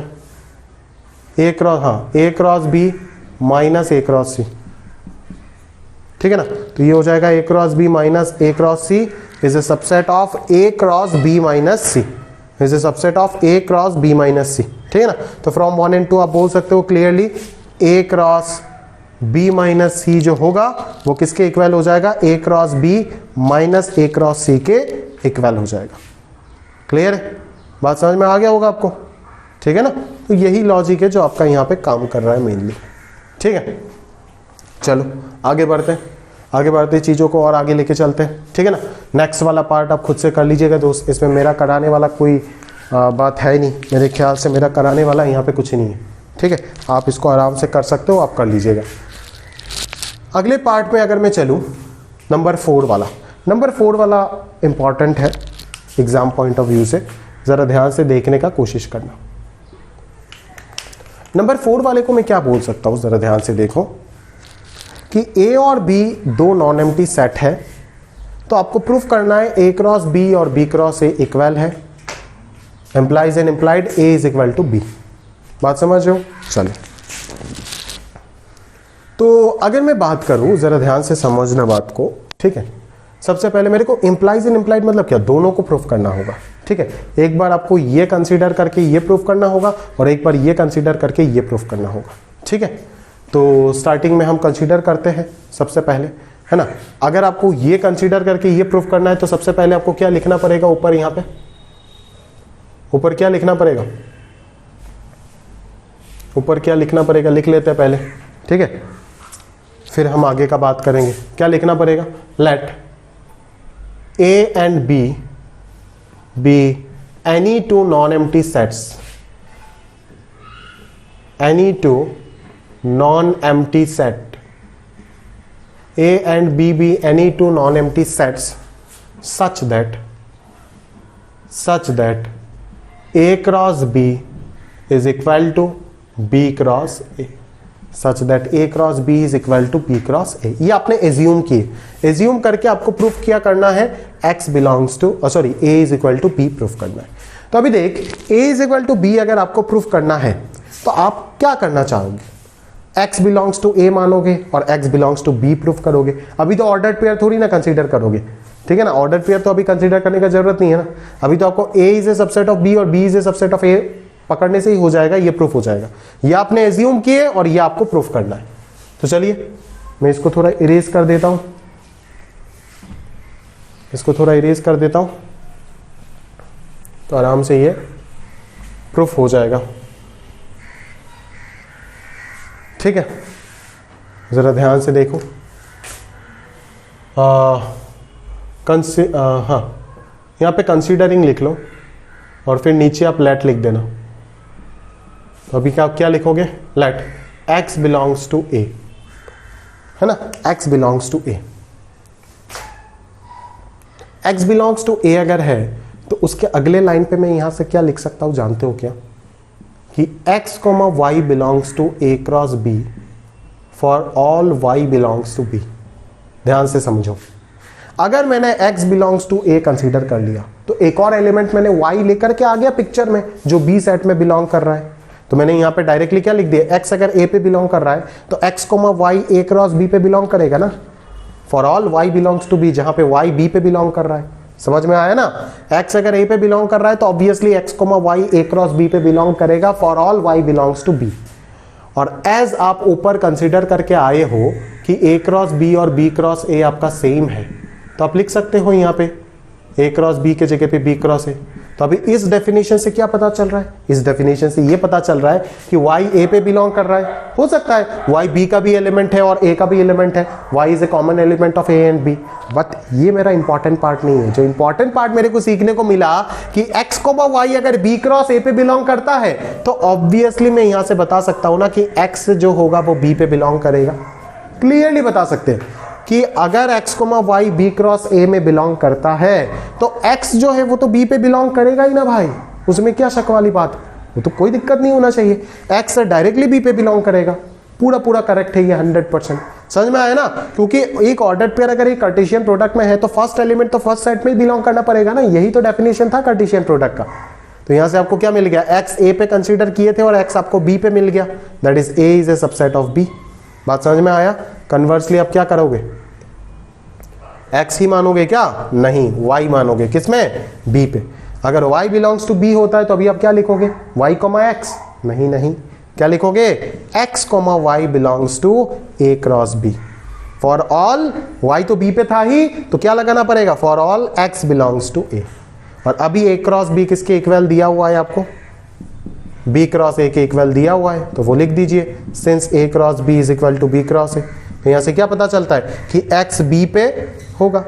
Speaker 1: a cross b minus a cross c, ठीक है ना। तो ये हो जाएगा a cross b minus a cross c is a subset of a cross b minus c, is a subset of a cross b minus c, ठीक है ना। तो फ्रॉम 1 and 2 आप बोल सकते हो clearly a cross b minus c जो होगा वो किसके इक्वल हो जाएगा, a cross b minus a cross c के इक्वल हो जाएगा। क्लियर है, बात समझ में आ गया होगा आपको, ठीक है ना। तो यही लॉजिक है जो आपका यहाँ पे काम कर रहा है मेनली, ठीक है। चलो आगे बढ़ते चीज़ों को और आगे लेके चलते हैं, ठीक है ना। नेक्स्ट वाला पार्ट आप खुद से कर लीजिएगा दोस्त, इसमें मेरा कराने वाला कोई बात है नहीं, मेरे ख्याल से मेरा कराने वाला यहाँ पे कुछ नहीं है, ठीक है। आप इसको आराम से कर सकते हो, आप कर लीजिएगा। अगले पार्ट में अगर मैं चलूँ, नंबर 4 वाला इंपॉर्टेंट है एग्जाम पॉइंट ऑफ व्यू से, ज़रा ध्यान से देखने का कोशिश करना। नंबर 4 वाले को मैं क्या बोल सकता हूँ, ज़रा ध्यान से देखो कि a और b दो नॉन एम्प्टी सेट है, तो आपको प्रूफ करना है a क्रॉस b और b क्रॉस a इक्वल है, implies and implied a is equal to b। बात समझ रहे हो, चलो। तो अगर मैं बात करूं, जरा ध्यान से समझना बात को, ठीक है। सबसे पहले मेरे को इम्प्लाइज एंड इम्प्लाइड मतलब क्या, दोनों को प्रूफ करना होगा, ठीक है। एक बार आपको ये कंसीडर करके ये प्रूफ करना होगा और एक बार ये कंसीडर करके ये प्रूफ करना होगा, ठीक है। तो स्टार्टिंग में हम कंसीडर करते हैं सबसे पहले, है ना। अगर आपको ये कंसीडर करके ये प्रूफ करना है तो सबसे पहले आपको क्या लिखना पड़ेगा, ऊपर यहाँ पे ऊपर क्या लिखना पड़ेगा, ऊपर क्या लिखना पड़ेगा, लिख लेते हैं पहले, ठीक है। फिर हम आगे का बात करेंगे। क्या लिखना पड़ेगा, late a and b be any two non-empty sets, any two non-empty set, a and b be any two non-empty sets such that a cross b is equal to b cross a, such that a cross b is equal to b cross a। ये आपने assume किए, assume करके आपको proof किया करना है x belongs to a is equal to b proof करना है। तो अभी देख, a is equal to b अगर आपको प्रूफ करना है तो आप क्या करना चाहोगे, x बिलोंग्स टू a मानोगे और x belongs to b proof करोगे। अभी तो ऑर्डर्ड पेयर थोड़ी ना कंसीडर करोगे, ठीक है ना। ऑर्डर्ड पेयर तो अभी कंसीडर करने का जरूरत नहीं है ना। अभी तो आपको a is a subset of b और b is a subset of a पकड़ने से ही हो जाएगा, ये प्रूफ हो जाएगा। ये आपने एज्यूम किए और ये आपको प्रूफ करना है। तो चलिए मैं इसको थोड़ा इरेज कर देता हूं, इसको थोड़ा इरेज कर देता हूं, तो आराम से ये प्रूफ हो जाएगा, ठीक है। जरा ध्यान से देखो, हाँ यहाँ पे कंसीडरिंग लिख लो और फिर नीचे आप लेट लिख देना। तो अभी क्या लिखोगे, let x belongs to a, है ना, x belongs to a। x belongs to a अगर है तो उसके अगले लाइन पे मैं यहां से क्या लिख सकता हूं, जानते हो क्या, कि x, y belongs to a cross b for all y belongs to b। ध्यान से समझो, अगर मैंने x belongs to a consider कर लिया तो एक और एलिमेंट मैंने y लेकर के आ गया पिक्चर में जो b सेट में बिलोंग कर रहा है। तो मैंने यहां पे डायरेक्टली क्या लिख दिया, x अगर a पे बिलोंग कर रहा है तो x, y a cross b पे बिलोंग करेगा ना। For all y belongs to b, जहां पे y b पे बिलोंग कर रहा है। समझ में आया ना? x अगर a पे बिलोंग कर रहा है तो obviously x, y a cross b पे बिलोंग करेगा for all y belongs to b। और एज आप ऊपर कंसीडर करके आए हो कि a क्रॉस b और b क्रॉस a आपका सेम है, तो आप लिख सकते हो यहाँ पे a क्रॉस b के जगह पे b क्रॉस a। तो अभी इस डेफिनेशन से क्या पता चल रहा है? इस डेफिनेशन से ये पता चल रहा है कि y a पे बिलोंग कर रहा है। हो सकता है y b का भी एलिमेंट है और a का भी एलिमेंट है, y is a common element of a and b। But ये मेरा इंपॉर्टेंट पार्ट नहीं है। जो इंपॉर्टेंट पार्ट मेरे को सीखने को मिला कि x, y अगर b क्रॉस a पे बिलोंग करता है तो ऑब्वियसली मैं यहां से बता सकता हूं ना कि x जो होगा वो b पे बिलोंग करेगा। क्लियरली बता सकते हैं कि अगर x, y b cross a में बिलोंग करता है तो x जो है वो तो b पे बिलोंग करेगा ही ना भाई, उसमें क्या शक वाली बात? वो तो कोई दिक्कत नहीं होना चाहिए, x डायरेक्टली b पे बिलोंग करेगा। पूरा पूरा करेक्ट है ये 100%। समझ में आया ना? क्योंकि एक ऑर्डर्ड पेयर अगर एक कार्टेशियन प्रोडक्ट में है तो फर्स्ट एलिमेंट तो फर्स्ट सेट में ही बिलोंग करना पड़ेगा ना, यही तो डेफिनेशन था कार्टेशियन प्रोडक्ट का। तो यहां से आपको क्या मिल गया? x a पे कंसीडर किए थे और x आपको b पे मिल गया, that is a is a subset of b। बात समझ में आया? कन्वर्सली आप क्या करोगे? x ही मानोगे क्या? नहीं, y मानोगे। किसमें? b पे। अगर y बिलोंग्स टू b होता है तो अभी आप क्या लिखोगे? y, x? नहीं नहीं, क्या लिखोगे? x, y belongs to a cross b। For all y तो b पे था ही, तो क्या लगाना पड़ेगा? For all x belongs to a। और अभी a क्रॉस b किसके इक्वल दिया हुआ है आपको? b क्रॉस a के इक्वल दिया हुआ है, तो वो लिख दीजिए since a cross b is equal to b cross a। तो यहां से क्या पता चलता है कि x b पे होगा,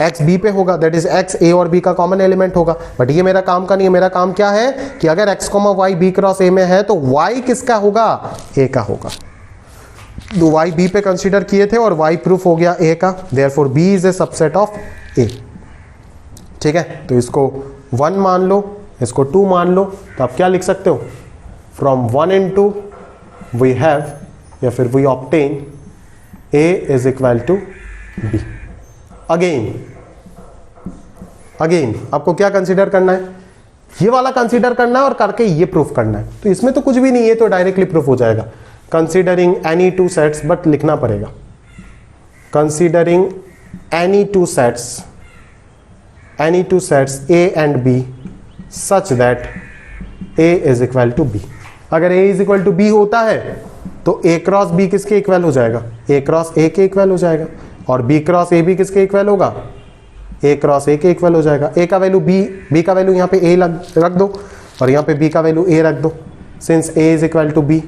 Speaker 1: x b पे होगा, दैट इज x a और b का कॉमन एलिमेंट होगा। बट ये मेरा काम का नहीं है, मेरा काम क्या है कि अगर x, y b cross a में है तो y किसका होगा? a का होगा। तो y b पे कंसीडर किए थे और y प्रूफ हो गया a का, therefore b is a subset of a। ठीक है, तो इसको 1 मान लो, इसको 2 मान लो, तो आप क्या लिख सकते हो? फ्रॉम 1 and 2 वी हैव, या फिर we obtain a is equal to b। Again आपको क्या कंसीडर करना है? ये वाला कंसीडर करना है और करके ये प्रूफ करना है। तो इसमें तो कुछ भी नहीं है, तो डायरेक्टली प्रूफ हो जाएगा। Considering any two sets, but लिखना पड़ेगा considering any two sets a and b such that a is equal to b। अगर a is equal to b होता है तो a क्रॉस b किसके इक्वल हो जाएगा? a क्रॉस a के इक्वल हो जाएगा। और b क्रॉस a भी किसके इक्वल होगा? a क्रॉस a के इक्वल हो जाएगा। a का वैल्यू b का वैल्यू यहाँ पे a रख दो और यहाँ पे b का वैल्यू a रख दो, since a is equal to b।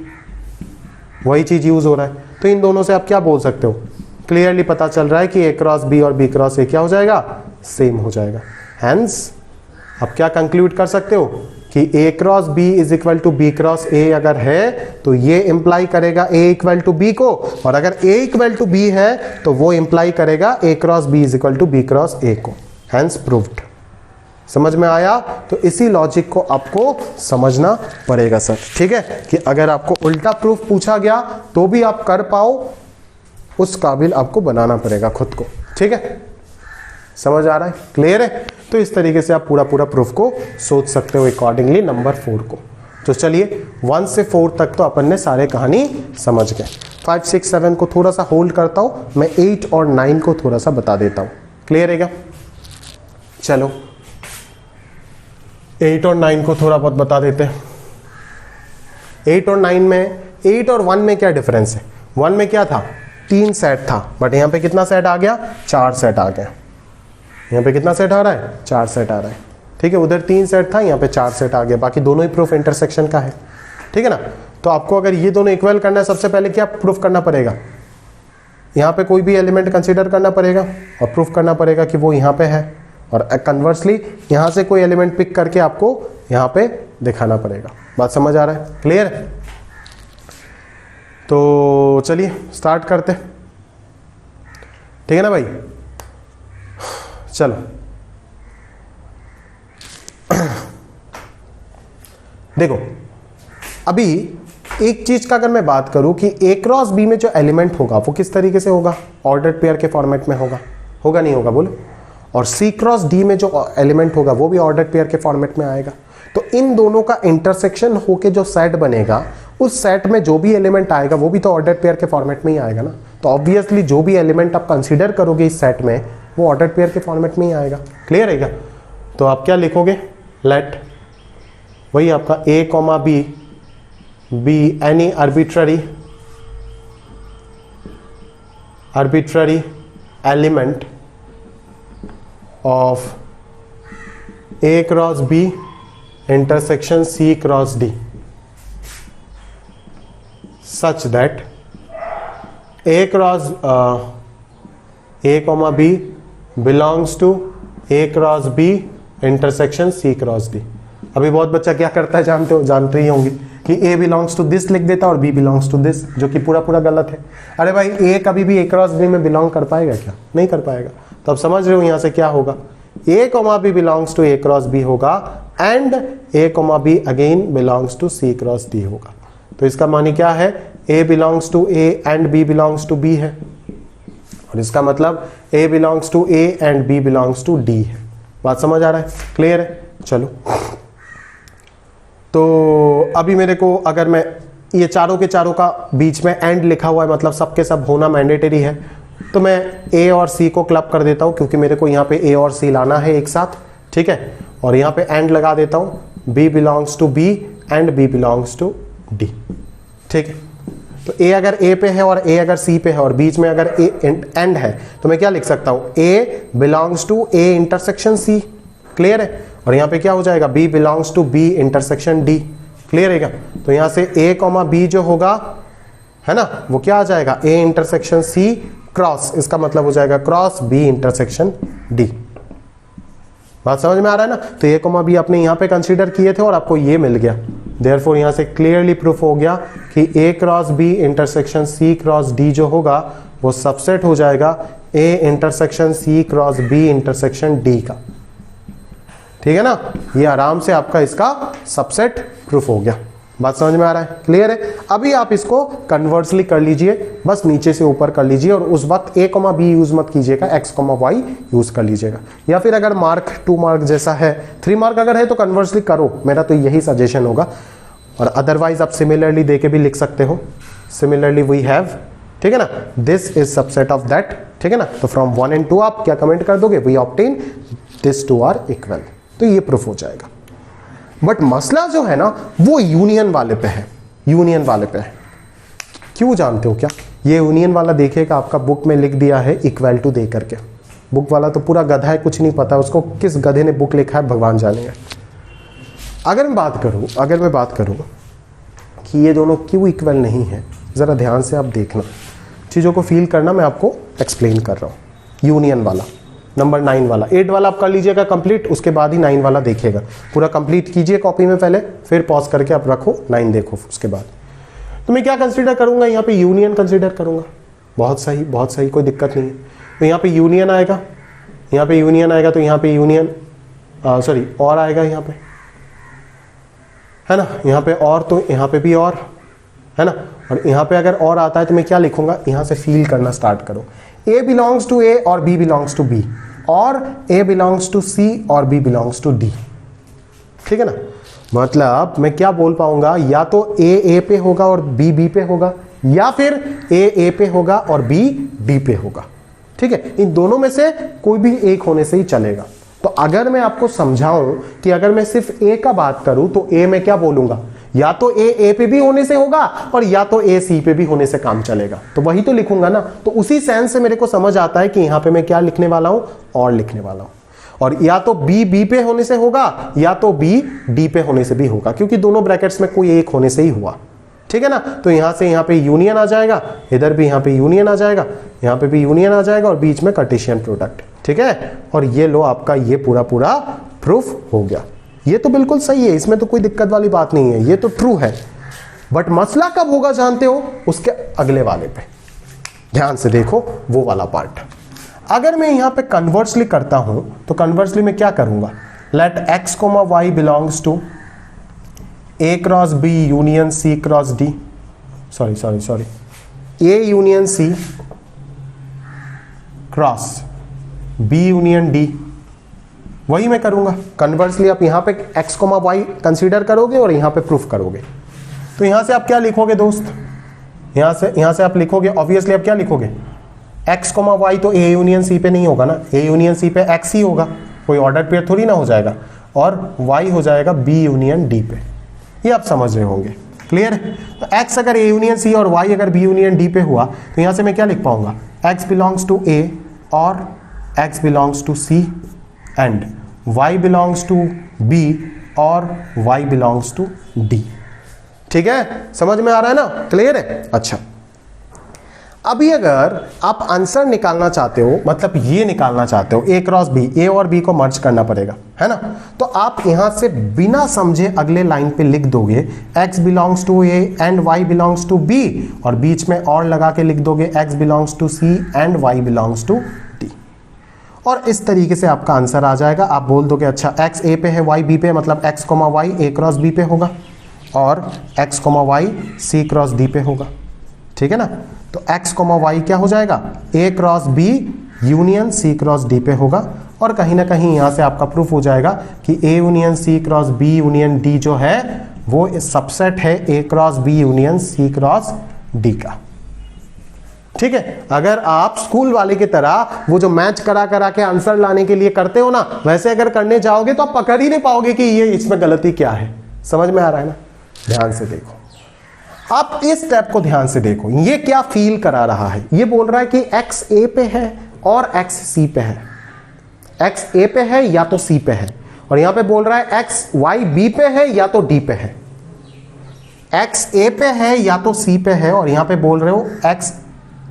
Speaker 1: वही चीज यूज हो रहा है। तो इन दोनों से आप क्या बोल सकते हो? क्लियरली पता चल रहा है कि a क्रॉस b और b क्रॉस a क्या हो जाएगा? सेम हो जाएगा। हैंस आप क्या कंक्लूड कर सकते हो कि a cross b is equal to b cross a अगर है तो ये इंप्लाई करेगा a इक्वल टू b को, और अगर a इक्वल टू b है तो वो इंप्लाई करेगा a cross b is equal to b cross a को। Hence proved. समझ में आया? तो इसी लॉजिक को आपको समझना पड़ेगा सर। ठीक है, कि अगर आपको उल्टा प्रूफ पूछा गया तो भी आप कर पाओ, उस काबिल आपको बनाना पड़ेगा खुद को। ठीक है, समझ आ रहा है? क्लियर है? तो इस तरीके से आप पूरा पूरा प्रूफ को सोच सकते हो अकॉर्डिंगली नंबर 4 को। तो चलिए 1 से 4 तक तो अपन ने सारे कहानी समझ गए। 5, 6, 7 को थोड़ा सा होल्ड करता हूं, मैं 8 और 9 को थोड़ा सा बता देता हूं। क्लियर है क्या? चलो 8 और 9 को थोड़ा बहुत बता देते हैं। 8 और 9 में, 8 और 1 में क्या डिफरेंस है? 1 में क्या था? 3 सेट था, बट यहां पे कितना सेट आ गया? 4 सेट आ गया। यहाँ पे कितना सेट आ रहा है? 4 सेट आ रहा है। ठीक है, उधर 3 सेट था, यहाँ पे 4 सेट आ गया। बाकी दोनों ही प्रूफ इंटरसेक्शन का है। ठीक है ना? तो आपको अगर ये दोनों इक्वल करना है, सबसे पहले क्या प्रूफ करना पड़ेगा? यहाँ पे कोई भी एलिमेंट कंसीडर करना पड़ेगा और प्रूफ करना पड़ेगा कि वो यहाँ पे है, और कन्वर्सली यहाँ से कोई एलिमेंट पिक करके आपको यहाँ पे दिखाना पड़ेगा। बात समझ आ रहा है? क्लियर है? तो चलिए स्टार्ट करते। ठीक है ना भाई? चलो देखो, अभी एक चीज का अगर मैं बात करूं कि a क्रॉस b में जो एलिमेंट होगा वो किस तरीके से होगा? ऑर्डर्ड पेयर के फॉर्मेट में होगा नहीं होगा बोलो? और c क्रॉस d में जो एलिमेंट होगा वो भी ऑर्डर्ड पेयर के फॉर्मेट में आएगा। तो इन दोनों का इंटरसेक्शन होके जो सेट बनेगा, उस सेट में जो भी एलिमेंट आएगा वो भी तो ऑर्डर्ड पेयर के फॉर्मेट में ही आएगा ना। तो ऑब्वियसली जो भी एलिमेंट आप कंसीडर करोगे इस सेट में वो ऑर्डर्ड पेयर के फॉर्मेट में ही आएगा। क्लियर है क्या? तो आप क्या लिखोगे, लेट वही आपका a comma be any arbitrary element of a cross b intersection c cross d such that a cross a comma b belongs to a cross b intersection c cross d। अभी बहुत बच्चा क्या करता है जानते ही होंगे कि a बिलोंग्स टू दिस लिख देता है और b बिलोंग्स टू दिस, जो कि पूरा गलत है। अरे भाई a कभी भी a क्रॉस b में बिलोंग कर पाएगा क्या? नहीं कर पाएगा। तो अब समझ रहे हो यहां से क्या होगा, a comma b belongs to a cross b होगा and a comma b again belongs to c cross d होगा। तो इसका मानी क्या है, a belongs to a and b belongs to b है, और इसका मतलब a belongs to a and b belongs to d है। बात समझ आ रहा है? क्लियर है? चलो, तो अभी मेरे को अगर मैं ये चारों के चारों का बीच में एंड लिखा हुआ है, मतलब सब के सब होना मैंडेटरी है, तो मैं a और c को क्लब कर देता हूं क्योंकि मेरे को यहाँ पे a और c लाना है एक साथ, ठीक है। और यहाँ पे एंड लगा देता हूं, b belongs to b and b belongs to d, ठीक है। तो a अगर a पे है और a अगर c पे है और बीच में अगर a एंड है तो मैं क्या लिख सकता हूं, a belongs to a intersection c। Clear है? और यहाँ पे क्या हो जाएगा, b belongs to b intersection d। Clear है क्या? तो यहाँ से a कॉमा b जो होगा है ना, वो क्या आ जाएगा, a इंटरसेक्शन c क्रॉस, इसका मतलब हो जाएगा क्रॉस b इंटरसेक्शन d। बात समझ में आ रहा है ना? तो a कॉमा b आपने यहाँ पे कंसीडर किए थे और आपको ये मिल गया। देयरफॉर यहाँ से क्लियरली प्रूफ हो गया कि a cross b intersection c cross d जो होगा वो सबसेट हो जाएगा a intersection c cross b intersection d का। ठीक है ना? ये आराम से आपका इसका सबसेट प्रूफ हो गया। बात समझ में आ रहा है? क्लियर है? अभी आप इसको कन्वर्सली कर लीजिए, बस नीचे से ऊपर कर लीजिए और उस वक्त a कॉमा b यूज मत कीजिएगा, x कॉमा y यूज कर लीजिएगा। या फिर अगर मार्क 2 मार्क जैसा है, 3 मार्क अगर है तो कन्वर्सली करो, मेरा तो यही सजेशन होगा। और अदरवाइज आप सिमिलरली दे के भी लिख सकते हो, सिमिलरली वी हैव, ठीक है ना, this is subset of that. ठीक है ना? तो फ्रॉम 1 and 2 आप क्या कमेंट कर दोगे, we obtain this two are equal, तो ये प्रूफ हो जाएगा। बट मसला जो है ना वो यूनियन वाले पे है, यूनियन वाले पे है। क्यों जानते हो क्या? ये यूनियन वाला देखिएगा, आपका बुक में लिख दिया है इक्वल टू दे करके। बुक वाला तो पूरा गधा है, कुछ नहीं पता उसको, किस गधे ने बुक लिखा है भगवान जानेगा। अगर मैं बात करूं कि ये दोनों क्यों इक्वल नहीं है, जरा ध्यान से आप देखना, चीजों को फील करना, मैं आपको एक्सप्लेन कर रहा हूं। यूनियन वाला नंबर 9 वाला, 8 वाला आप कर लीजिएगा कंप्लीट, उसके बाद ही 9 वाला देखिएगा, पूरा कंप्लीट कीजिए कॉपी में पहले, फिर पॉज करके आप रखो, 9 देखो उसके बाद। तो मैं क्या कंसीडर करूंगा यहाँ पे, यूनियन कंसीडर करूंगा। बहुत सही, कोई दिक्कत नहीं है। तो यहाँ पे यूनियन आएगा, यहाँ पे यूनियन आएगा, तो यहाँ पे यूनियन सॉरी और आएगा यहाँ पे, है ना, यहाँ पे और, तो यहाँ पे भी और, है ना। और यहाँ पे अगर और आता है तो मैं क्या लिखूंगा, यहाँ से फील करना स्टार्ट करो, A बिलोंग्स टू A और B बिलोंग्स टू B, और A बिलोंग्स टू C और B बिलोंग्स टू D। ठीक है ना? मतलब मैं क्या बोल पाऊंगा, या तो A पे होगा और B B पे होगा, या फिर A पे होगा और B D पे होगा। ठीक है? इन दोनों में से कोई भी एक होने से ही चलेगा। तो अगर मैं आपको समझाऊं कि अगर मैं सिर्फ A का बात करूं तो A में क्या बोलूंगा, या तो A पे भी होने से होगा और या तो A C पे भी होने से काम चलेगा, तो वही तो लिखूंगा ना। तो उसी सेंस से मेरे को समझ आता है कि यहां पे मैं क्या लिखने वाला हूं, और लिखने वाला हूं। और या तो B B पे होने से होगा या तो B D पे होने से भी होगा, क्योंकि दोनों ब्रैकेट्स में कोई एक होने से ही हुआ। ठीक है ना? तो यहां से यहां पे यूनियन आ जाएगा, इधर भी यहां पे यूनियन आ जाएगा, यहां पे भी यूनियन आ जाएगा और बीच में कार्टेशियन प्रोडक्ट। ठीक है? और ये लो आपका ये पूरा प्रूफ हो गया। ये तो बिल्कुल सही है, इसमें तो कोई दिक्कत वाली बात नहीं है, ये तो ट्रू है। बट मसला कब होगा जानते हो, उसके अगले वाले पे ध्यान से देखो, वो वाला पार्ट। अगर मैं यहां पे कन्वर्सली करता हूं तो कन्वर्सली में क्या करूंगा, let x, y belongs to A cross B union C cross D, sorry A union C cross B union D, वही मैं करूंगा। कन्वर्सली आप यहां पे x, y कंसीडर करोगे और यहां पे प्रूफ करोगे। तो यहां से आप क्या लिखोगे दोस्त, यहां से आप लिखोगे ऑब्वियसली, आप क्या लिखोगे, x, y तो A यूनियन C पे नहीं होगा ना, A यूनियन C पे x ही होगा, कोई ऑर्डर पेयर थोड़ी ना हो जाएगा, और y हो जाएगा B यूनियन D पे। ये आप समझ रहे होंगे, क्लियर है। तो x अगर A यूनियन C और y अगर B यूनियन D पे हुआ तो यहां से मैं क्या लिख पाऊंगा, x बिलोंग्स टू A और x belongs to C and y belongs to B और y बिलोंग्स टू D। ठीक है, समझ में आ रहा है ना, क्लियर है। अच्छा, अभी अगर आप आंसर निकालना चाहते हो, मतलब ये निकालना चाहते हो A क्रॉस B, A और B को मर्ज करना पड़ेगा, है ना, तो आप यहां से बिना समझे अगले लाइन पे लिख दोगे x belongs to A and y belongs to B, और बीच में और लगा के लिख दोगे x belongs to C and y belongs to D, और इस तरीके से आपका आंसर आ जाएगा। आप बोल दोगे अच्छा x A पे है, y B पे, मतलब x, y A cross B पे होगा और x, y C cross D पे होगा। ठीक है ना, तो x, y क्या हो जाएगा, A cross B union C cross D पे होगा, और कहीं ना कहीं यहां से आपका प्रूफ हो जाएगा कि A union C cross B union D जो है वो सबसेट है A cross B union C cross D का। ठीक है, अगर आप स्कूल वाले की तरह वो जो मैच करा करा के आंसर लाने के लिए करते हो ना, वैसे अगर करने जाओगे तो आप पकड़ ही नहीं पाओगे कि ये इसमें गलती क्या है। समझ में आ रहा है ना, ध्यान से देखो, आप इस स्टेप को ध्यान से देखो, ये क्या फील करा रहा है। ये बोल रहा है कि x A पे है और x C पे है, x A पे है या तो C पे है, और यहां पे बोल रहा है x y B पे है या तो D पे है। x A पे है या तो C पे है, और यहां पे बोल रहे हो x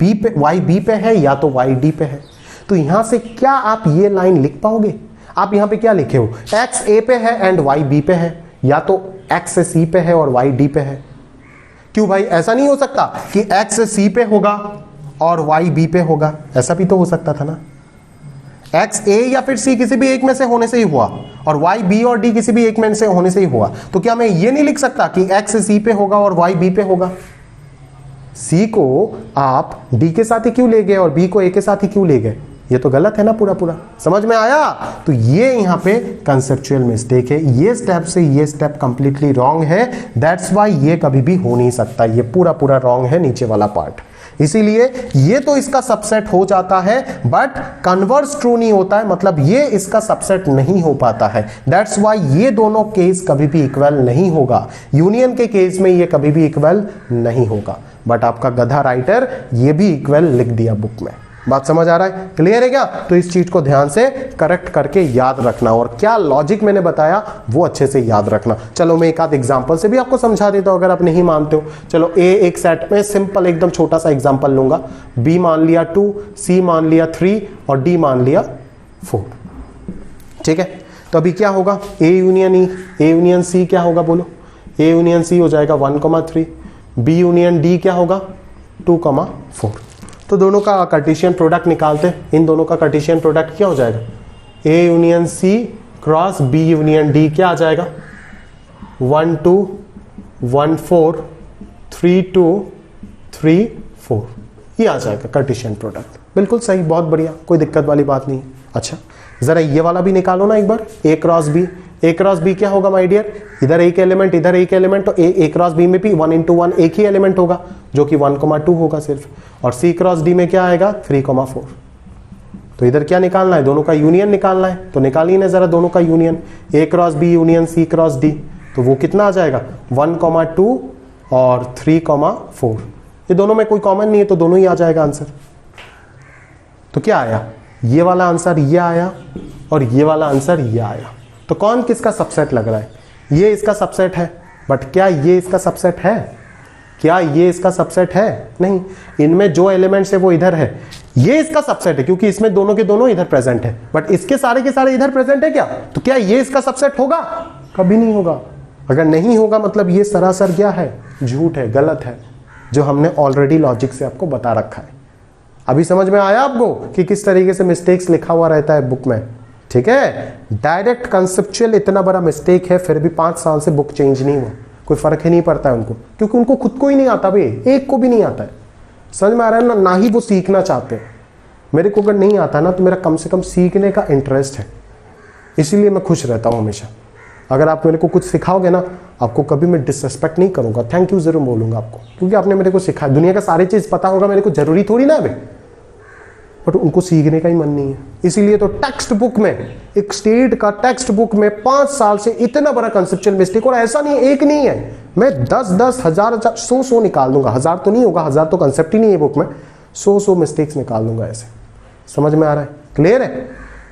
Speaker 1: B पे, y B पे है या तो y D पे है। तो यहां से क्या आप ये लाइन लिख पाओगे? आप यहां पे क्या लिखे हो, x A पे है एंड y B पे है, या तो x C पे है और y D पे है। क्यों भाई, ऐसा नहीं हो सकता कि x C पे होगा और y B पे होगा, ऐसा भी तो हो सकता था ना। x A या फिर C किसी भी एक में से होने से ही हुआ, और y B और D किसी भी एक में से होने से ही हुआ। तो क्या मैं ये नहीं लिख सकता कि x C पे होगा और y B पे होगा? C को आप D के साथ ही क्यों ले गए और B को A के साथ ही क्यों ले गए? ये तो गलत है ना पूरा पूरा। समझ में आया? तो ये यहां पे कंसेप्चुअल मिस्टेक है, ये स्टेप से ये स्टेप कंप्लीटली रॉन्ग है। दैट्स वाई ये कभी भी हो नहीं सकता, ये पूरा पूरा रॉन्ग है नीचे वाला पार्ट। इसीलिए ये तो इसका सबसेट हो जाता है, बट कन्वर्स ट्रू नहीं होता है, मतलब ये इसका सबसेट नहीं हो पाता है। दैट्स वाई ये दोनों केस कभी भी इक्वल नहीं होगा। यूनियन के केस में ये कभी भी इक्वल नहीं होगा, बट आपका गधा राइटर ये भी इक्वल लिख दिया बुक में। बात समझ आ रहा है? क्लियर है क्या? तो इस चीज को ध्यान से करेक्ट करके याद रखना, और क्या लॉजिक मैंने बताया वो अच्छे से याद रखना। चलो मैं एक आध एग्जांपल से भी आपको समझा देता हूं अगर आप नहीं मानते हो। चलो ए एक सेट में सिंपल एकदम छोटा सा एग्जांपल लूंगा। बी मान लिया 2, सी मान लिया 3 और डी मान लिया 4। ठीक है, तो अभी क्या होगा, A union E, A union सी क्या होगा बोलो? ए यूनियन सी हो जाएगा 1,3, बी यूनियन डी क्या होगा 2,4। तो दोनों का कार्टेशियन प्रोडक्ट निकालते हैं। इन दोनों का कार्टेशियन प्रोडक्ट क्या हो जाएगा, A union C cross B union D क्या आ जाएगा 1 2 1 4 3 2 3 4, ये आ जाएगा कार्टेशियन प्रोडक्ट। बिल्कुल सही, बहुत बढ़िया, कोई दिक्कत वाली बात नहीं। अच्छा जरा ये वाला भी निकालो ना एक बार, ए क्रॉस बी। ए क्रॉस बी क्या होगा माय डियर, इधर एक एलिमेंट इधर एक एलिमेंट, तो ए क्रॉस बी में भी 1 into 1 एक ही एलिमेंट होगा जो कि 1,2 होगा सिर्फ, और सी क्रॉस डी में क्या आएगा 3,4। तो इधर क्या निकालना है, दोनों का यूनियन निकालना है। तो निकालिए ना जरा दोनों का union, A cross B union C cross D, तो वो कितना आ जाएगा 1,2 और 3,4। ये दोनों में कोई कॉमन नहीं है तो दोनों ही आ जाएगा आंसर। तो क्या आया, ये वाला आंसर ये आया और ये वाला आंसर ये आया। तो कौन किसका सबसेट लग रहा है, ये इसका सबसेट है, बट क्या ये इसका सबसेट है? क्या ये इसका सबसेट है? नहीं, इनमें जो एलिमेंट्स है वो इधर है, ये इसका सबसेट है क्योंकि इसमें दोनों के दोनों इधर प्रेजेंट है, बट इसके सारे के सारे इधर प्रेजेंट है क्या? तो क्या ये इसका सबसेट होगा? कभी नहीं होगा। अगर नहीं होगा मतलब ये सरासर क्या है, झूठ है, गलत है, जो हमने ऑलरेडी लॉजिक से आपको बता रखा है। अभी समझ में आया आपको कि किस तरीके से मिस्टेक्स लिखा हुआ रहता है बुक में? ठीक है, डायरेक्ट कंसेप्चुअल इतना बड़ा मिस्टेक है, फिर भी 5 साल से बुक चेंज नहीं हुआ, कोई फर्क ही नहीं पड़ता है उनको, क्योंकि उनको खुद को ही नहीं आता भाई, एक को भी नहीं आता है। समझ में आ रहा है ना? ना ही वो सीखना चाहते हैं। मेरे को अगर नहीं आता ना तो मेरा कम से कम सीखने का इंटरेस्ट है, इसीलिए मैं खुश रहता हूँ हमेशा। अगर आप मेरे को कुछ सिखाओगे ना आपको कभी मैं डिसरेस्पेक्ट नहीं करूंगा, थैंक यू जरूर बोलूंगा आपको, क्योंकि आपने मेरे को सिखाया। दुनिया का सारी चीज पता होगा मेरे को जरूरी थोड़ी ना है, बट उनको सीखने का ही मन नहीं है। इसीलिए तो टेक्स्ट बुक में, एक स्टेट का टेक्स्ट बुक में 5 साल से इतना बड़ा कंसेप्चुअल मिस्टेक, और ऐसा नहीं एक नहीं है, मैं 10-10 हजार 100 निकाल दूंगा, 1000 तो नहीं होगा, 1000 तो कंसेप्ट ही नहीं है बुक में, 100 मिस्टेक्स निकाल दूंगा ऐसे। समझ में आ रहा है? क्लियर है?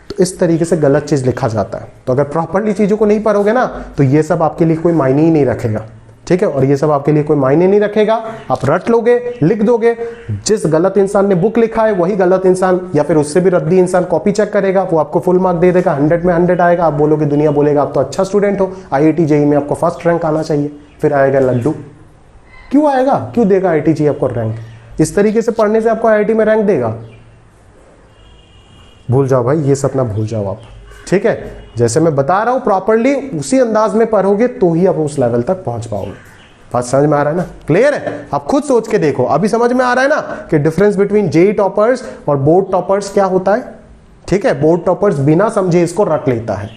Speaker 1: तो इस तरीके से गलत चीज लिखा जाता है। तो अगर प्रॉपरली चीजों को नहीं पढ़ोगे ना तो ये सब आपके लिए कोई मायने ही नहीं रखेगा, ठीक है? और ये सब आपके लिए कोई मायने नहीं रखेगा, आप रट लोगे, लिख दोगे। जिस गलत इंसान ने बुक लिखा है वही गलत इंसान या फिर उससे भी रद्दी इंसान कॉपी चेक करेगा, वो आपको फुल मार्क दे देगा, 100 में 100 आएगा। आप बोलोगे, दुनिया बोलेगा आप तो अच्छा स्टूडेंट हो, IIT JEE में आपको फर्स्ट रैंक आना चाहिए। फिर आएगा लड्डू। क्यों आएगा? क्यों देगा IIT JEE आपको रैंक? इस तरीके से पढ़ने से आपको IIT में रैंक देगा? भूल जाओ भाई, ये सपना भूल जाओ आप, ठीक है? जैसे मैं बता रहा हूं प्रॉपरली उसी अंदाज में पढ़ोगे तो ही आप उस लेवल तक पहुंच पाओगे। बात समझ में आ रहा है ना? क्लियर है? आप खुद सोच के देखो, अभी समझ में आ रहा है ना कि डिफरेंस बिटवीन JEE टॉपर्स और बोर्ड टॉपर्स क्या होता है, ठीक है? बोर्ड टॉपर्स बिना समझे इसको रट लेता है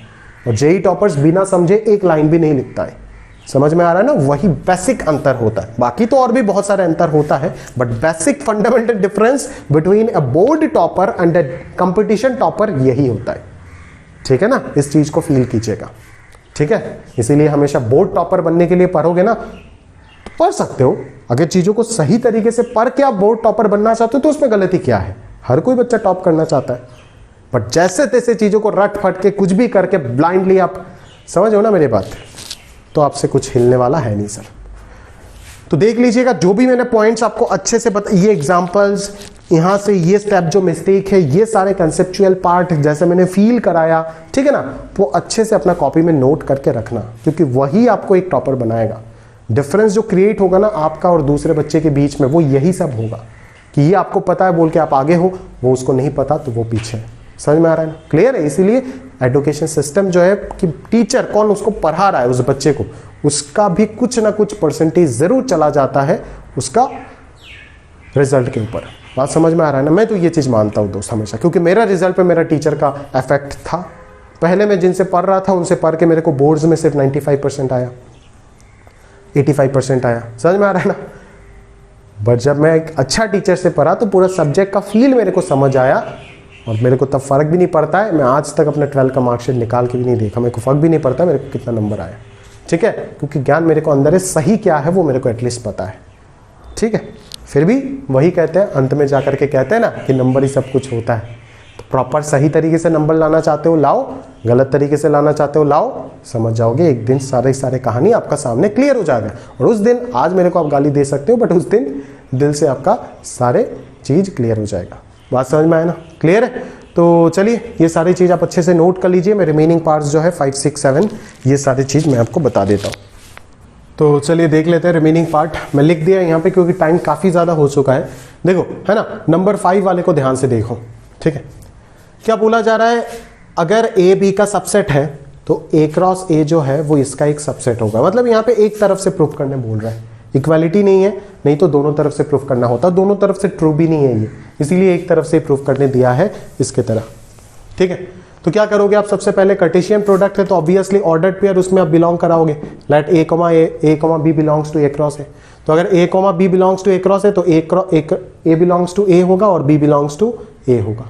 Speaker 1: और JEE टॉपर्स बिना समझे एक लाइन भी नहीं लिखता है। समझ में आ रहा है ना? वही बेसिक अंतर होता है। बाकी तो और भी बहुत सारे अंतर होता है, but basic fundamental difference between a board topper and a competition topper यही होता है, ठीक है ना? इस चीज को फील कीजिएगा, ठीक है? इसीलिए हमेशा बोर्ड टॉपर बनने के लिए पढ़ोगे ना तो पढ़ सकते हो। अगर चीजों को सही तरीके से पढ़ के आप बोर्ड टॉपर बनना चाहते हो तो उसमें गलती क्या है? हर कोई बच्चा टॉप करना चाहता है, बट जैसे तैसे चीजों को रट फट के कुछ भी करके ब्लाइंडली आप, समझ हो ना मेरी बात, तो आपसे कुछ हिलने वाला है नहीं सर। तो देख लीजिएगा जो भी मैंने पॉइंट्स आपको अच्छे से बता, ये एग्जांपल्स, यहां से ये स्टेप जो मिस्टेक है, ये सारे कंसेप्चुअल पार्ट जैसे मैंने फील कराया, ठीक है ना, वो अच्छे से अपना कॉपी में नोट करके रखना, क्योंकि वही आपको एक टॉपर बनाएगा। डिफरेंस जो क्रिएट होगा ना आपका और दूसरे बच्चे के बीच में, वो यही सब होगा कि ये आपको पता है बोल के आप आगे हो, वो उसको नहीं पता तो वो पीछे है। समझ में आ रहा है ना? क्लियर है? इसीलिए एजुकेशन सिस्टम जो है कि टीचर कौन उसको पढ़ा रहा है उस बच्चे को, उसका भी कुछ ना कुछ परसेंटेज जरूर चला जाता है उसका रिजल्ट के ऊपर। बात समझ में आ रहा है ना? मैं तो ये चीज मानता हूँ दोस्त हमेशा, क्योंकि मेरा रिजल्ट पे मेरा टीचर का इफेक्ट था। पहले मैं जिनसे पढ़ रहा था उनसे पढ़ के मेरे को बोर्ड्स में सिर्फ 95% आया, 85% आया। समझ में आ रहा है ना? बट जब मैं एक अच्छा टीचर से पढ़ा तो पूरा सब्जेक्ट का फील मेरे को समझ आया और मेरे को तब फर्क भी नहीं पड़ता है। मैं आज तक अपने 12 का मार्कशीट निकाल के भी नहीं देखा, मेरे को फर्क भी नहीं पड़ता मेरे को कितना नंबर आया, ठीक है? क्योंकि ज्ञान मेरे को अंदर है, सही क्या है वो मेरे को एटलीस्ट पता है, ठीक है? फिर भी वही कहते हैं, अंत में जाकर के कहते हैं ना कि नंबर ही सब कुछ होता है। तो प्रॉपर सही तरीके से नंबर लाना चाहते हो लाओ, गलत तरीके से लाना चाहते हो लाओ, समझ जाओगे एक दिन सारे कहानी आपका सामने क्लियर हो जाएगा। और उस दिन, आज मेरे को आप गाली दे सकते हो बट उस दिन दिल से आपका सारे चीज क्लियर हो जाएगा। बात समझ में आया ना? क्लियर है? तो चलिए ये सारी चीज आप अच्छे से नोट कर लीजिए। मैं रिमेनिंग पार्ट्स जो है 5, 6, 7 ये सारी चीज मैं आपको बता देता हूँ। तो चलिए देख लेते हैं रिमेनिंग पार्ट। मैं लिख दिया यहाँ पे क्योंकि टाइम काफी ज्यादा हो चुका है। देखो है ना, नंबर 5 वाले को ध्यान से देखो, ठीक है? क्या बोला जा रहा है? अगर A B का सबसेट है तो A क्रॉस A जो है वो इसका एक सबसेट होगा। मतलब यहाँ पे एक तरफ से प्रूफ करने बोल रहा है, इक्वालिटी नहीं है, नहीं तो दोनों तरफ से प्रूफ करना होता। दोनों तरफ से ट्रू भी नहीं है ये, इसीलिए एक तरफ से प्रूफ करने दिया है इसके तरह, ठीक है? तो क्या करोगे आप? सबसे पहले कार्टेशियन प्रोडक्ट है तो ऑब्वियसली ऑर्डर्ड पेयर उसमें आप बिलोंग कराओगे। Let A, B belongs to A cross A। तो अगर A, B belongs to A cross A तो A बिलोंग्स टू A होगा और B बिलोंग्स टू A होगा,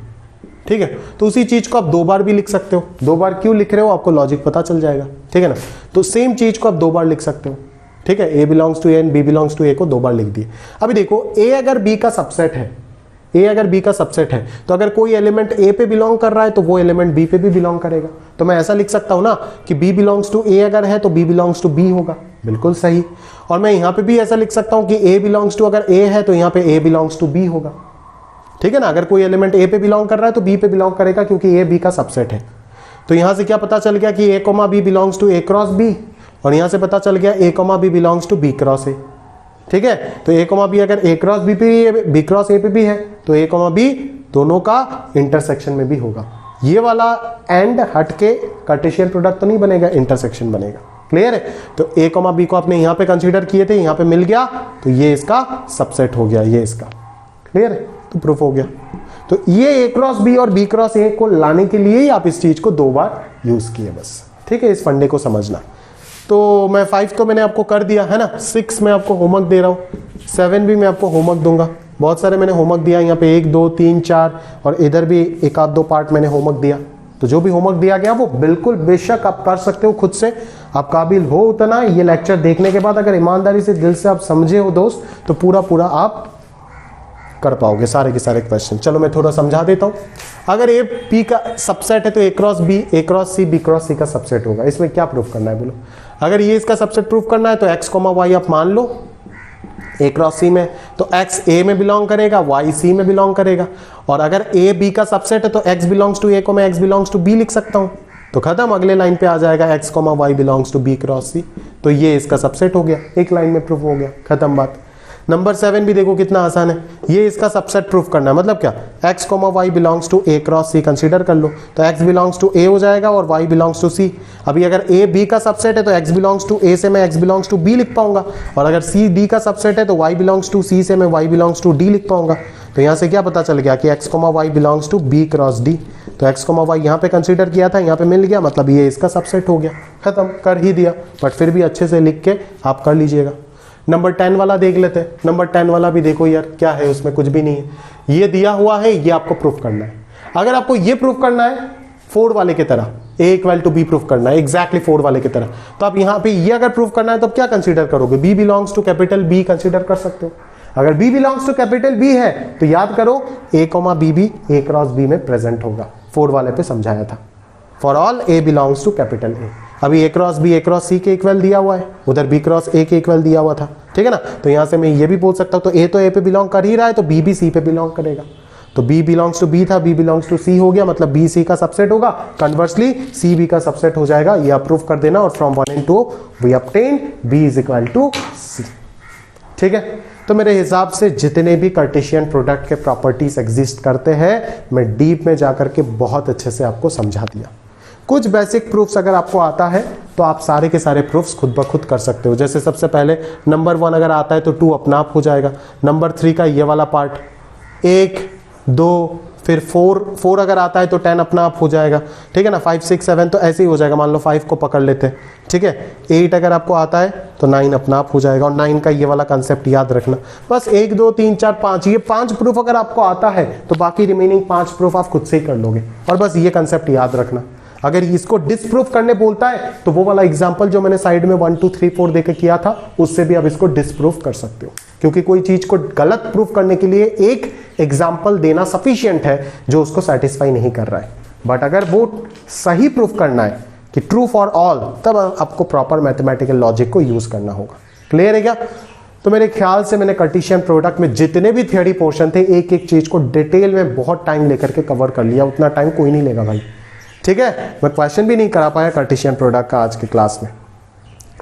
Speaker 1: ठीक है? तो उसी चीज को आप 2 बार भी लिख सकते हो। 2 बार क्यों लिख रहे हो आपको लॉजिक पता चल जाएगा, ठीक है ना? तो सेम चीज को आप 2 बार लिख सकते हो, ठीक है? A belongs to A and B belongs to A को 2 बार लिख दिए। अभी देखो A अगर B का सबसेट है, A अगर B का सबसेट है तो अगर कोई एलिमेंट A पे बिलोंग कर रहा है तो वो एलिमेंट B पे भी बिलोंग करेगा। तो मैं ऐसा लिख सकता हूं ना कि B बिलोंग्स टू A अगर है तो B बिलोंग्स टू B होगा, बिल्कुल सही। और मैं यहां पे भी ऐसा लिख सकता हूं कि A बिलोंग्स टू अगर A है तो यहां पे A बिलोंग्स टू B होगा, ठीक है ना? अगर कोई एलिमेंट A पे बिलोंग कर रहा है तो B पे बिलोंग करेगा क्योंकि A B का सबसेट है। तो यहां से क्या पता चल गया कि A, B belongs to A cross B और यहां से पता चल गया A, B belongs to B cross A, ठीक है? तो A, B अगर A क्रॉस B पे भी है, B क्रॉस A पे भी है तो A, B दोनों का इंटरसेक्शन में भी होगा। ये वाला एंड हट के कार्टेशियन प्रोडक्ट तो नहीं बनेगा, इंटरसेक्शन बनेगा। क्लियर है? तो A, B को आपने यहां पे कंसीडर किए थे, यहां पे मिल गया तो ये इसका सबसेट हो गया, ये इसका। क्लियर है? तो प्रूफ हो गया। तो ये A क्रॉस B और B क्रॉस A को लाने के लिए ही आप इस चीज को 2 बार यूज किए बस, ठीक है? इस फंडे को समझना। तो तो मैं 5 तो मैंने आपको कर दिया है ना, 6 मैं आपको होमवर्क दे रहा हूँ, 7 भी मैं आपको होमवर्क दूंगा। बहुत सारे मैंने होमवर्क दिया यहाँ पे, 1 2 3 4 और इधर भी 1 आध 2 पार्ट मैंने होमवर्क दिया। तो जो भी होमवर्क दिया गया वो बिल्कुल बेशक आप कर सकते हो खुद से, आप काबिल हो उतना। ये लेक्चर देखने के बाद अगर ईमानदारी से दिल से आप समझे हो दोस्त, तो पूरा पूरा आप कर पाओगे सारे के सारे क्वेश्चन। चलो मैं थोड़ा समझा देता हूं। अगर ए पी का सबसेट है तो ए क्रॉस बी, ए क्रॉस सी, बी क्रॉस सी का सबसेट होगा। इसमें क्या प्रूफ करना है बोलो? अगर ये इसका सबसेट प्रूफ करना है तो एक्स कॉमा वाई आप मान लो ए क्रॉस सी में, तो एक्स ए में बिलोंग करेगा, वाई सी में बिलोंग करेगा। और अगर ए बी का सबसेट है तो एक्स बिलोंग्स टू ए को मैं एक्स बिलोंग्स टू बी लिख सकता हूं। तो खत्म, अगले लाइन पे आ जाएगा X comma Y belongs to B cross C. तो ये इसका सबसेट हो गया, एक लाइन में प्रूफ हो गया, खत्म बात। नंबर 7 भी देखो कितना आसान है, ये इसका सबसेट प्रूफ करना है। मतलब क्या, x comma Y belongs to A cross C consider कर लो, तो x बिलोंग्स टू ए हो जाएगा और y बिलोंग्स टू सी। अभी अगर a b का सबसेट है तो x बिलोंग्स टू a से मैं x बिलोंग्स टू b लिख पाऊंगा, और अगर c d का सबसेट है तो y बिलोंग्स टू c से मैं y बिलोंग्स टू d लिख पाऊंगा। तो यहाँ से क्या पता चल गया कि x comma Y belongs to b cross d। तो x कॉमा वाई यहाँ पे कंसीडर किया था, यहाँ पे मिल गया, मतलब ये इसका सबसेट हो गया, खत्म, कर ही दिया। बट फिर भी अच्छे से लिख के आप कर लीजिएगा। नंबर 10 वाला देख लेते हैं। नंबर 10 वाला भी देखो यार, क्या है उसमें, कुछ भी नहीं है, ये दिया हुआ है, ये आपको प्रूफ करना है। अगर आपको ये प्रूफ करना है 4 वाले की तरह, a equal to B proof करना है एग्जैक्टली 4 वाले की तरह, तो आप यहाँ पे ये अगर प्रूफ करना है तो क्या कंसीडर करोगे? b belongs to capital B consider कर सकते हो। अगर b belongs to capital B है तो याद करो a कॉमा बी भी a क्रॉस b में प्रेजेंट होगा। 4 वाले पे समझाया था, for all a belongs to capital A। अभी a cross b a cross c के इक्वल दिया हुआ है, उधर b क्रॉस a के इक्वल दिया हुआ था, ठीक है ना। तो यहां से मैं ये भी बोल सकता हूं, तो a तो a पे बिलोंग कर ही रहा है तो b भी c पे बिलोंग करेगा। तो b बिलोंग्स टू b था, b बिलोंग्स टू c हो गया, मतलब b c का सबसेट होगा। कन्वर्सली c b का सबसेट हो जाएगा, ये आप प्रूफ कर देना। और from 1 and 2 we obtain b is equal to c, ठीक है। तो मेरे हिसाब से जितने भी कार्टेशियन प्रोडक्ट के प्रॉपर्टीज एग्जिस्ट करते हैं, मैं डीप में जाकर के बहुत अच्छे से आपको समझा दिया। कुछ बेसिक प्रूफ्स अगर आपको आता है तो आप सारे के सारे प्रूफ्स खुद ब खुद कर सकते हो। जैसे सबसे पहले नंबर 1 अगर आता है तो 2 अपना आप हो जाएगा। नंबर 3 का ये वाला पार्ट, 1 2 फिर 4 अगर आता है तो 10 अपना आप हो जाएगा, ठीक है ना। 5 6 7 तो ऐसे ही हो जाएगा, मान लो 5 को पकड़ लेते हैं, ठीक है। 8 अगर आपको आता है तो 9 अपना आप हो जाएगा। और 9 का ये वाला कंसेप्ट याद रखना, बस 1 2 3 4 5, ये 5 प्रूफ अगर आपको आता है तो बाकी रिमेनिंग 5 प्रूफ आप खुद से ही कर लोगे। और बस ये कंसेप्ट याद रखना। अगर इसको डिसप्रूफ करने बोलता है तो वो वाला एग्जांपल जो मैंने साइड में 1 2 3 4 देके किया था, उससे भी आप इसको डिसप्रूफ कर सकते हो। क्योंकि कोई चीज को गलत प्रूफ करने के लिए एक एग्जाम्पल देना सफिशियंट है जो उसको सेटिस्फाई नहीं कर रहा है। बट अगर वो सही प्रूफ करना है कि ट्रू फॉर ऑल, तब आपको प्रॉपर मैथमेटिकल लॉजिक को यूज करना होगा। क्लियर है क्या? तो मेरे ख्याल से मैंने कार्टेशियन प्रोडक्ट में जितने भी थ्योरी पोर्शन थे, एक एक चीज को डिटेल में बहुत टाइम लेकर के कवर कर लिया। उतना टाइम कोई नहीं लेगा भाई, ठीक है। मैं क्वेश्चन भी नहीं करा पाया कार्टेशियन प्रोडक्ट का आज की क्लास में।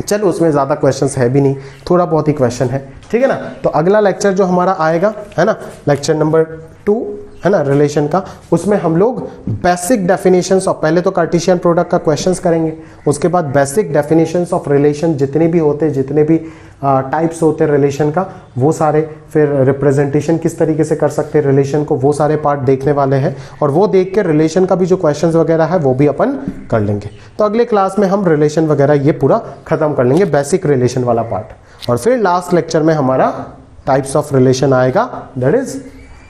Speaker 1: चलो उसमें ज़्यादा क्वेश्चंस है भी नहीं, थोड़ा बहुत ही क्वेश्चन है, ठीक है ना। तो अगला लेक्चर जो हमारा आएगा है ना, लेक्चर नंबर 2 है ना, रिलेशन का, उसमें हम लोग बेसिक डेफिनेशंस ऑफ, पहले तो कार्टेशियन प्रोडक्ट का क्वेश्चंस करेंगे, उसके बाद बेसिक डेफिनेशंस ऑफ रिलेशन जितने भी होते हैं, जितने भी टाइप्स होते हैं रिलेशन का, वो सारे, फिर रिप्रेजेंटेशन किस तरीके से कर सकते हैं रिलेशन को, वो सारे पार्ट देखने वाले हैं। और वो देख के रिलेशन का भी जो क्वेश्चंस वगैरह है वो भी अपन कर लेंगे। तो अगले क्लास में हम रिलेशन वगैरह ये पूरा खत्म कर लेंगे, बेसिक रिलेशन वाला पार्ट। और फिर लास्ट लेक्चर में हमारा टाइप्स ऑफ रिलेशन आएगा, दैट इज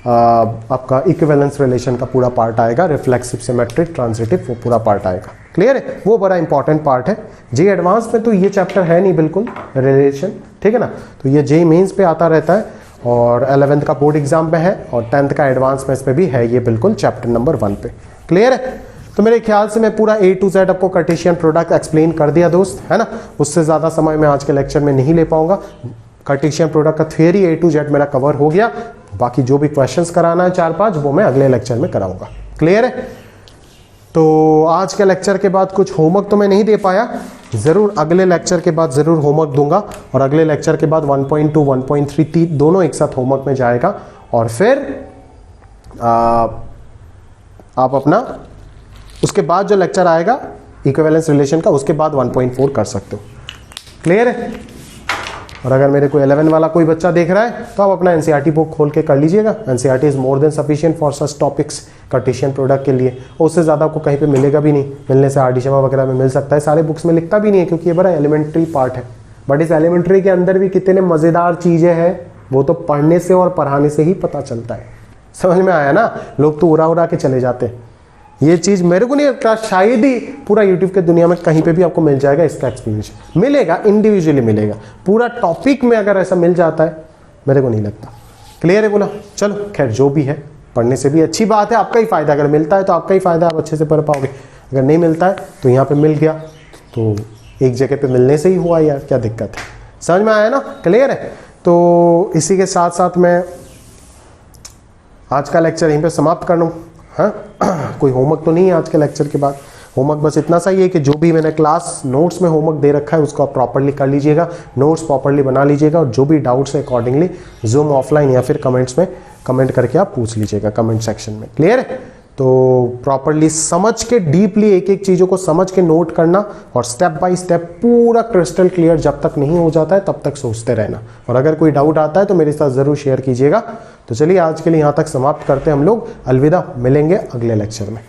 Speaker 1: आपका इक्विवेलेंस रिलेशन का पूरा पार्ट आएगा, रिफ्लेक्सिव, सिमेट्रिक, ट्रांजिटिव, वो पूरा पार्ट आएगा। क्लियर है? वो बड़ा इंपॉर्टेंट पार्ट है। जे एडवांस में तो ये चैप्टर है नहीं बिल्कुल, रिलेशन, ठीक है ना। तो ये जे मेंस पे आता रहता है, और 11th का बोर्ड एग्जाम में है, और 10th का एडवांस में इस पे भी है ये बिल्कुल चैप्टर नंबर 1 पे। क्लियर है? तो मेरे ख्याल से मैं पूरा A to Z आपको कार्टेशियन प्रोडक्ट एक्सप्लेन कर दिया दोस्त, है ना। उससे ज़्यादा समय मैं आज के लेक्चर में नहीं ले पाऊंगा। कार्टेशियन प्रोडक्ट का थ्योरी A to Z मेरा कवर हो गया। बाकी जो भी क्वेश्चंस कराना है 4-5, वो मैं अगले लेक्चर में कराऊंगा। क्लियर है? तो आज के लेक्चर के बाद कुछ होमवर्क तो मैं नहीं दे पाया, ज़रूर अगले लेक्चर के बाद ज़रूर होमवर्क दूंगा। और अगले लेक्चर के बाद 1.2 1.3 दोनों एक साथ होमवर्क में जाएगा। और फिर आप अपना उसके बाद जो लेक्चर आएगा इक्विवेलेंस रिलेशन का, उसके बाद 1.4 कर सकते हो। क्लियर है? और अगर मेरे को 11 वाला कोई बच्चा देख रहा है तो आप अपना एनसीईआरटी बुक खोल के कर लीजिएगा। NCERT is more than sufficient for such topics Cartesian product के लिए, और उससे ज़्यादा आपको कहीं पे मिलेगा भी नहीं। मिलने से आर डी शर्मा वगैरह में मिल सकता है, सारे बुक्स में लिखता भी नहीं है क्योंकि ये बड़ा एलिमेंट्री पार्ट है। बट इस एलिमेंट्री के अंदर भी कितने मज़ेदार चीज़ें हैं वो तो पढ़ने से और पढ़ाने से ही पता चलता है। समझ में आया ना? लोग तो उड़ा उड़ा के चले जाते हैं। ये चीज़ मेरे को नहीं लगता, शायद ही पूरा यूट्यूब के दुनिया में कहीं पे भी आपको मिल जाएगा इसका एक्सपीरियंस। मिलेगा, इंडिविजुअली मिलेगा, पूरा टॉपिक में अगर ऐसा मिल जाता है मेरे को नहीं लगता। क्लियर है बोला? चलो खैर जो भी है, पढ़ने से भी अच्छी बात है, आपका ही फायदा। अगर मिलता है तो आपका ही फायदा, आप अच्छे से पढ़ पाओगे। अगर नहीं मिलता है तो यहाँ पे मिल गया तो एक जगह पे मिलने से ही हुआ यार, क्या दिक्कत है? समझ में आया ना? क्लियर है? तो इसी के साथ साथ मैं आज का लेक्चर यहीं पे समाप्त कर लूँ। हाँ कोई होमवर्क तो नहीं है आज के लेक्चर के बाद। होमवर्क बस इतना सा ही है कि जो भी मैंने क्लास नोट्स में होमवर्क दे रखा है उसको आप प्रॉपर्ली कर लीजिएगा, नोट्स प्रॉपर्ली बना लीजिएगा, और जो भी डाउट्स है अकॉर्डिंगली जूम ऑफलाइन या फिर कमेंट्स में कमेंट करके आप पूछ लीजिएगा कमेंट सेक्शन में। क्लियर है? तो प्रॉपर्ली समझ के, डीपली एक एक चीज़ों को समझ के नोट करना, और स्टेप बाय स्टेप पूरा क्रिस्टल क्लियर जब तक नहीं हो जाता है तब तक सोचते रहना। और अगर कोई डाउट आता है तो मेरे साथ ज़रूर शेयर कीजिएगा। तो चलिए आज के लिए यहाँ तक समाप्त करते हैं हम लोग। अलविदा, मिलेंगे अगले लेक्चर में।